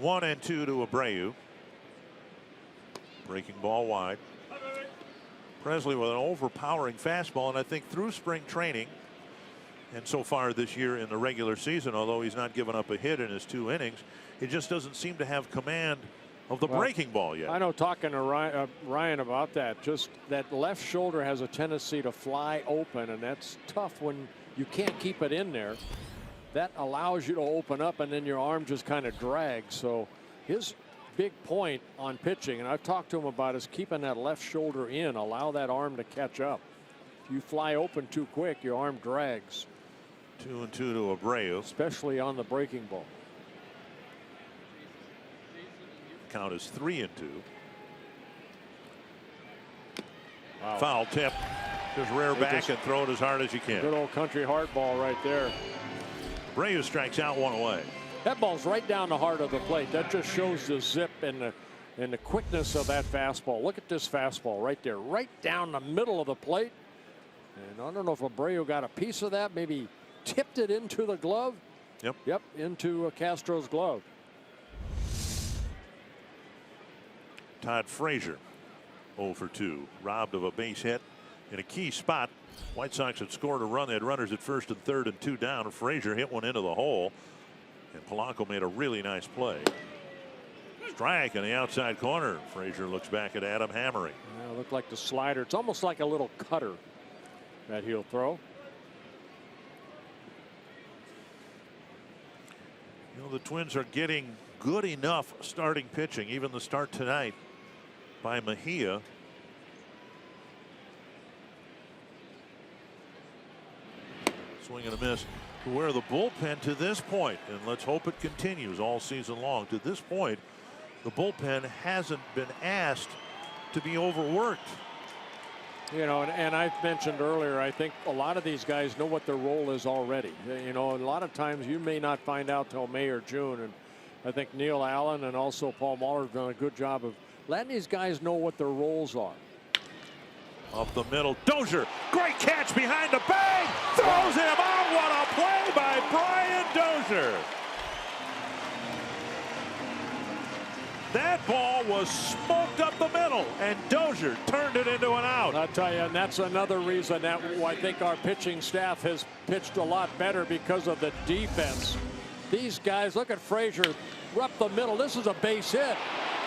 1-2 to Abreu. Breaking ball wide. Presley with an overpowering fastball, and I think through spring training and so far this year in the regular season, although he's not given up a hit in his 2 innings, he just doesn't seem to have command of the breaking ball yet. I know, talking to Ryan about that, just that left shoulder has a tendency to fly open, and that's tough when you can't keep it in there. That allows you to open up, and then your arm just kind of drags. So his big point on pitching, and I've talked to him about, is keeping that left shoulder in, allow that arm to catch up. If you fly open too quick, your arm drags. 2-2 to Abreu. Especially on the breaking ball. Count is 3-2. Wow. Foul tip. Just rear back and throw it as hard as you can. Good old country hard ball right there. Abreu strikes out, 1 away. That ball's right down the heart of the plate. That just shows the zip and the quickness of that fastball. Look at this fastball right there, right down the middle of the plate. And I don't know if Abreu got a piece of that, maybe tipped it into the glove. Yep, into Castro's glove. Todd Frazier 0 for 2, robbed of a base hit in a key spot. White Sox had scored a run. They had runners at first and third and 2 down. Frazier hit one into the hole, and Polanco made a really nice play. Strike in the outside corner. Frazier looks back at Adam hammering. Yeah, looked like the slider. It's almost like a little cutter that he'll throw. You know, the Twins are getting good enough starting pitching. Even the start tonight by Mejia. Swing and a miss. Where the bullpen to this point, and let's hope it continues all season long, to this point, the bullpen hasn't been asked to be overworked. You know, and I've mentioned earlier, I think a lot of these guys know what their role is already. You know, a lot of times you may not find out till May or June, and I think Neil Allen and also Paul Muller have done a good job of letting these guys know what their roles are. Up the middle, Dozier, great catch behind the bag, throws him out. What a play by Brian Dozier. That ball was smoked up the middle, and Dozier turned it into an out. I'll tell you, and that's another reason that I think our pitching staff has pitched a lot better, because of the defense. These guys, look at Frazier up the middle. This is a base hit.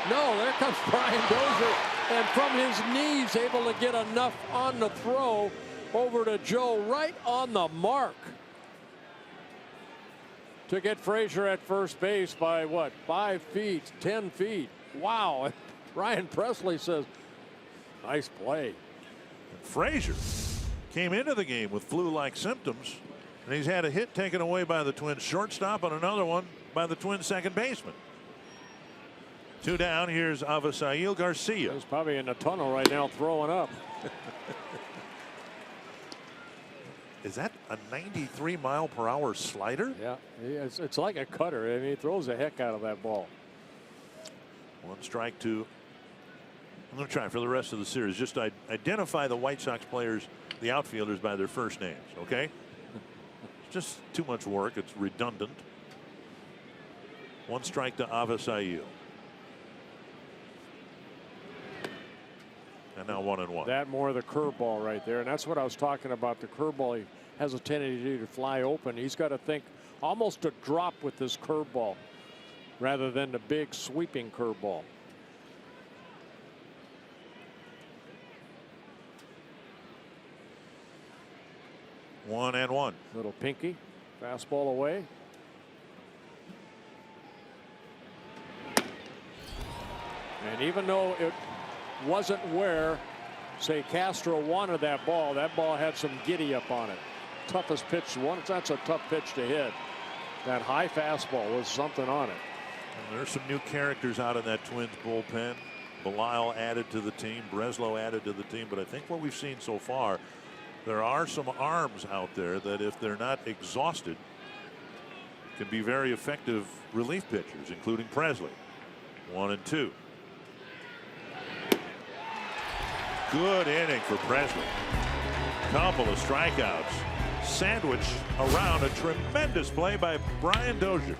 No, there comes Brian Dozier, and from his knees able to get enough on the throw over to Joe, right on the mark, to get Frazier at first base by what, 5 feet, 10 feet. Wow. Ryan Presley says, nice play. And Frazier came into the game with flu-like symptoms, and he's had a hit taken away by the Twins shortstop and another one by the Twins second baseman. 2 down. Here's Avisail Garcia. He's probably in the tunnel right now throwing up. Is that a 93-mile-per-hour slider? Yeah, it's like a cutter. I mean, he throws the heck out of that ball. 1 strike, 2. I'm going to try for the rest of the series. Just identify the White Sox players, the outfielders, by their first names, okay? It's just too much work. It's redundant. 1 strike to Avisail. And now 1-1. That more the curveball right there, and that's what I was talking about. The curveball, he has a tendency to fly open. He's got to think almost a drop with this curveball rather than the big sweeping curveball. 1-1. Little pinky fastball away. And even though it wasn't where, say, Castro wanted that ball had some giddy up on it. Toughest pitch. That's a tough pitch to hit. That high fastball was something on it. And there's some new characters out in that Twins bullpen. Belisle added to the team. Breslow added to the team. But I think what we've seen so far, there are some arms out there that if they're not exhausted can be very effective relief pitchers, including Presley. 1-2. Good inning for Presley. Couple of strikeouts. Sandwich around a tremendous play by Brian Dozier.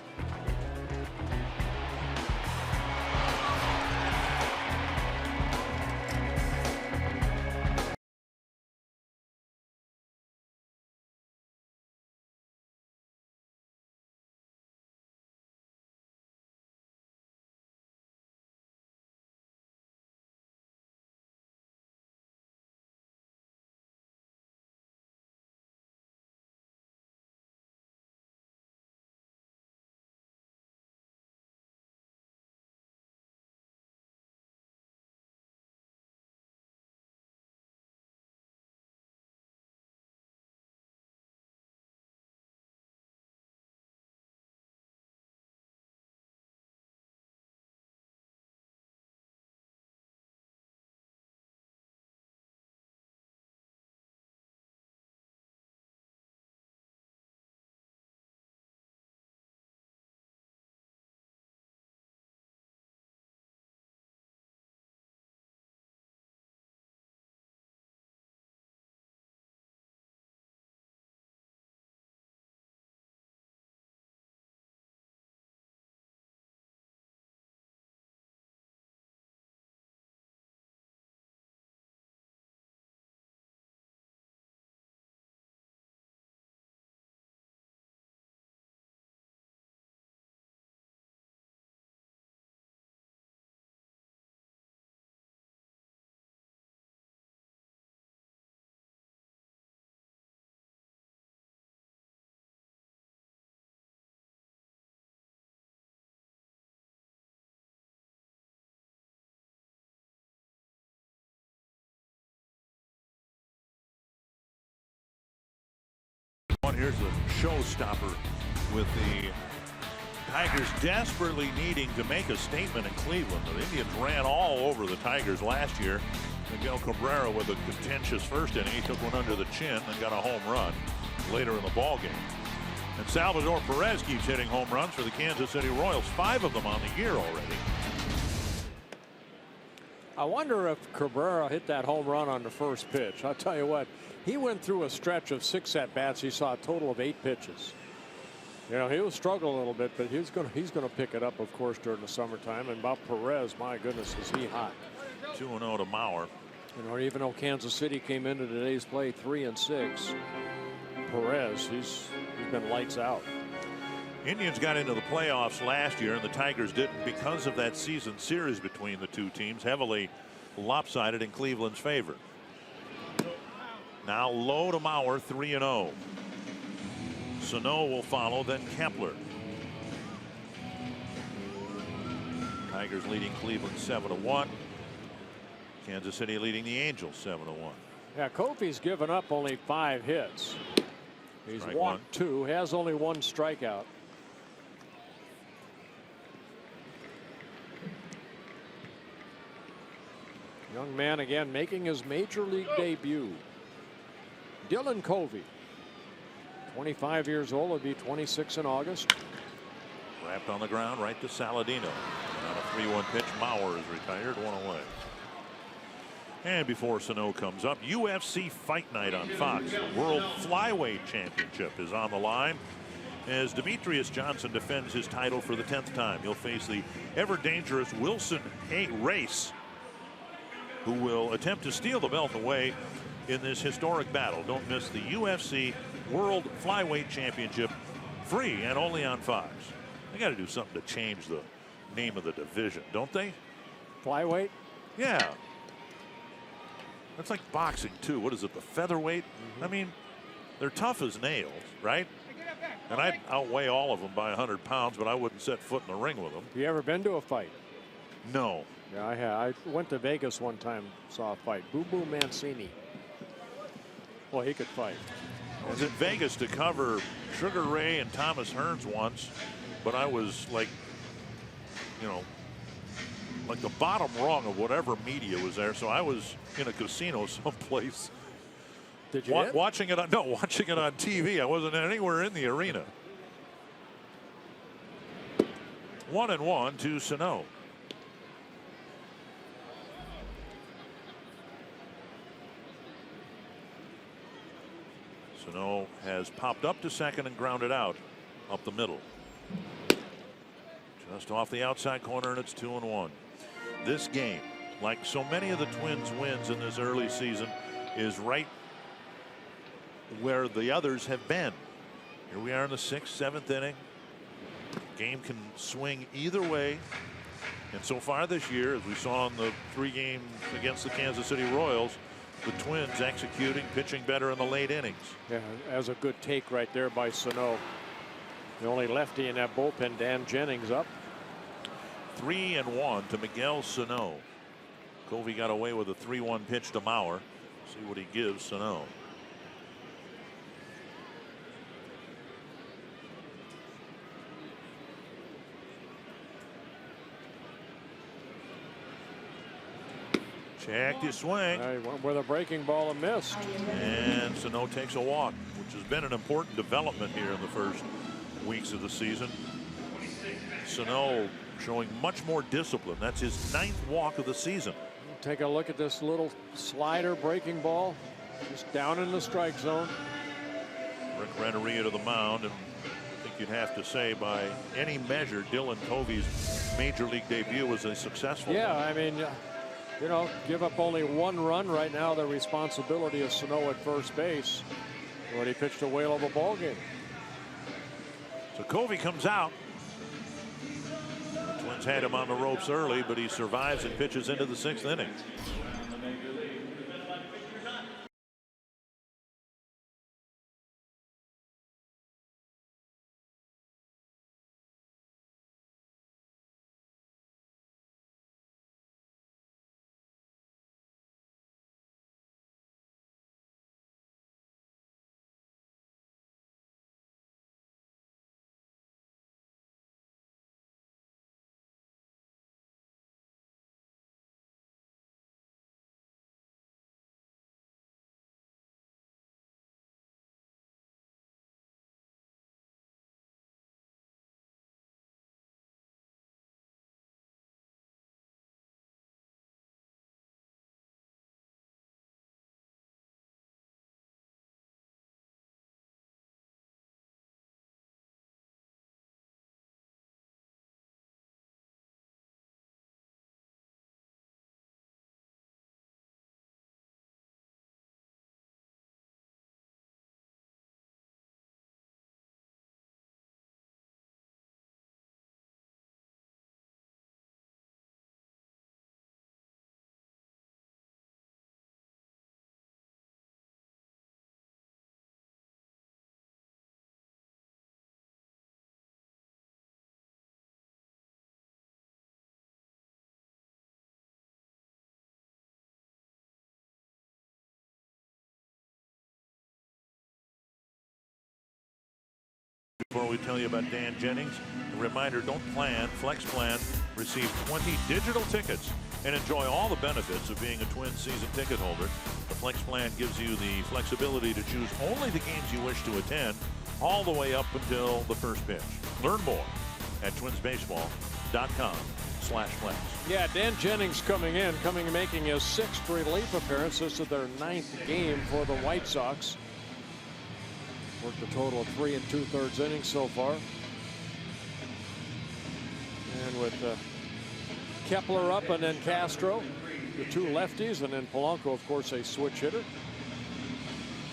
Here's a showstopper with the Tigers desperately needing to make a statement in Cleveland. The Indians ran all over the Tigers last year. Miguel Cabrera with a contentious first inning. He took one under the chin and got a home run later in the ball game. And Salvador Perez keeps hitting home runs for the Kansas City Royals, 5 of them on the year already. I wonder if Cabrera hit that home run on the first pitch. I'll tell you what, he went through a stretch of 6 at-bats. He saw a total of 8 pitches. You know, he was struggling a little bit, but he's going to pick it up, of course, during the summertime. And about Perez, my goodness, is he hot. 2-0 to Mauer. You know, even though Kansas City came into today's play 3-6, Perez, he's been lights out. Indians got into the playoffs last year, and the Tigers didn't because of that season series between the two teams, heavily lopsided in Cleveland's favor. Now low to Mauer, 3-0. Sano will follow, then Kepler. Tigers leading Cleveland 7-1. Kansas City leading the Angels 7-1. Yeah, Kofi's given up only 5 hits. He's walked 2, has only 1 strikeout. Young man again making his major league debut. Dylan Covey, 25 years old, will be 26 in August. Wrapped on the ground right to Saladino. On a 3-1 pitch, Mauer is retired, 1 away. And before Sano comes up, UFC Fight Night on Fox. The World Flyweight Championship is on the line as Demetrius Johnson defends his title for the 10th time. He'll face the ever dangerous Wilson Race, who will attempt to steal the belt away in this historic battle. Don't miss the UFC World Flyweight Championship, free and only on Fox. They got to do something to change the name of the division, don't they? Flyweight? Yeah. That's like boxing too. What is it, the featherweight? I mean, they're tough as nails, right? And I'd outweigh all of them by 100 pounds, but I wouldn't set foot in the ring with them. You ever been to a fight? No. Yeah, I have. I went to Vegas one time, saw a fight. Boo Boo Mancini. Well, he could fight. I was in Vegas to cover Sugar Ray and Thomas Hearns once, but I was like, you know, like the bottom rung of whatever media was there. So I was in a casino someplace. Did you watching it on TV. I wasn't anywhere in the arena. 1-1 to Sano. Sano has popped up to second and grounded out up the middle. Just off the outside corner, and it's 2-1. This game, like so many of the Twins' wins in this early season, is right where the others have been. Here we are in the 6th, 7th inning. Game can swing either way. And so far this year, as we saw in the 3 games against the Kansas City Royals, the Twins executing, pitching better in the late innings. Yeah, as a good take right there by Sano. The only lefty in that bullpen, Dan Jennings, up. 3-1 to Miguel Sano. Covey got away with a 3-1 pitch to Mauer. See what he gives Sano. Checked his swing. He went with a breaking ball and missed. And Sano takes a walk, which has been an important development here in the first weeks of the season. Sano showing much more discipline. That's his 9th walk of the season. Take a look at this little slider breaking ball. Just down in the strike zone. Rick Renteria to the mound, and I think you'd have to say by any measure Dylan Covey's major league debut was a successful one. I mean, you know, give up only 1 run right now. The responsibility is Sano at first base. But he pitched a whale of a ball game. So Covey comes out. The Twins had him on the ropes early, but he survives and pitches into the 6th inning. Before we tell you about Dan Jennings, a reminder, don't plan, flex plan, receive 20 digital tickets and enjoy all the benefits of being a Twins season ticket holder. The flex plan gives you the flexibility to choose only the games you wish to attend all the way up until the first pitch. Learn more at twinsbaseball.com/flex. Yeah, Dan Jennings making his 6th relief appearance. This is their 9th game for the White Sox. Worked a total of 3 2/3 innings so far. And with Kepler up and then Castro, the 2 lefties, and then Polanco, of course, a switch hitter.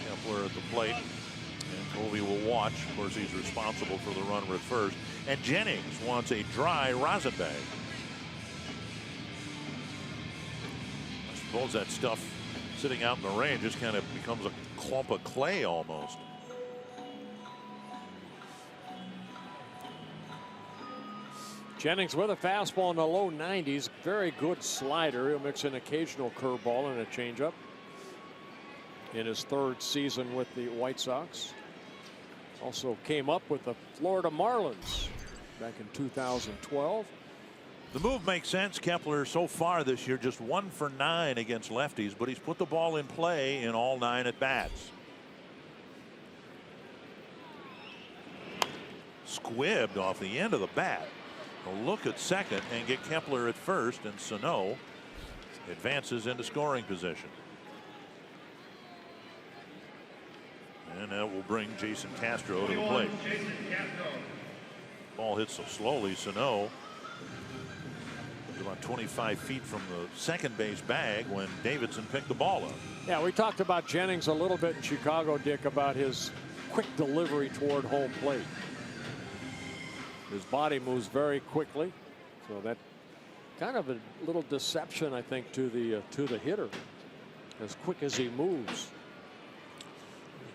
Kepler at the plate, and Covey will watch. Of course, he's responsible for the runner at first. And Jennings wants a dry rosin bag. I suppose that stuff sitting out in the rain just kind of becomes a clump of clay almost. Jennings with a fastball in the low 90s. Very good slider. He'll mix an occasional curveball and a changeup. In his 3rd season with the White Sox. Also came up with the Florida Marlins back in 2012. The move makes sense. Kepler so far this year just 1 for 9 against lefties, but he's put the ball in play in all 9 at bats. Squibbed off the end of the bat. A look at second and get Kepler at first, and Sano advances into scoring position. And that will bring Jason Castro to the plate. Ball hits so slowly. Sano was about 25 feet from the second base bag when Davidson picked the ball up. Yeah, we talked about Jennings a little bit in Chicago, Dick, about his quick delivery toward home plate. His body moves very quickly, so that kind of a little deception, I think, to the hitter, as quick as he moves.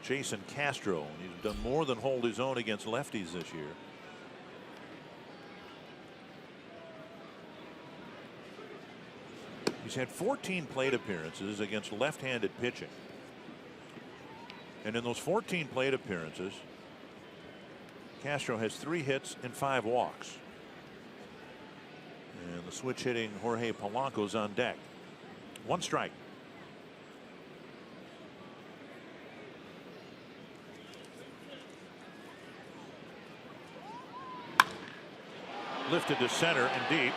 Jason Castro, he's done more than hold his own against lefties this year. He's had 14 plate appearances against left-handed pitching. And in those 14 plate appearances, Castro has 3 hits and 5 walks. And the switch hitting Jorge Polanco's on deck. 1 strike. Lifted to center and deep.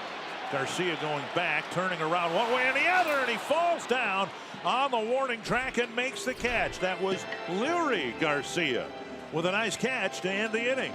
Garcia going back, turning around one way and the other, and he falls down on the warning track and makes the catch. That was Leury Garcia with a nice catch to end the inning.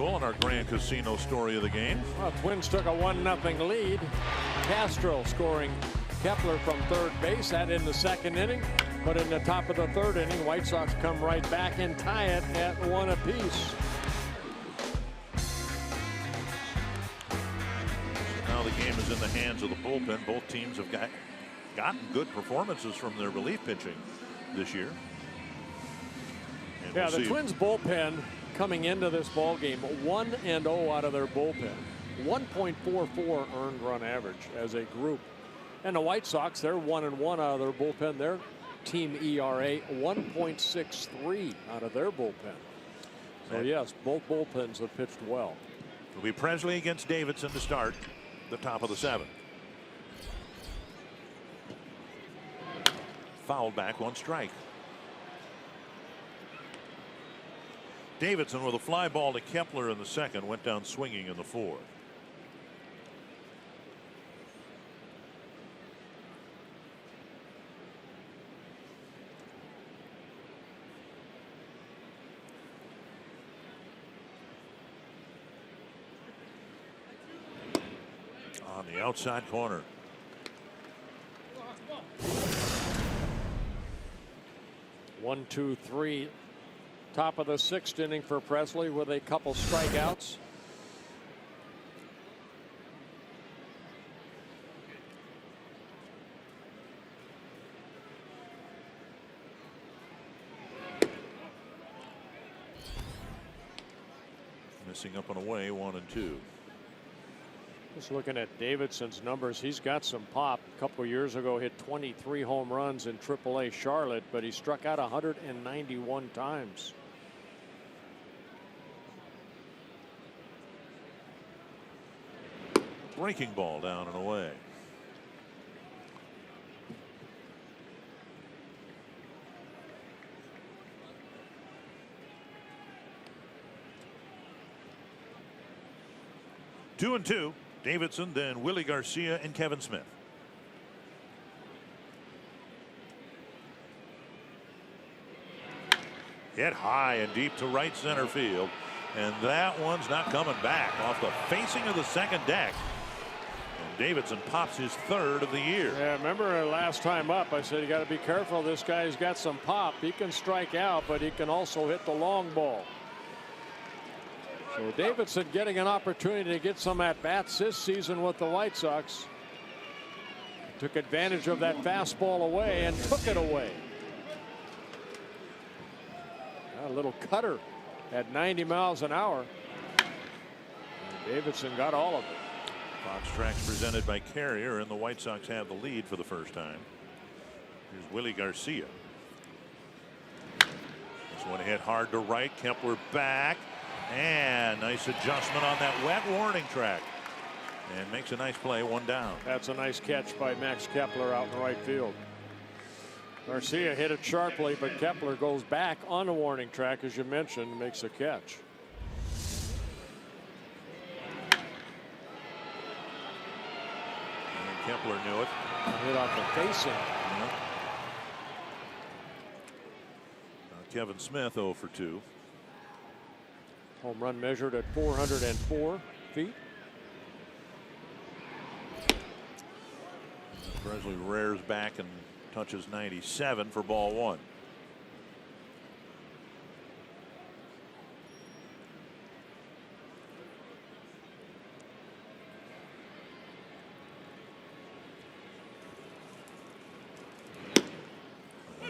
And our Grand Casino story of the game. Well, Twins took a 1-0 lead. Castro scoring Kepler from third base. That in the second inning. But in the top of the third inning, White Sox come right back and tie it at 1 apiece. Now the game is in the hands of the bullpen. Both teams have gotten good performances from their relief pitching this year. And yeah, we'll the Twins bullpen coming into this ball game 1-0 out of their bullpen. 1.44 earned run average as a group. And the White Sox, they're 1-1 out of their bullpen. Their team ERA 1.63 out of their bullpen. So yes, both bullpens have pitched well. It'll be Presley against Davidson to start the top of the 7th. Fouled back, 1 strike. Davidson with a fly ball to Kepler in the second, went down swinging in the 4th. on the outside corner. One, two, three. Top of the 6th inning for Presley with a couple strikeouts. Missing up and away, 1 and 2. Just looking at Davidson's numbers, he's got some pop. A couple years ago, hit 23 home runs in AAA Charlotte, but he struck out 191 times. Breaking ball down and away. Two and two. Davidson, then Willie Garcia and Kevin Smith. Hit high and deep to right center field, and that one's not coming back off the facing of the second deck. And Davidson pops his 3rd of the year. Yeah, remember last time up, I said you got to be careful. This guy's got some pop. He can strike out, but he can also hit the long ball. So Davidson getting an opportunity to get some at bats this season with the White Sox. Took advantage of that fastball away and took it away. A little cutter at 90 miles an hour. And Davidson got all of it. Fox Tracks presented by Carrier, and the White Sox have the lead for the first time. Here's Willie Garcia. This one hit hard to right. Kepler back. And nice adjustment on that wet warning track. And makes a nice play, 1 down. That's a nice catch by Max Kepler out in right field. Garcia hit it sharply, but Kepler goes back on the warning track, as you mentioned, and makes a catch. And Kepler knew it. Hit off the facing. Kevin Smith 0 for 2. Home run measured at 404 feet. Presley rears back and touches 97 for ball 1.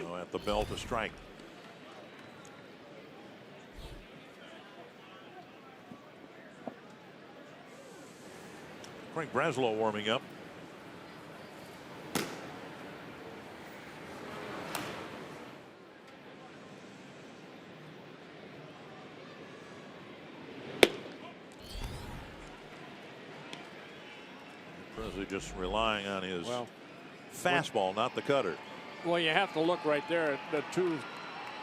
Now at the bell to strike. Frank Breslow warming up. Presley just relying on his fastball, not the cutter. Well, you have to look right there at the 2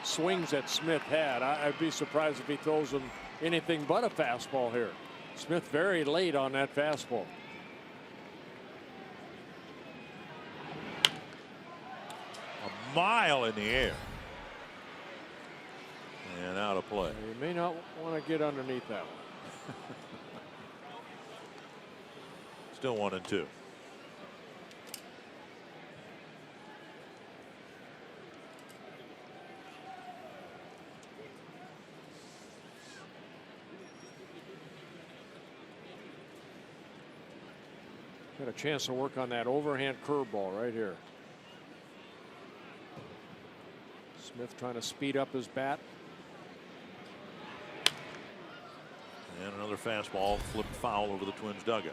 swings that Smith had. I'd be surprised if he throws him anything but a fastball here. Smith very late on that fastball. A mile in the air. And out of play. You may not want to get underneath that one. Still 1 and 2. Got a chance to work on that overhand curveball right here. Smith trying to speed up his bat. And another fastball flipped foul over the Twins dugout.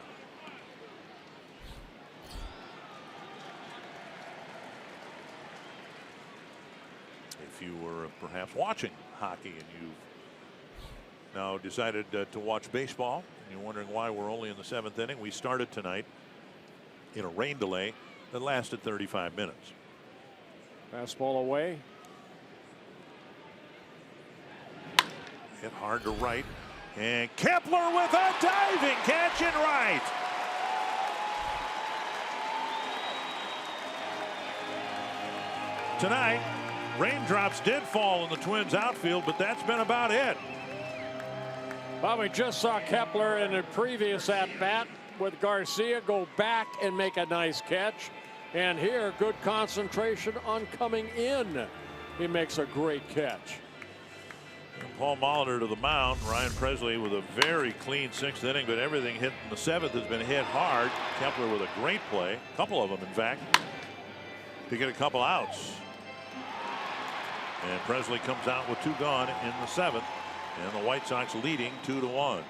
If you were perhaps watching hockey and you've now decided to watch baseball and you're wondering why we're only in the 7th inning, we started tonight in a rain delay that lasted 35 minutes. Fastball away. Hit hard to right. And Kepler with a diving catch in right. Tonight, raindrops did fall in the Twins outfield, but that's been about it. Well, we just saw Kepler in a previous at bat with Garcia go back and make a nice catch. And here, good concentration on coming in. He makes a great catch. And Paul Molitor to the mound. Ryan Presley with a very clean 6th inning, but everything hit in the 7th has been hit hard. Kepler with a great play, a couple of them in fact, to get a couple outs. And Presley comes out with 2 gone in the 7th, and the White Sox leading 2-1.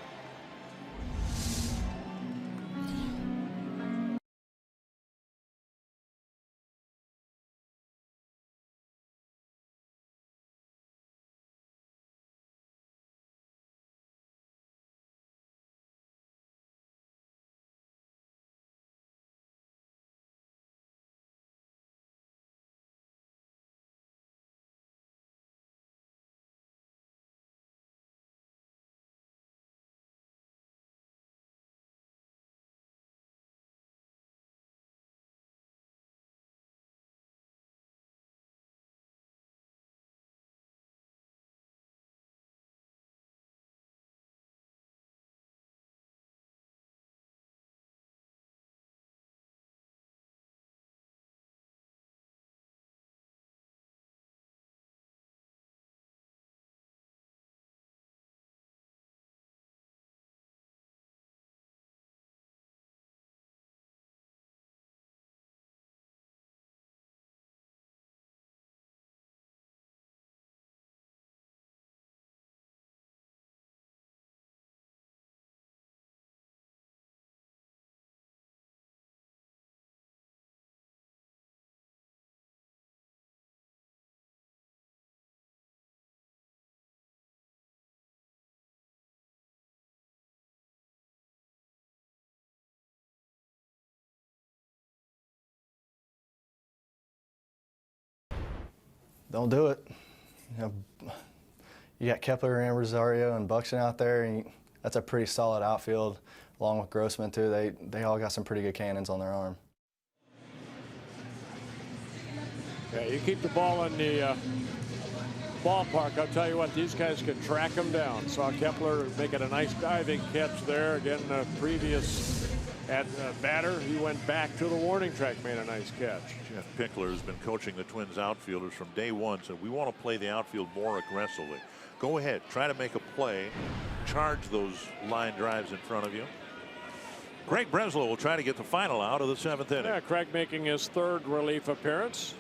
Don't do it. You got Kepler and Rosario and Buxton out there, and that's a pretty solid outfield, along with Grossman too. They all got some pretty good cannons on their arm. Yeah, you keep the ball in the ballpark. I'll tell you what, these guys can track them down. Saw Kepler making a nice diving catch there. Again, the previous batter, he went back to the warning track, made a nice catch. Jeff Pickler has been coaching the Twins outfielders from day one, so we want to play the outfield more aggressively. Go ahead, try to make a play, charge those line drives in front of you. Craig Breslow will try to get the final out of the 7th inning. Yeah, Craig making his 3rd relief appearance.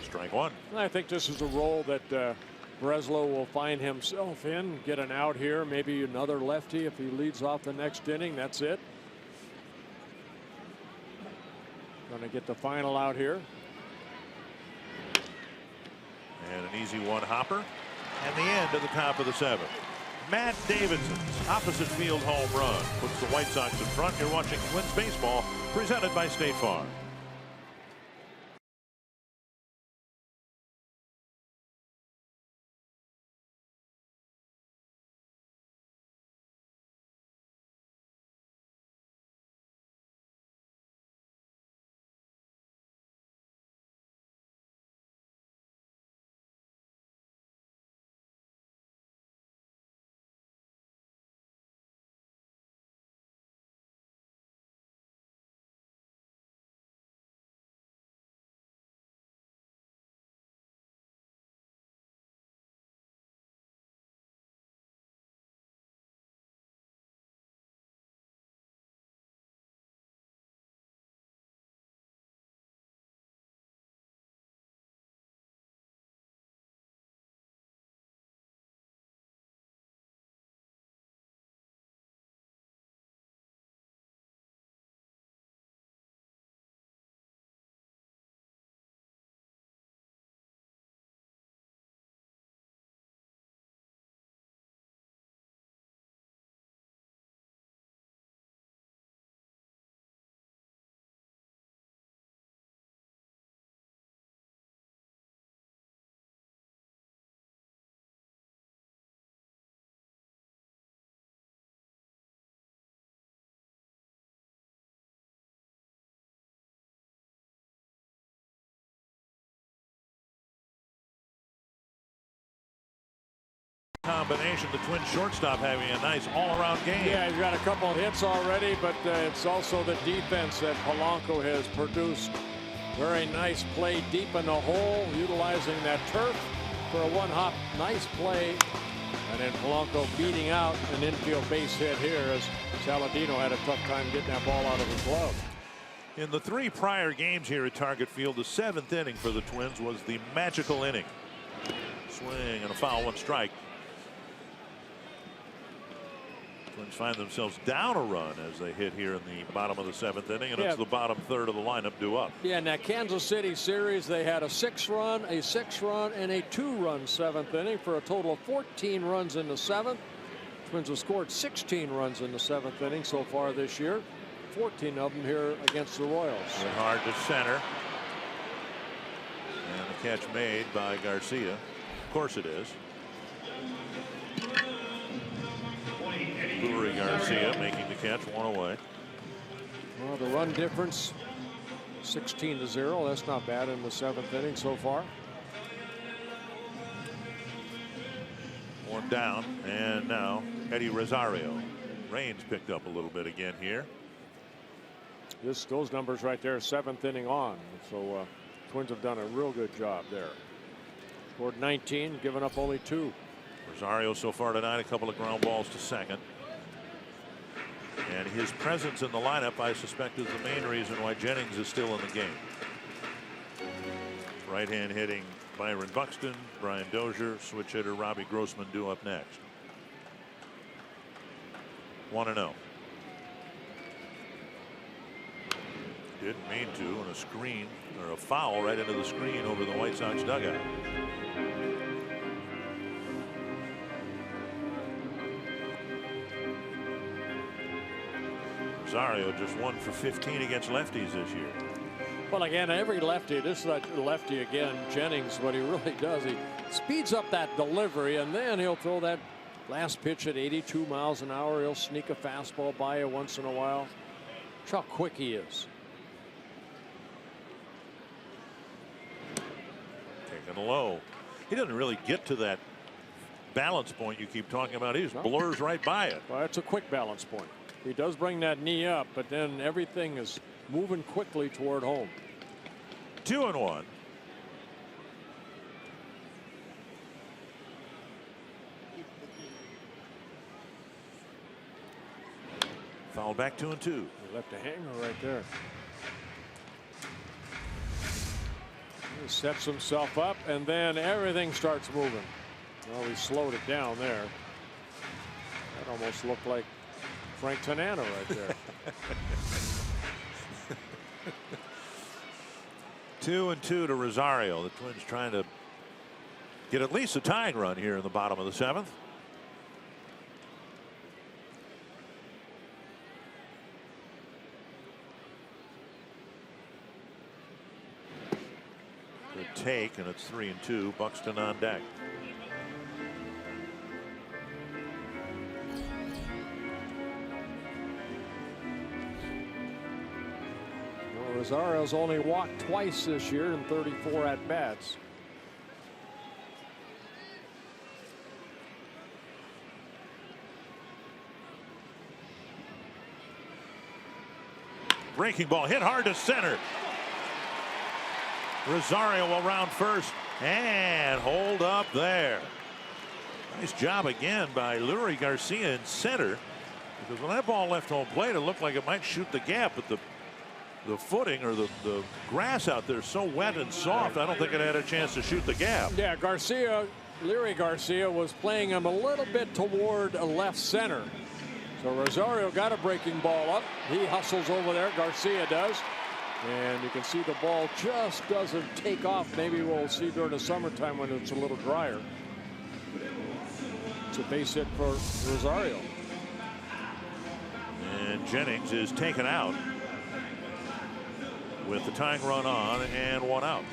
Strike 1. I think this is a role that Breslow will find himself in. Get an out here, maybe another lefty if he leads off the next inning. That's it. Going to get the final out here. And an easy one hopper. And the end at the top of the 7th. Matt Davidson's opposite field home run puts the White Sox in front. You're watching Twins baseball, presented by State Farm. Combination, the Twins shortstop having a nice all-around game. Yeah, he's got a couple of hits already, but it's also the defense that Polanco has produced. Very nice play deep in the hole, utilizing that turf for a one-hop. Nice play. And then Polanco beating out an infield base hit here as Saladino had a tough time getting that ball out of his glove. In the 3 prior games here at Target Field, the 7th inning for the Twins was the magical inning. Swing and a foul, 1 strike. Twins find themselves down a run as they hit here in the bottom of the 7th inning, and it's the bottom third of the lineup due up. Yeah, in that Kansas City series, they had a 6-run, a 6-run, and a 2-run 7th inning for a total of 14 runs in the 7th. Twins have scored 16 runs in the 7th inning so far this year. 14 of them here against the Royals. Hit hard to center. And the catch made by Garcia. Of course it is. Lurie Garcia making the catch, 1 away. Well, the run difference 16-0. That's not bad in the 7th inning so far. 1 down, and now Eddie Rosario. Rain's picked up a little bit again here. Those numbers right there, 7th inning on. So Twins have done a real good job there. Scored 19, given up only 2. Rosario so far tonight, a couple of ground balls to second. And his presence in the lineup, I suspect, is the main reason why Jennings is still in the game. Right hand hitting Byron Buxton, Brian Dozier, switch hitter Robbie Grossman due up next. 1-0. Didn't mean to, and a screen or a foul right into the screen over the White Sox dugout. Rosario just 1 for 15 against lefties this year. Well, again, every lefty, this is that lefty again, Jennings, what he really does, he speeds up that delivery, and then he'll throw that last pitch at 82 miles an hour. He'll sneak a fastball by you once in a while. That's how quick he is. Taking low. He doesn't really get to that balance point you keep talking about. He just blurs right by it. Well, that's a quick balance point. He does bring that knee up, but then everything is moving quickly toward home. 2-1. Foul back 2-2. He left a hanger right there. He sets himself up, and then everything starts moving. Well, he slowed it down there. That almost looked like Frank Tanana right there. 2-2 to Rosario. The Twins trying to get at least a tying run here in the bottom of the 7th. Good take, and it's 3-2. Buxton on deck. Rosario's only walked twice this year in 34 at-bats. Breaking ball hit hard to center. Rosario will round first and hold up there. Nice job again by Lurie Garcia in center, because when that ball left home plate, it looked like it might shoot the gap, but the footing or the grass out there is so wet and soft, I don't think it had a chance to shoot the gap. Yeah, Lurie Garcia was playing him a little bit toward left center. So Rosario got a breaking ball up. He hustles over there, Garcia does. And you can see the ball just doesn't take off. Maybe we'll see during the summertime when it's a little drier. It's a base hit for Rosario. And Jennings is taken out with the tying run on and 1 out.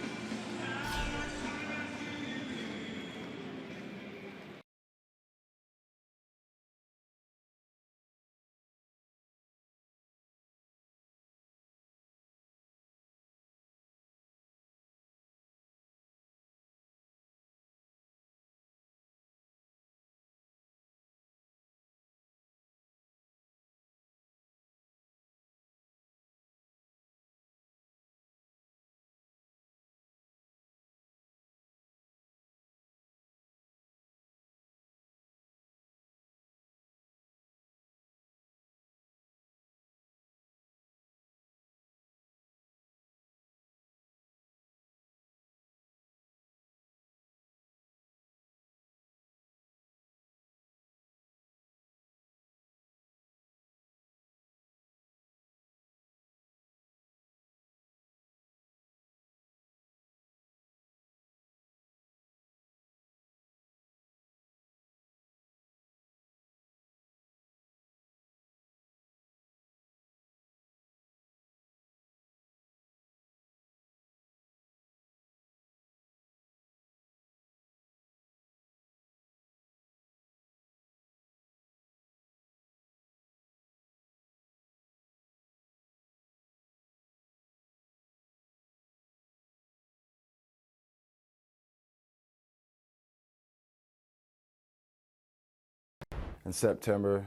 in September.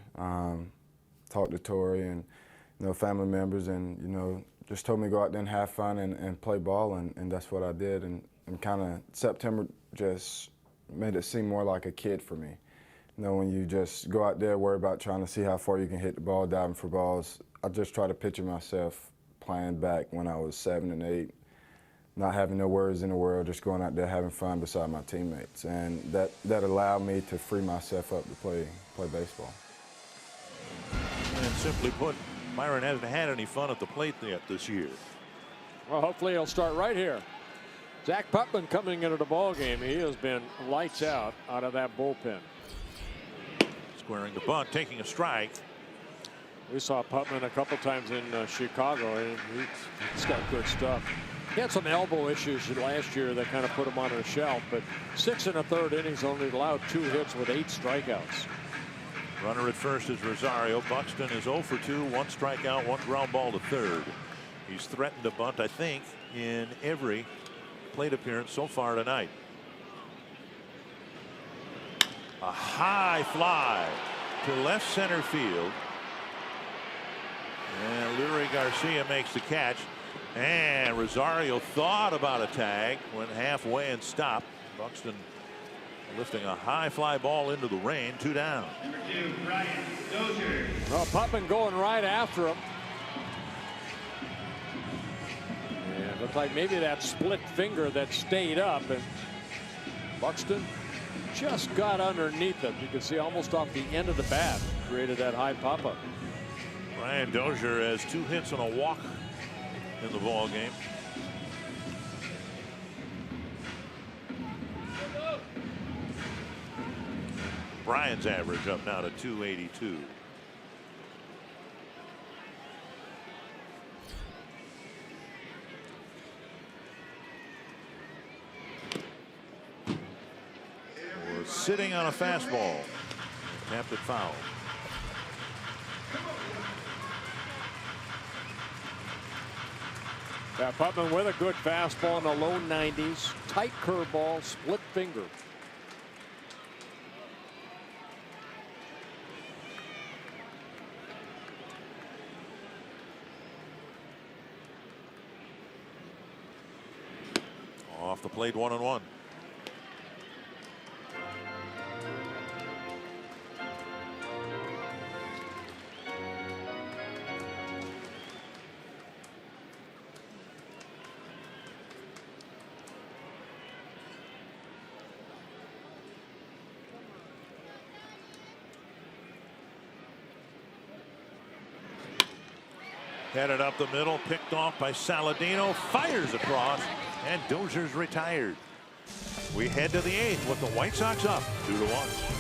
Talked to Tori and family members, and just told me to go out there and have fun and play ball, and that's what I did. And kind of September just made it seem more like a kid for me. When you just go out there, worry about trying to see how far you can hit the ball, diving for balls. I just try to picture myself playing back when I was 7 and 8, not having no worries in the world, just going out there having fun beside my teammates, and that allowed me to free myself up to play baseball. And simply put, Byron hasn't had any fun at the plate yet this year. Well, hopefully he'll start right here. Zach Putman coming into the ball game. He has been lights out of that bullpen. Squaring the bunt, taking a strike. We saw Putman a couple times in Chicago, and he's got good stuff. He had some elbow issues last year that kind of put him on a shelf, but 6 1/3 innings, only allowed 2 hits with 8 strikeouts. Runner at first is Rosario. Buxton is 0 for 2, 1 strikeout, 1 ground ball to third. He's threatened a bunt, I think, in every plate appearance so far tonight. A high fly to left center field. And Lurie Garcia makes the catch. And Rosario thought about a tag, went halfway and stopped. Buxton lifting a high fly ball into the rain, 2 down. Number 2, Brian Dozier. Well, Putman going right after him. And looked like maybe that split finger that stayed up, and Buxton just got underneath it. You can see almost off the end of the bat, created that high pop-up. Brian Dozier has 2 hits and a walk in the ball game. Brian's average up now to 282. We're sitting on a fastball. Tapped it foul. Yeah, Putman with a good fastball in the low 90s. Tight curveball, split finger. Off the plate, 1-1. Headed up the middle, picked off by Saladino, fires across, and Dozier's retired. We head to the 8th with the White Sox up 2-1.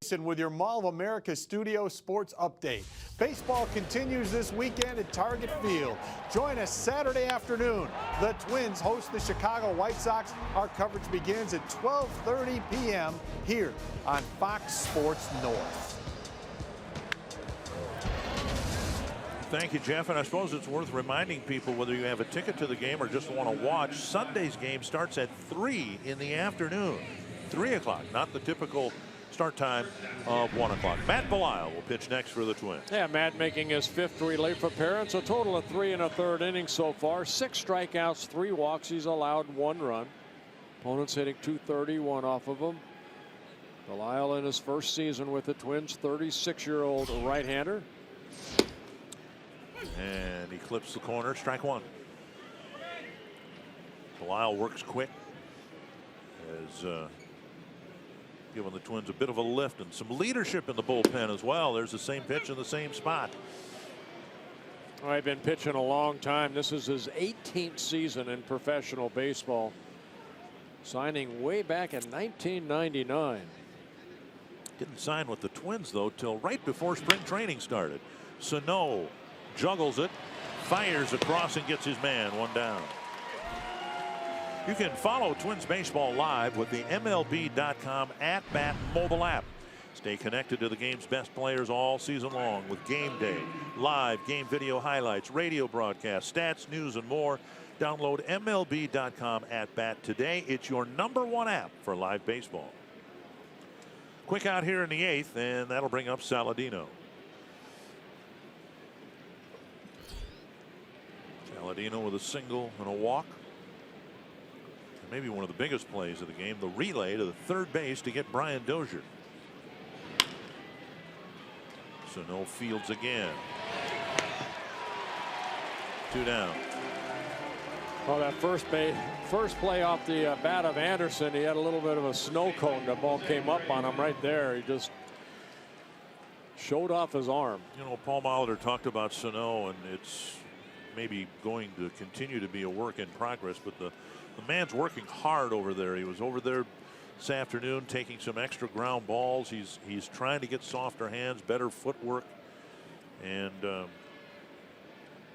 With your Mall of America Studio Sports Update. Baseball continues this weekend at Target Field. Join us Saturday afternoon. The Twins host the Chicago White Sox. Our coverage begins at 12:30 p.m. here on Fox Sports North. Thank you, Jeff. And I suppose it's worth reminding people, whether you have a ticket to the game or just want to watch, Sunday's game starts at 3 in the afternoon. 3 o'clock, not the typical start time of 1 o'clock. Matt Belisle will pitch next for the Twins. Yeah, Matt making his 5th relief appearance. A total of 3 1/3 innings so far. 6 strikeouts, 3 walks. He's allowed 1 run. Opponents hitting .231 off of him. Belisle in his first season with the Twins, 36-year-old right-hander. And he clips the corner. Strike 1. Belisle works quick. As giving the Twins a bit of a lift and some leadership in the bullpen as well. There's the same pitch in the same spot. Well, I've been pitching a long time. This is his 18th season in professional baseball. Signing way back in 1999. Didn't sign with the Twins, though, till right before spring training started. Sano juggles it, fires across, and gets his man. 1 down. You can follow Twins baseball live with the MLB.com at-bat mobile app. Stay connected to the game's best players all season long with Game Day, live game video highlights, radio broadcasts, stats, news, and more. Download MLB.com at-bat today. It's your #1 app for live baseball. Quick out here in the 8th, and that'll bring up Saladino. Saladino with a single and a walk. Maybe one of the biggest plays of the game, the relay to the third base to get Brian Dozier. So no fields again. 2 down. Well, that first play off the bat of Anderson, he had a little bit of a snow cone. The ball came up on him right there. He just showed off his arm. You know, Paul Molitor talked about Sano, and it's maybe going to continue to be a work in progress, but the man's working hard over there. He was over there this afternoon taking some extra ground balls. He's trying to get softer hands, better footwork, and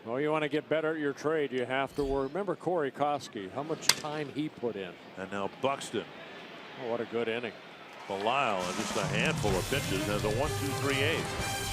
well, you want to get better at your trade, you have to work. Remember Corey Koski, how much time he put in. And now Buxton. Oh, what a good inning. Belisle, and just a handful of pitches, has a 1-2-3-8.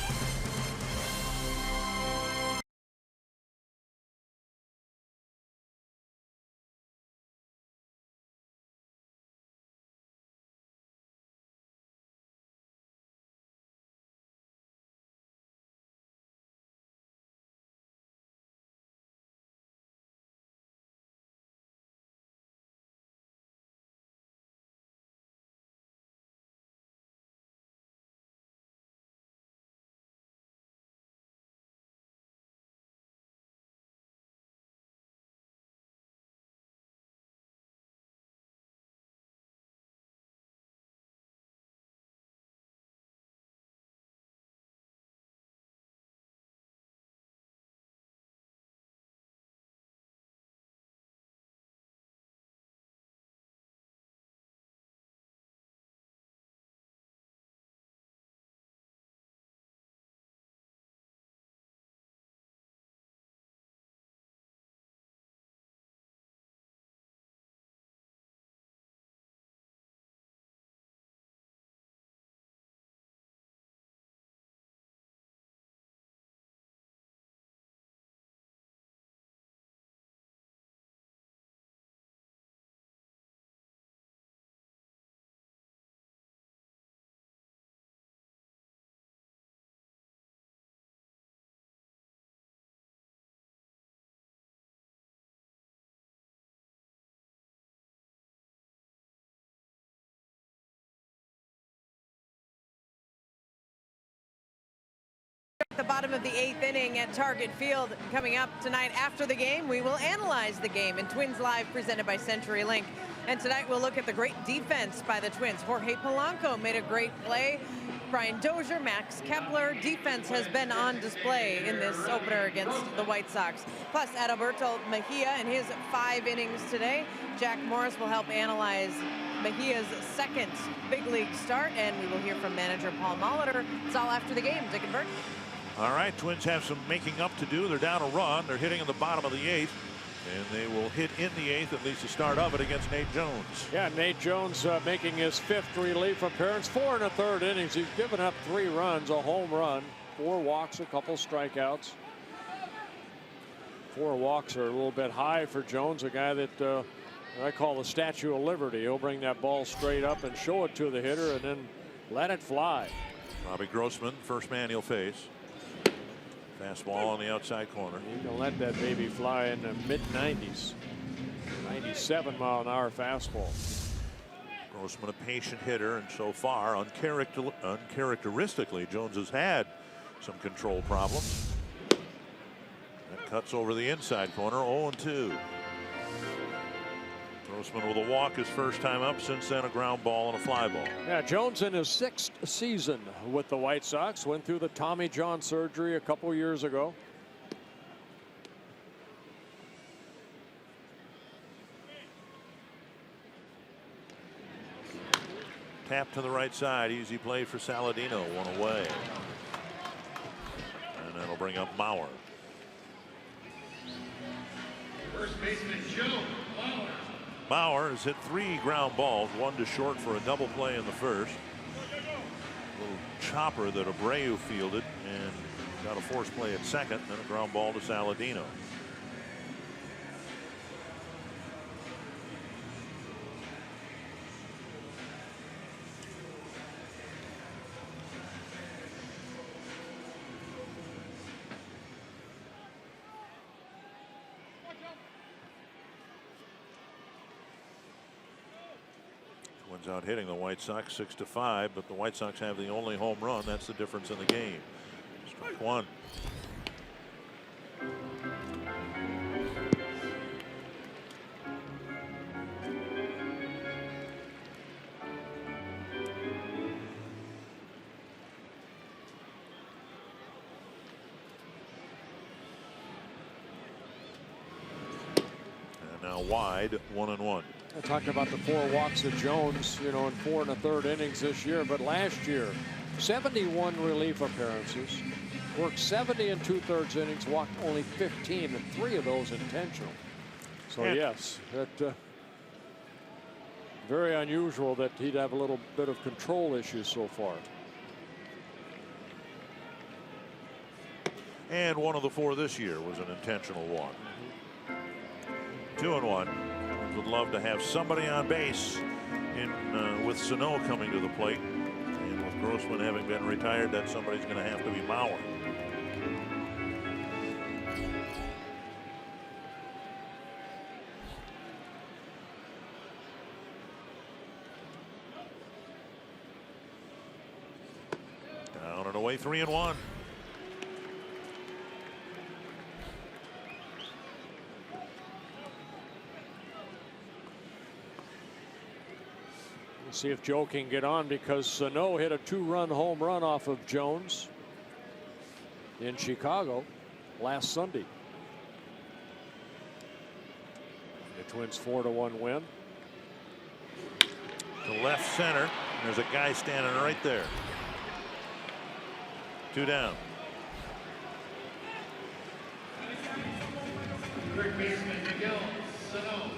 The bottom of the 8th inning at Target Field. Coming up tonight after the game, we will analyze the game in Twins Live presented by CenturyLink. And tonight we'll look at the great defense by the Twins. Jorge Polanco made a great play. Brian Dozier, Max Kepler. Defense has been on display in this opener against the White Sox. Plus Adalberto Mejia in his 5 innings today. Jack Morris will help analyze Mejia's second big league start, and we will hear from manager Paul Molitor. It's all after the game. Dick and Bert. All right, Twins have some making up to do. They're down a run. They're hitting in the bottom of the 8th. And they will hit in the 8th, at least the start of it, against Nate Jones. Yeah, Nate Jones making his 5th relief appearance. 4 1/3 innings. He's given up 3 runs, a home run, 4 walks, a couple strikeouts. 4 walks are a little bit high for Jones, a guy that I call the Statue of Liberty. He'll bring that ball straight up and show it to the hitter and then let it fly. Robbie Grossman, first man he'll face. Fastball on the outside corner. You can let that baby fly in the mid-90s. 97-mile-an-hour fastball. Grossman, a patient hitter, and so far, uncharacteristically, Jones has had some control problems. That cuts over the inside corner, 0-2. Grossman with a walk his first time up, since then a ground ball and a fly ball. Yeah, Jones in his 6th season with the White Sox, went through the Tommy John surgery a couple years ago. Tap to the right side, easy play for Saladino, 1 away. And that'll bring up Mauer. First baseman Joe Mauer. Mauer has hit 3 ground balls, 1 to short for a double play in the first. Little chopper that Abreu fielded and got a force play at second, then a ground ball to Saladino. Twins out hitting the White Sox 6-5, but the White Sox have the only home run. That's the difference in the game. Strike 1. And now wide, 1-1. I talked about the 4 walks of Jones, you know, in 4 1/3 innings this year, but last year 71 relief appearances, worked 70 2/3 innings, walked only 15, and 3 of those intentional. So yes, that very unusual that he'd have a little bit of control issues so far. And 1 of the 4 this year was an intentional walk. 2-1. Would love to have somebody on base with Sano coming to the plate, and with Grossman having been retired, that somebody's going to have to be Mauer. Down and away, 3-1. See if Joe can get on, because Sano hit a 2-run home run off of Jones in Chicago last Sunday. The Twins 4-1 win. To left center. There's a guy standing right there. 2 down. Third baseman Miguel Sano.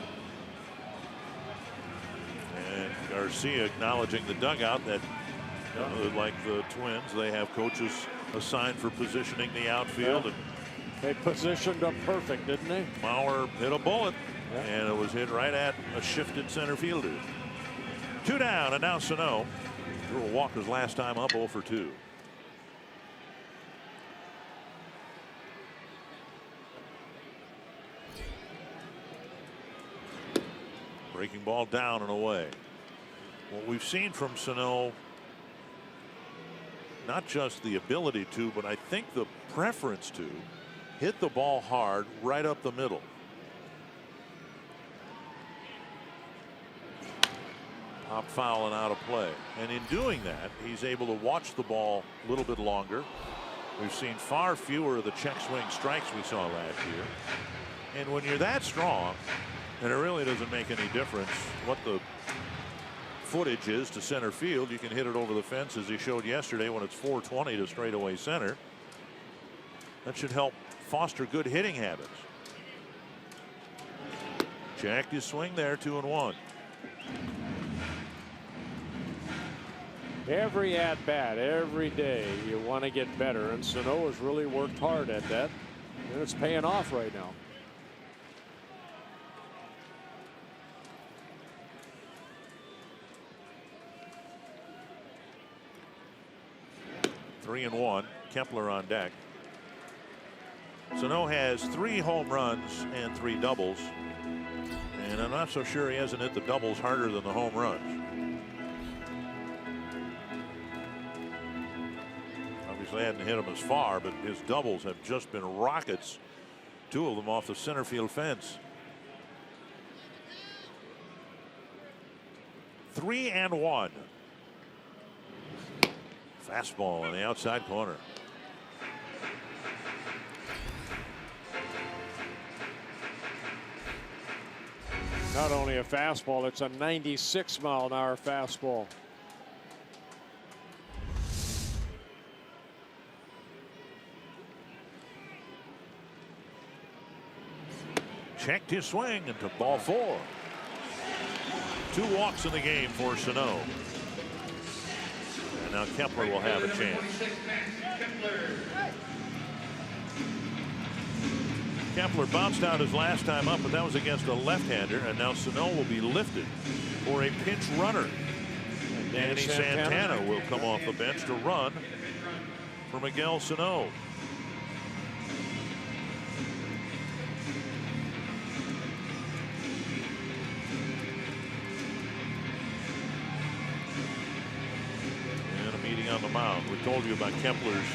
And Garcia acknowledging the dugout that, like the Twins, they have coaches assigned for positioning the outfield. Yeah. They positioned them perfect, didn't they? Mauer hit a bullet, and it was hit right at a shifted center fielder. 2 down, and now Sano drew a walk his last time up, 0 for 2. Breaking ball down and away. What we've seen from Sano, not just the ability to, but I think the preference to hit the ball hard right up the middle. Pop foul and out of play. And in doing that, he's able to watch the ball a little bit longer. We've seen far fewer of the check swing strikes we saw last year. And when you're that strong, and it really doesn't make any difference what the footage is to center field. You can hit it over the fence as he showed yesterday when it's 420 to straightaway center. That should help foster good hitting habits. Checked his swing there, 2-1. Every at bat, every day, you want to get better, and Sano has really worked hard at that, and it's paying off right now. Three and one. Kepler on deck. Sano has 3 home runs and 3 doubles, and I'm not so sure he hasn't hit the doubles harder than the home runs. Obviously hadn't hit them as far, but his doubles have just been rockets. 2 of them off the center field fence. 3-1. Fastball on the outside corner. Not only a fastball, it's a 96-mile-an-hour fastball. Checked his swing into ball 4. 2 walks in the game for Sano. And now Kepler will have a chance. Kepler bounced out his last time up, but that was against a left-hander, and now Sano will be lifted for a pinch runner. And Danny Santana will come off the bench to run for Miguel Sano. On the mound. We told you about Kepler's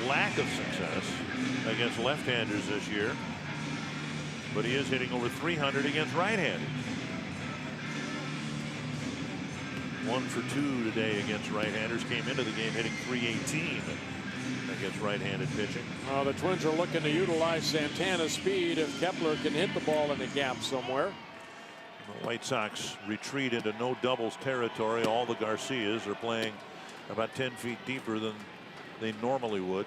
lack of success against left-handers this year, but he is hitting over 300 against right-handers. 1 for 2 today against right-handers. Came into the game hitting .318 against right-handed pitching. Well, the Twins are looking to utilize Santana's speed if Kepler can hit the ball in the gap somewhere. The White Sox retreat into no doubles territory. All the Garcias are playing about 10 feet deeper than they normally would.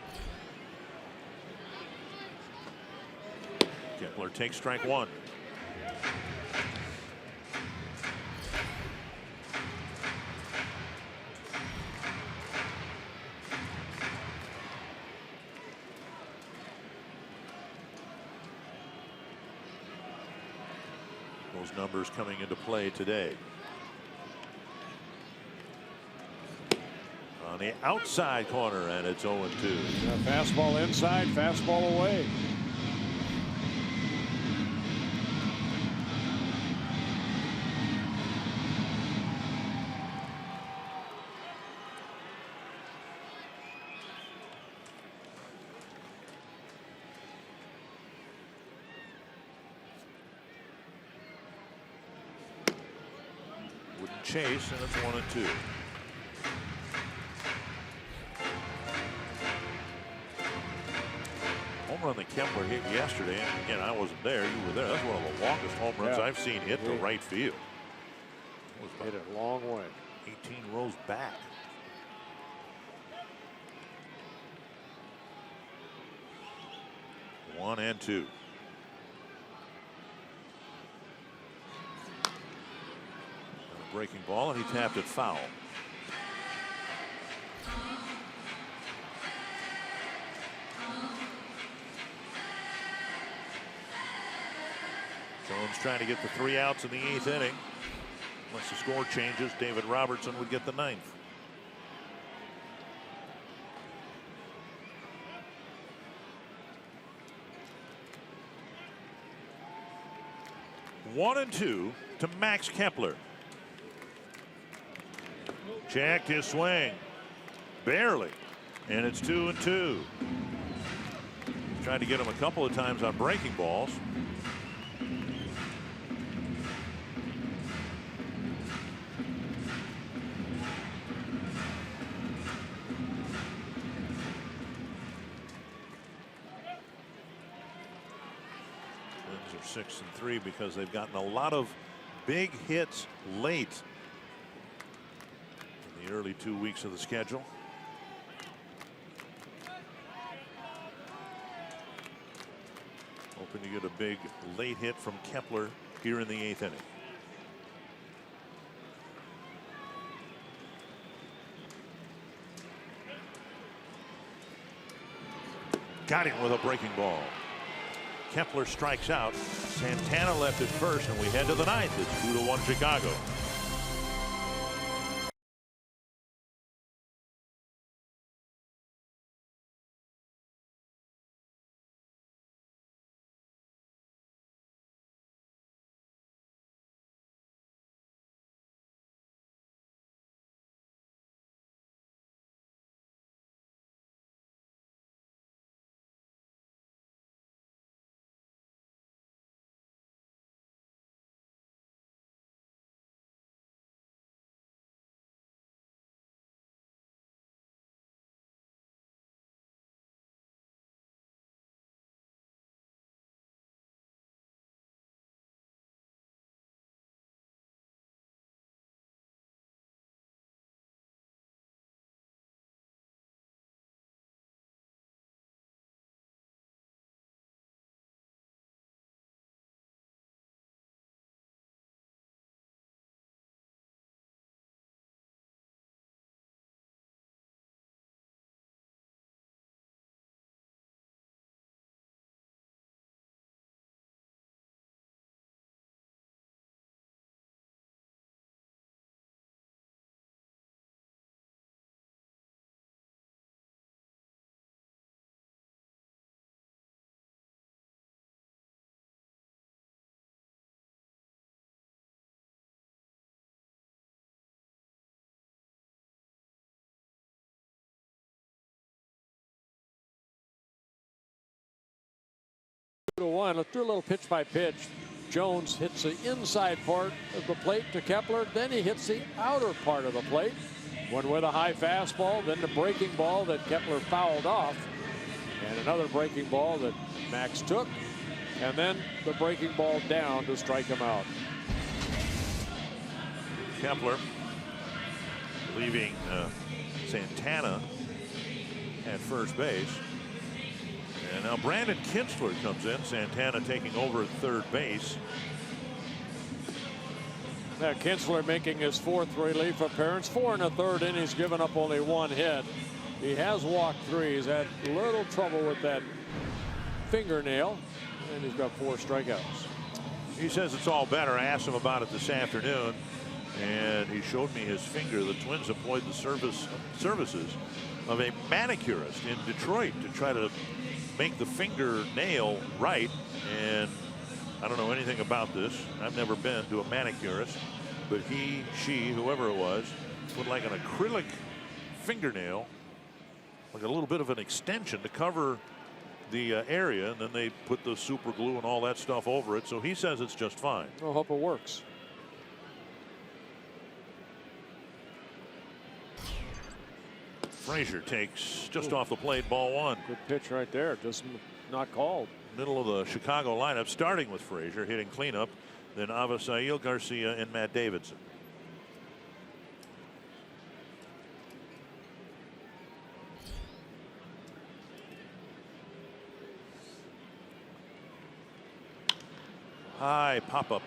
Kepler takes strike 1. Those numbers coming into play today. On the outside corner, and it's 0-2. Fastball inside, fastball away. Wouldn't chase, and it's 1-2. Home run that Kepler hit yesterday, and again, I wasn't there. You were there. That's one of the longest home runs I've seen hit to right field. Hit it a long way. 18 rows back. One and two. A breaking ball, and he tapped it foul. Jones trying to get the 3 outs in the 8th inning. Unless the score changes, David Robertson would get the 9th. One and 2 to Max Kepler. Checked his swing. Barely. And it's 2-2. Tried to get him a couple of times on breaking balls. Twins are 6-3 because they've gotten a lot of big hits late the early 2 weeks of the schedule. Hoping to get a big late hit from Kepler here in the 8th inning. Got him with a breaking ball. Kepler strikes out. Santana left at first, and we head to the 9th. It's 2-1 Chicago. Let's do a little pitch by pitch. Jones hits the inside part of the plate to Kepler. Then he hits the outer part of the plate. One with a high fastball, then the breaking ball that Kepler fouled off. And another breaking ball that Max took. And then the breaking ball down to strike him out. Kepler leaving Santana at first base. And now Brandon Kinsler comes in. Santana taking over at third base. Now Kinsler making his 4th relief appearance. 4 1/3 innings, given up only 1 hit. He has walked 3. He's had a little trouble with that fingernail, and he's got 4 strikeouts. He says it's all better. I asked him about it this afternoon, and he showed me his finger. The Twins employed the services of a manicurist in Detroit to try to make the fingernail right, and I don't know anything about this. I've never been to a manicurist, but he, she, whoever it was, put like an acrylic fingernail, like a little bit of an extension to cover the area, and then they put the super glue and all that stuff over it. So he says it's just fine. I hope it works. Frazier takes just off the plate, ball 1. Good pitch right there, just not called. Middle of the Chicago lineup, starting with Frazier hitting cleanup, then Avisail Garcia and Matt Davidson. High pop-up.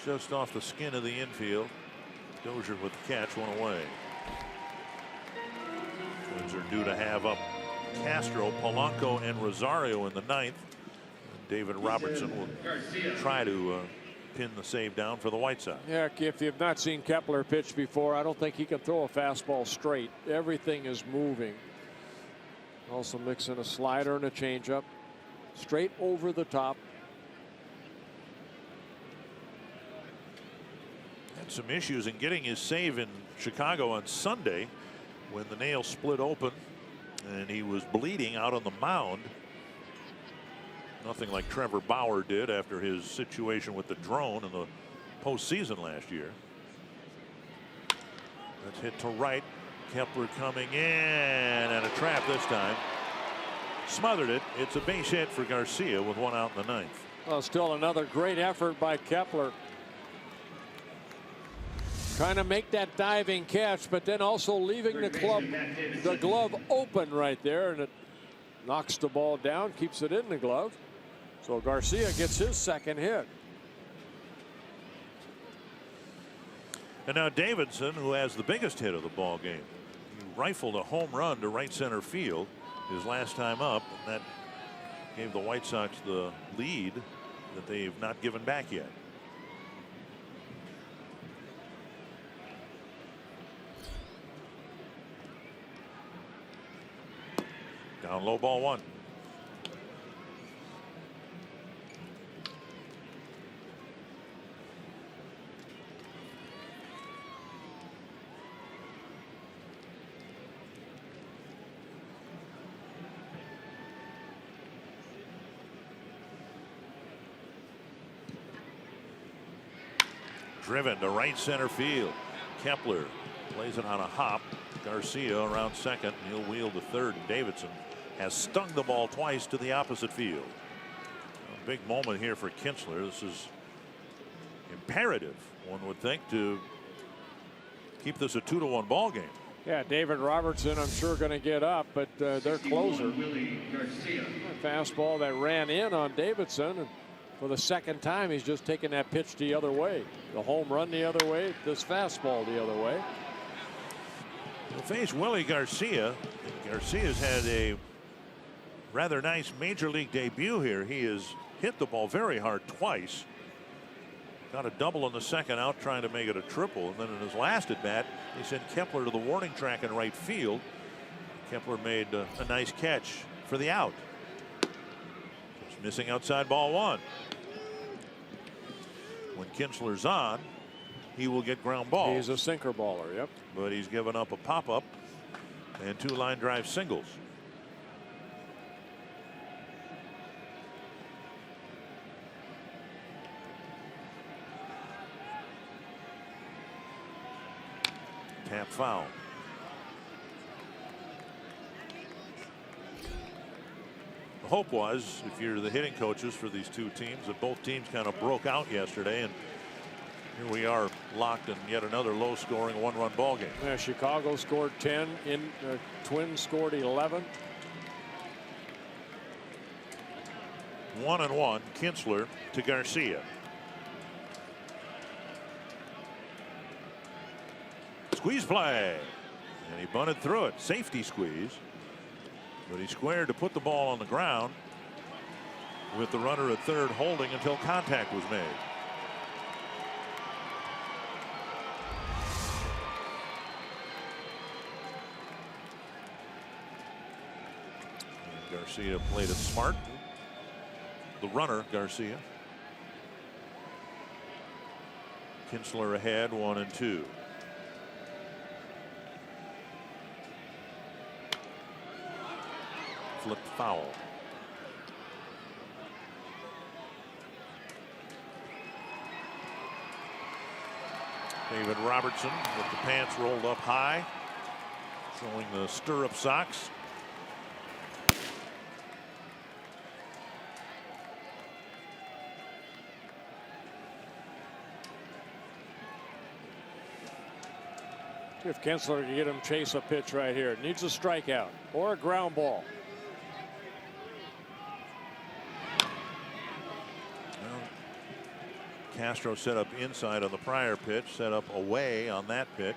Just off the skin of the infield. Dozier with the catch, 1 away. Twins are due to have up Castro, Polanco, and Rosario in the 9th. And David Robertson will try to pin the save down for the White Sox. Yeah, if you've not seen Kepler pitch before, I don't think he can throw a fastball straight. Everything is moving. Also mixing a slider and a changeup. Straight over the top. Had some issues in getting his save in Chicago on Sunday when the nail split open and he was bleeding out on the mound. Nothing like Trevor Bauer did after his situation with the drone in the postseason last year. That's hit to right. Kepler coming in, and a trap this time. Smothered it. It's a base hit for Garcia with 1 out in the 9th. Well, still another great effort by Kepler. Trying to make that diving catch, but then also leaving the glove open right there, and it knocks the ball down, keeps it in the glove. So Garcia gets his second hit. And now Davidson, who has the biggest hit of the ball game. He rifled a home run to right center field his last time up, and that gave the White Sox the lead that they've not given back yet. Down low, ball one. Driven to right center field. Kepler plays it on a hop. Garcia around second. He'll wheel to third. Davidson has stung the ball twice to the opposite field. A big moment here for Kinsler. This is imperative, one would think, to keep this a 2-1 ball game. Yeah, David Robertson, I'm sure, going to get up, but their closer. A fastball that ran in on Davidson, and for the second time, he's just taken that pitch the other way. The home run the other way, this fastball the other way. We'll face Willie Garcia. Garcia's had a rather nice major league debut here. He has hit the ball very hard twice. Got a double in the second out, trying to make it a triple. And then in his last at bat, they sent Kepler to the warning track in right field. Kepler made a nice catch for the out. Just missing outside, ball one. When Kinsler's on, he will get ground balls. He's a sinker baller, yep. But he's given up a pop-up and 2 line drive singles. Tap foul. The hope was, if you're the hitting coaches for these two teams, that both teams kind of broke out yesterday, and here we are locked in yet another low-scoring 1-run ball game. Yeah, Chicago scored 10. Twins scored 11. 1-1. Kinsler to Garcia. Squeeze play, and he bunted through it. Safety squeeze, but he squared to put the ball on the ground with the runner at third holding until contact was made. And Garcia played it smart. The runner, Garcia. Kinsler ahead, 1-2. Flipped foul. David Robertson with the pants rolled up high, showing the stirrup socks. If Kinsler can get him chase a pitch right here, needs a strikeout or a ground ball. Castro set up inside on the prior pitch, set up away on that pitch.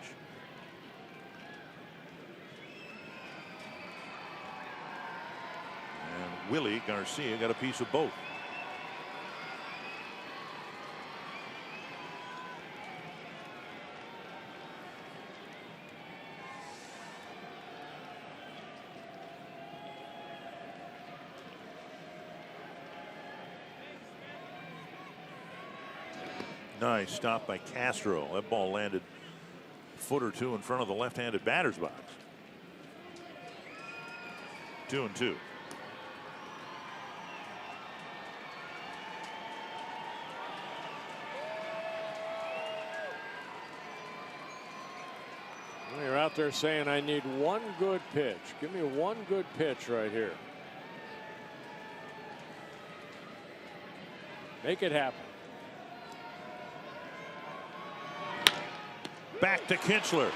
And Willie Garcia got a piece of both. Nice stop by Castro. That ball landed a foot or two in front of the left-handed batter's box. 2-2. You're out there saying, I need one good pitch. Give me one good pitch right here. Make it happen. Back to Kinsler.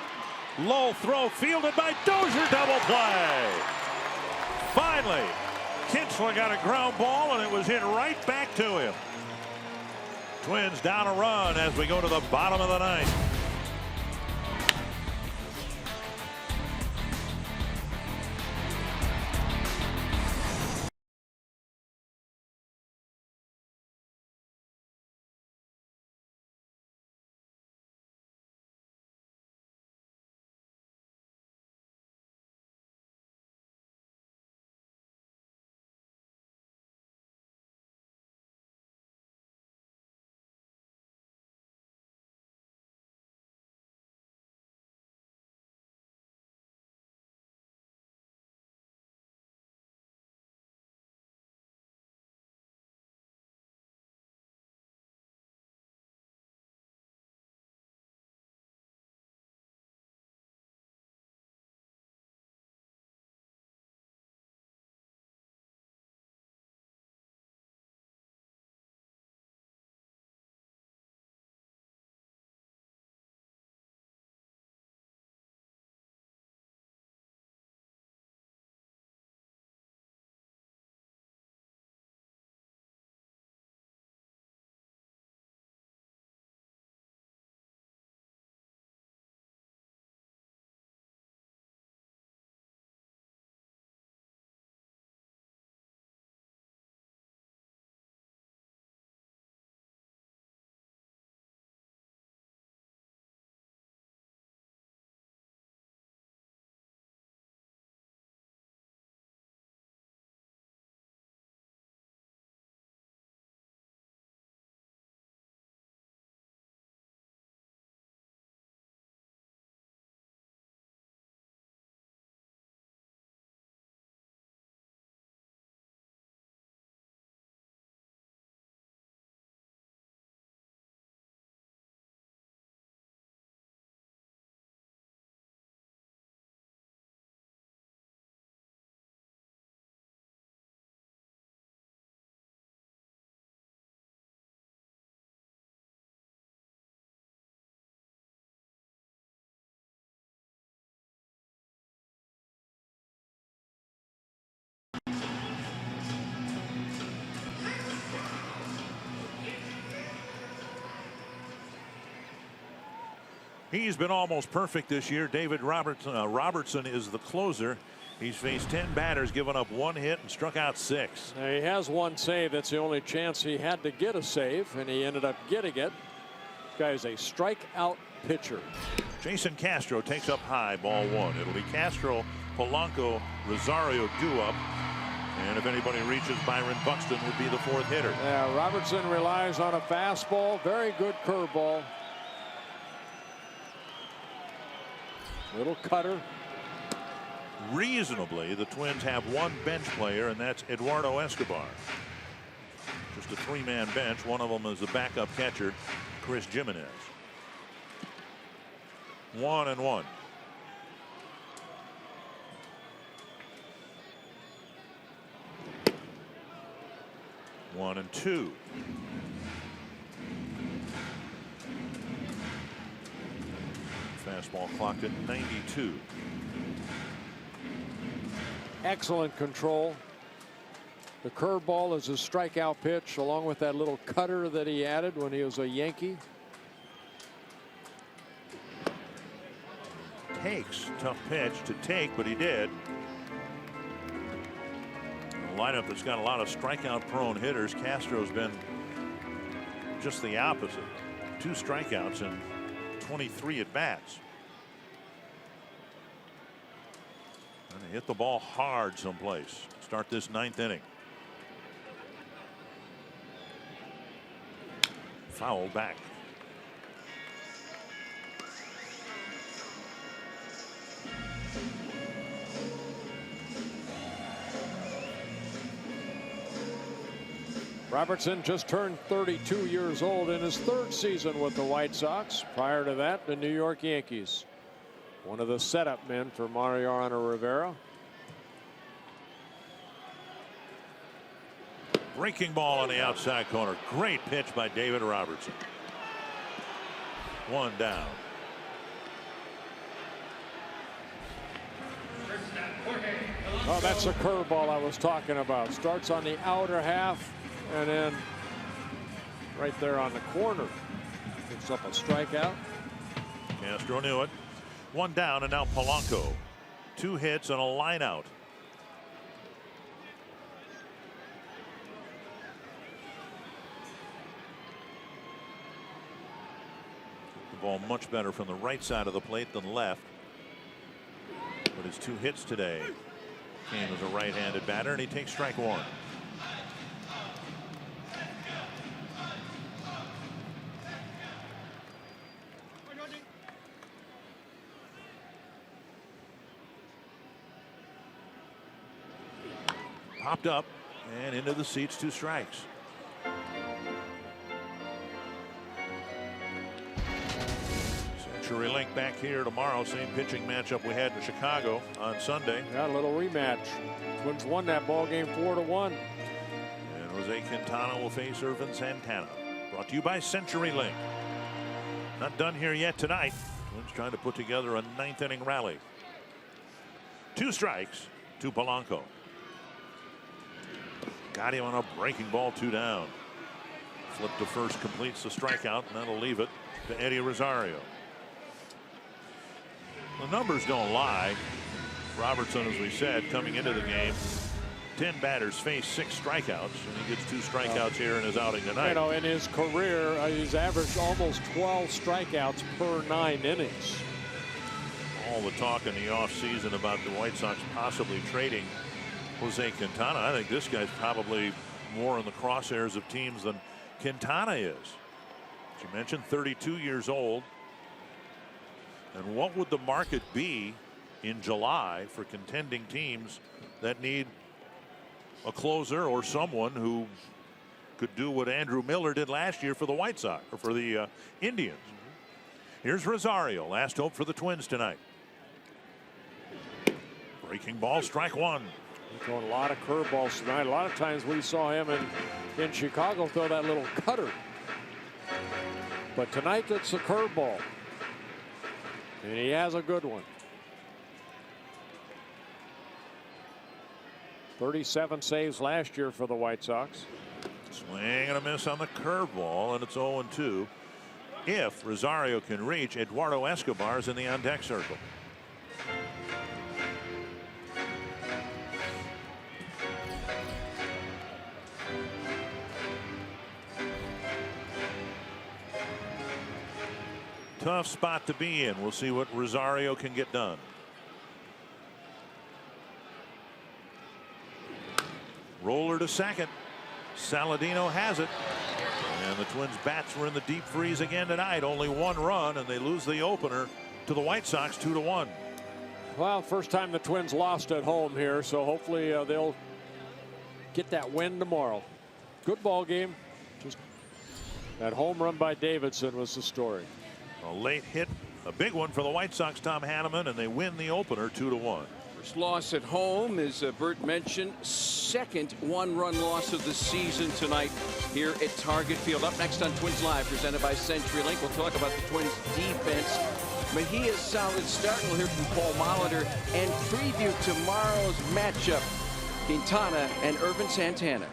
Low throw fielded by Dozier. Double play. Finally, Kinsler got a ground ball, and it was hit right back to him. Twins down a run as we go to the bottom of the ninth. He's been almost perfect this year. David Robertson is the closer. He's faced 10 batters, given up 1 hit, and struck out 6. Now, he has 1 save. That's the only chance he had to get a save, and he ended up getting it. This guy is a strikeout pitcher. Jason Castro takes up high, ball 1. It'll be Castro, Polanco, Rosario due up. And if anybody reaches, Byron Buxton would be the 4th hitter. Yeah, Robertson relies on a fastball. Very good curveball. Little cutter. Reasonably, the Twins have 1 bench player, and that's Eduardo Escobar. Just a 3-man bench. One of them is the backup catcher, Chris Jimenez. 1-1. One and 2. Fastball clocked at 92. Excellent control. The curveball is a strikeout pitch, along with that little cutter that he added when he was a Yankee. Takes tough pitch to take, but he did. A lineup that's got a lot of strikeout prone hitters. Castro's been just the opposite. 2 strikeouts and 23 at bats. And they hit the ball hard someplace. Start this 9th inning. Foul back. Robertson just turned 32 years old in his 3rd season with the White Sox. Prior to that, the New York Yankees. One of the setup men for Mariano Rivera. Breaking ball on the outside corner. Great pitch by David Robertson. 1 down. Oh, that's a curveball I was talking about. Starts on the outer half and then right there on the corner. Picks up a strikeout. Castro knew it. One down, and now Polanco. 2 hits and a line out. The ball much better from the right side of the plate than left. But his 2 hits today came as a right-handed batter, and he takes strike 1. Popped up and into the seats, 2 strikes. CenturyLink back here tomorrow. Same pitching matchup we had in Chicago on Sunday. Got a little rematch. Twins won that ball game 4-1. And Jose Quintana will face Irvin Santana. Brought to you by CenturyLink. Not done here yet tonight. Twins trying to put together a 9th inning rally. 2 strikes to Polanco. Got him on a breaking ball, 2 down. Flip to first, completes the strikeout, and that'll leave it to Eddie Rosario. The numbers don't lie. Robertson, as we said, coming into the game, 10 batters face 6 strikeouts, and he gets 2 strikeouts here in his outing tonight. You know, in his career, he's averaged almost 12 strikeouts per 9 innings. All the talk in the offseason about the White Sox possibly trading Jose Quintana. I think this guy's probably more in the crosshairs of teams than Quintana is. As you mentioned, 32 years old. And what would the market be in July for contending teams that need a closer or someone who could do what Andrew Miller did last year for the White Sox or for the Indians? Here's Rosario, last hope for the Twins tonight. Breaking ball, strike 1. He's throwing a lot of curveballs tonight. A lot of times we saw him in Chicago throw that little cutter. But tonight it's a curveball. And he has a good one. 37 saves last year for the White Sox. Swing and a miss on the curveball, and it's 0-2. If Rosario can reach, Eduardo Escobar's in the on-deck circle. Tough spot to be in. We'll see what Rosario can get done. Roller to second. Saladino has it. And the Twins bats were in the deep freeze again tonight. Only 1 run, and they lose the opener to the White Sox 2-1. Well, first time the Twins lost at home here, so hopefully they'll get that win tomorrow. Good ball game. Just that home run by Davidson was the story. A late hit, a big one for the White Sox, Tom Hanneman, and they win the opener 2-1. First loss at home, as Bert mentioned, second 1-run loss of the season tonight here at Target Field. Up next on Twins Live, presented by CenturyLink, we'll talk about the Twins defense. Mejia's solid start. We'll hear from Paul Molitor and preview tomorrow's matchup, Quintana and Irvin Santana.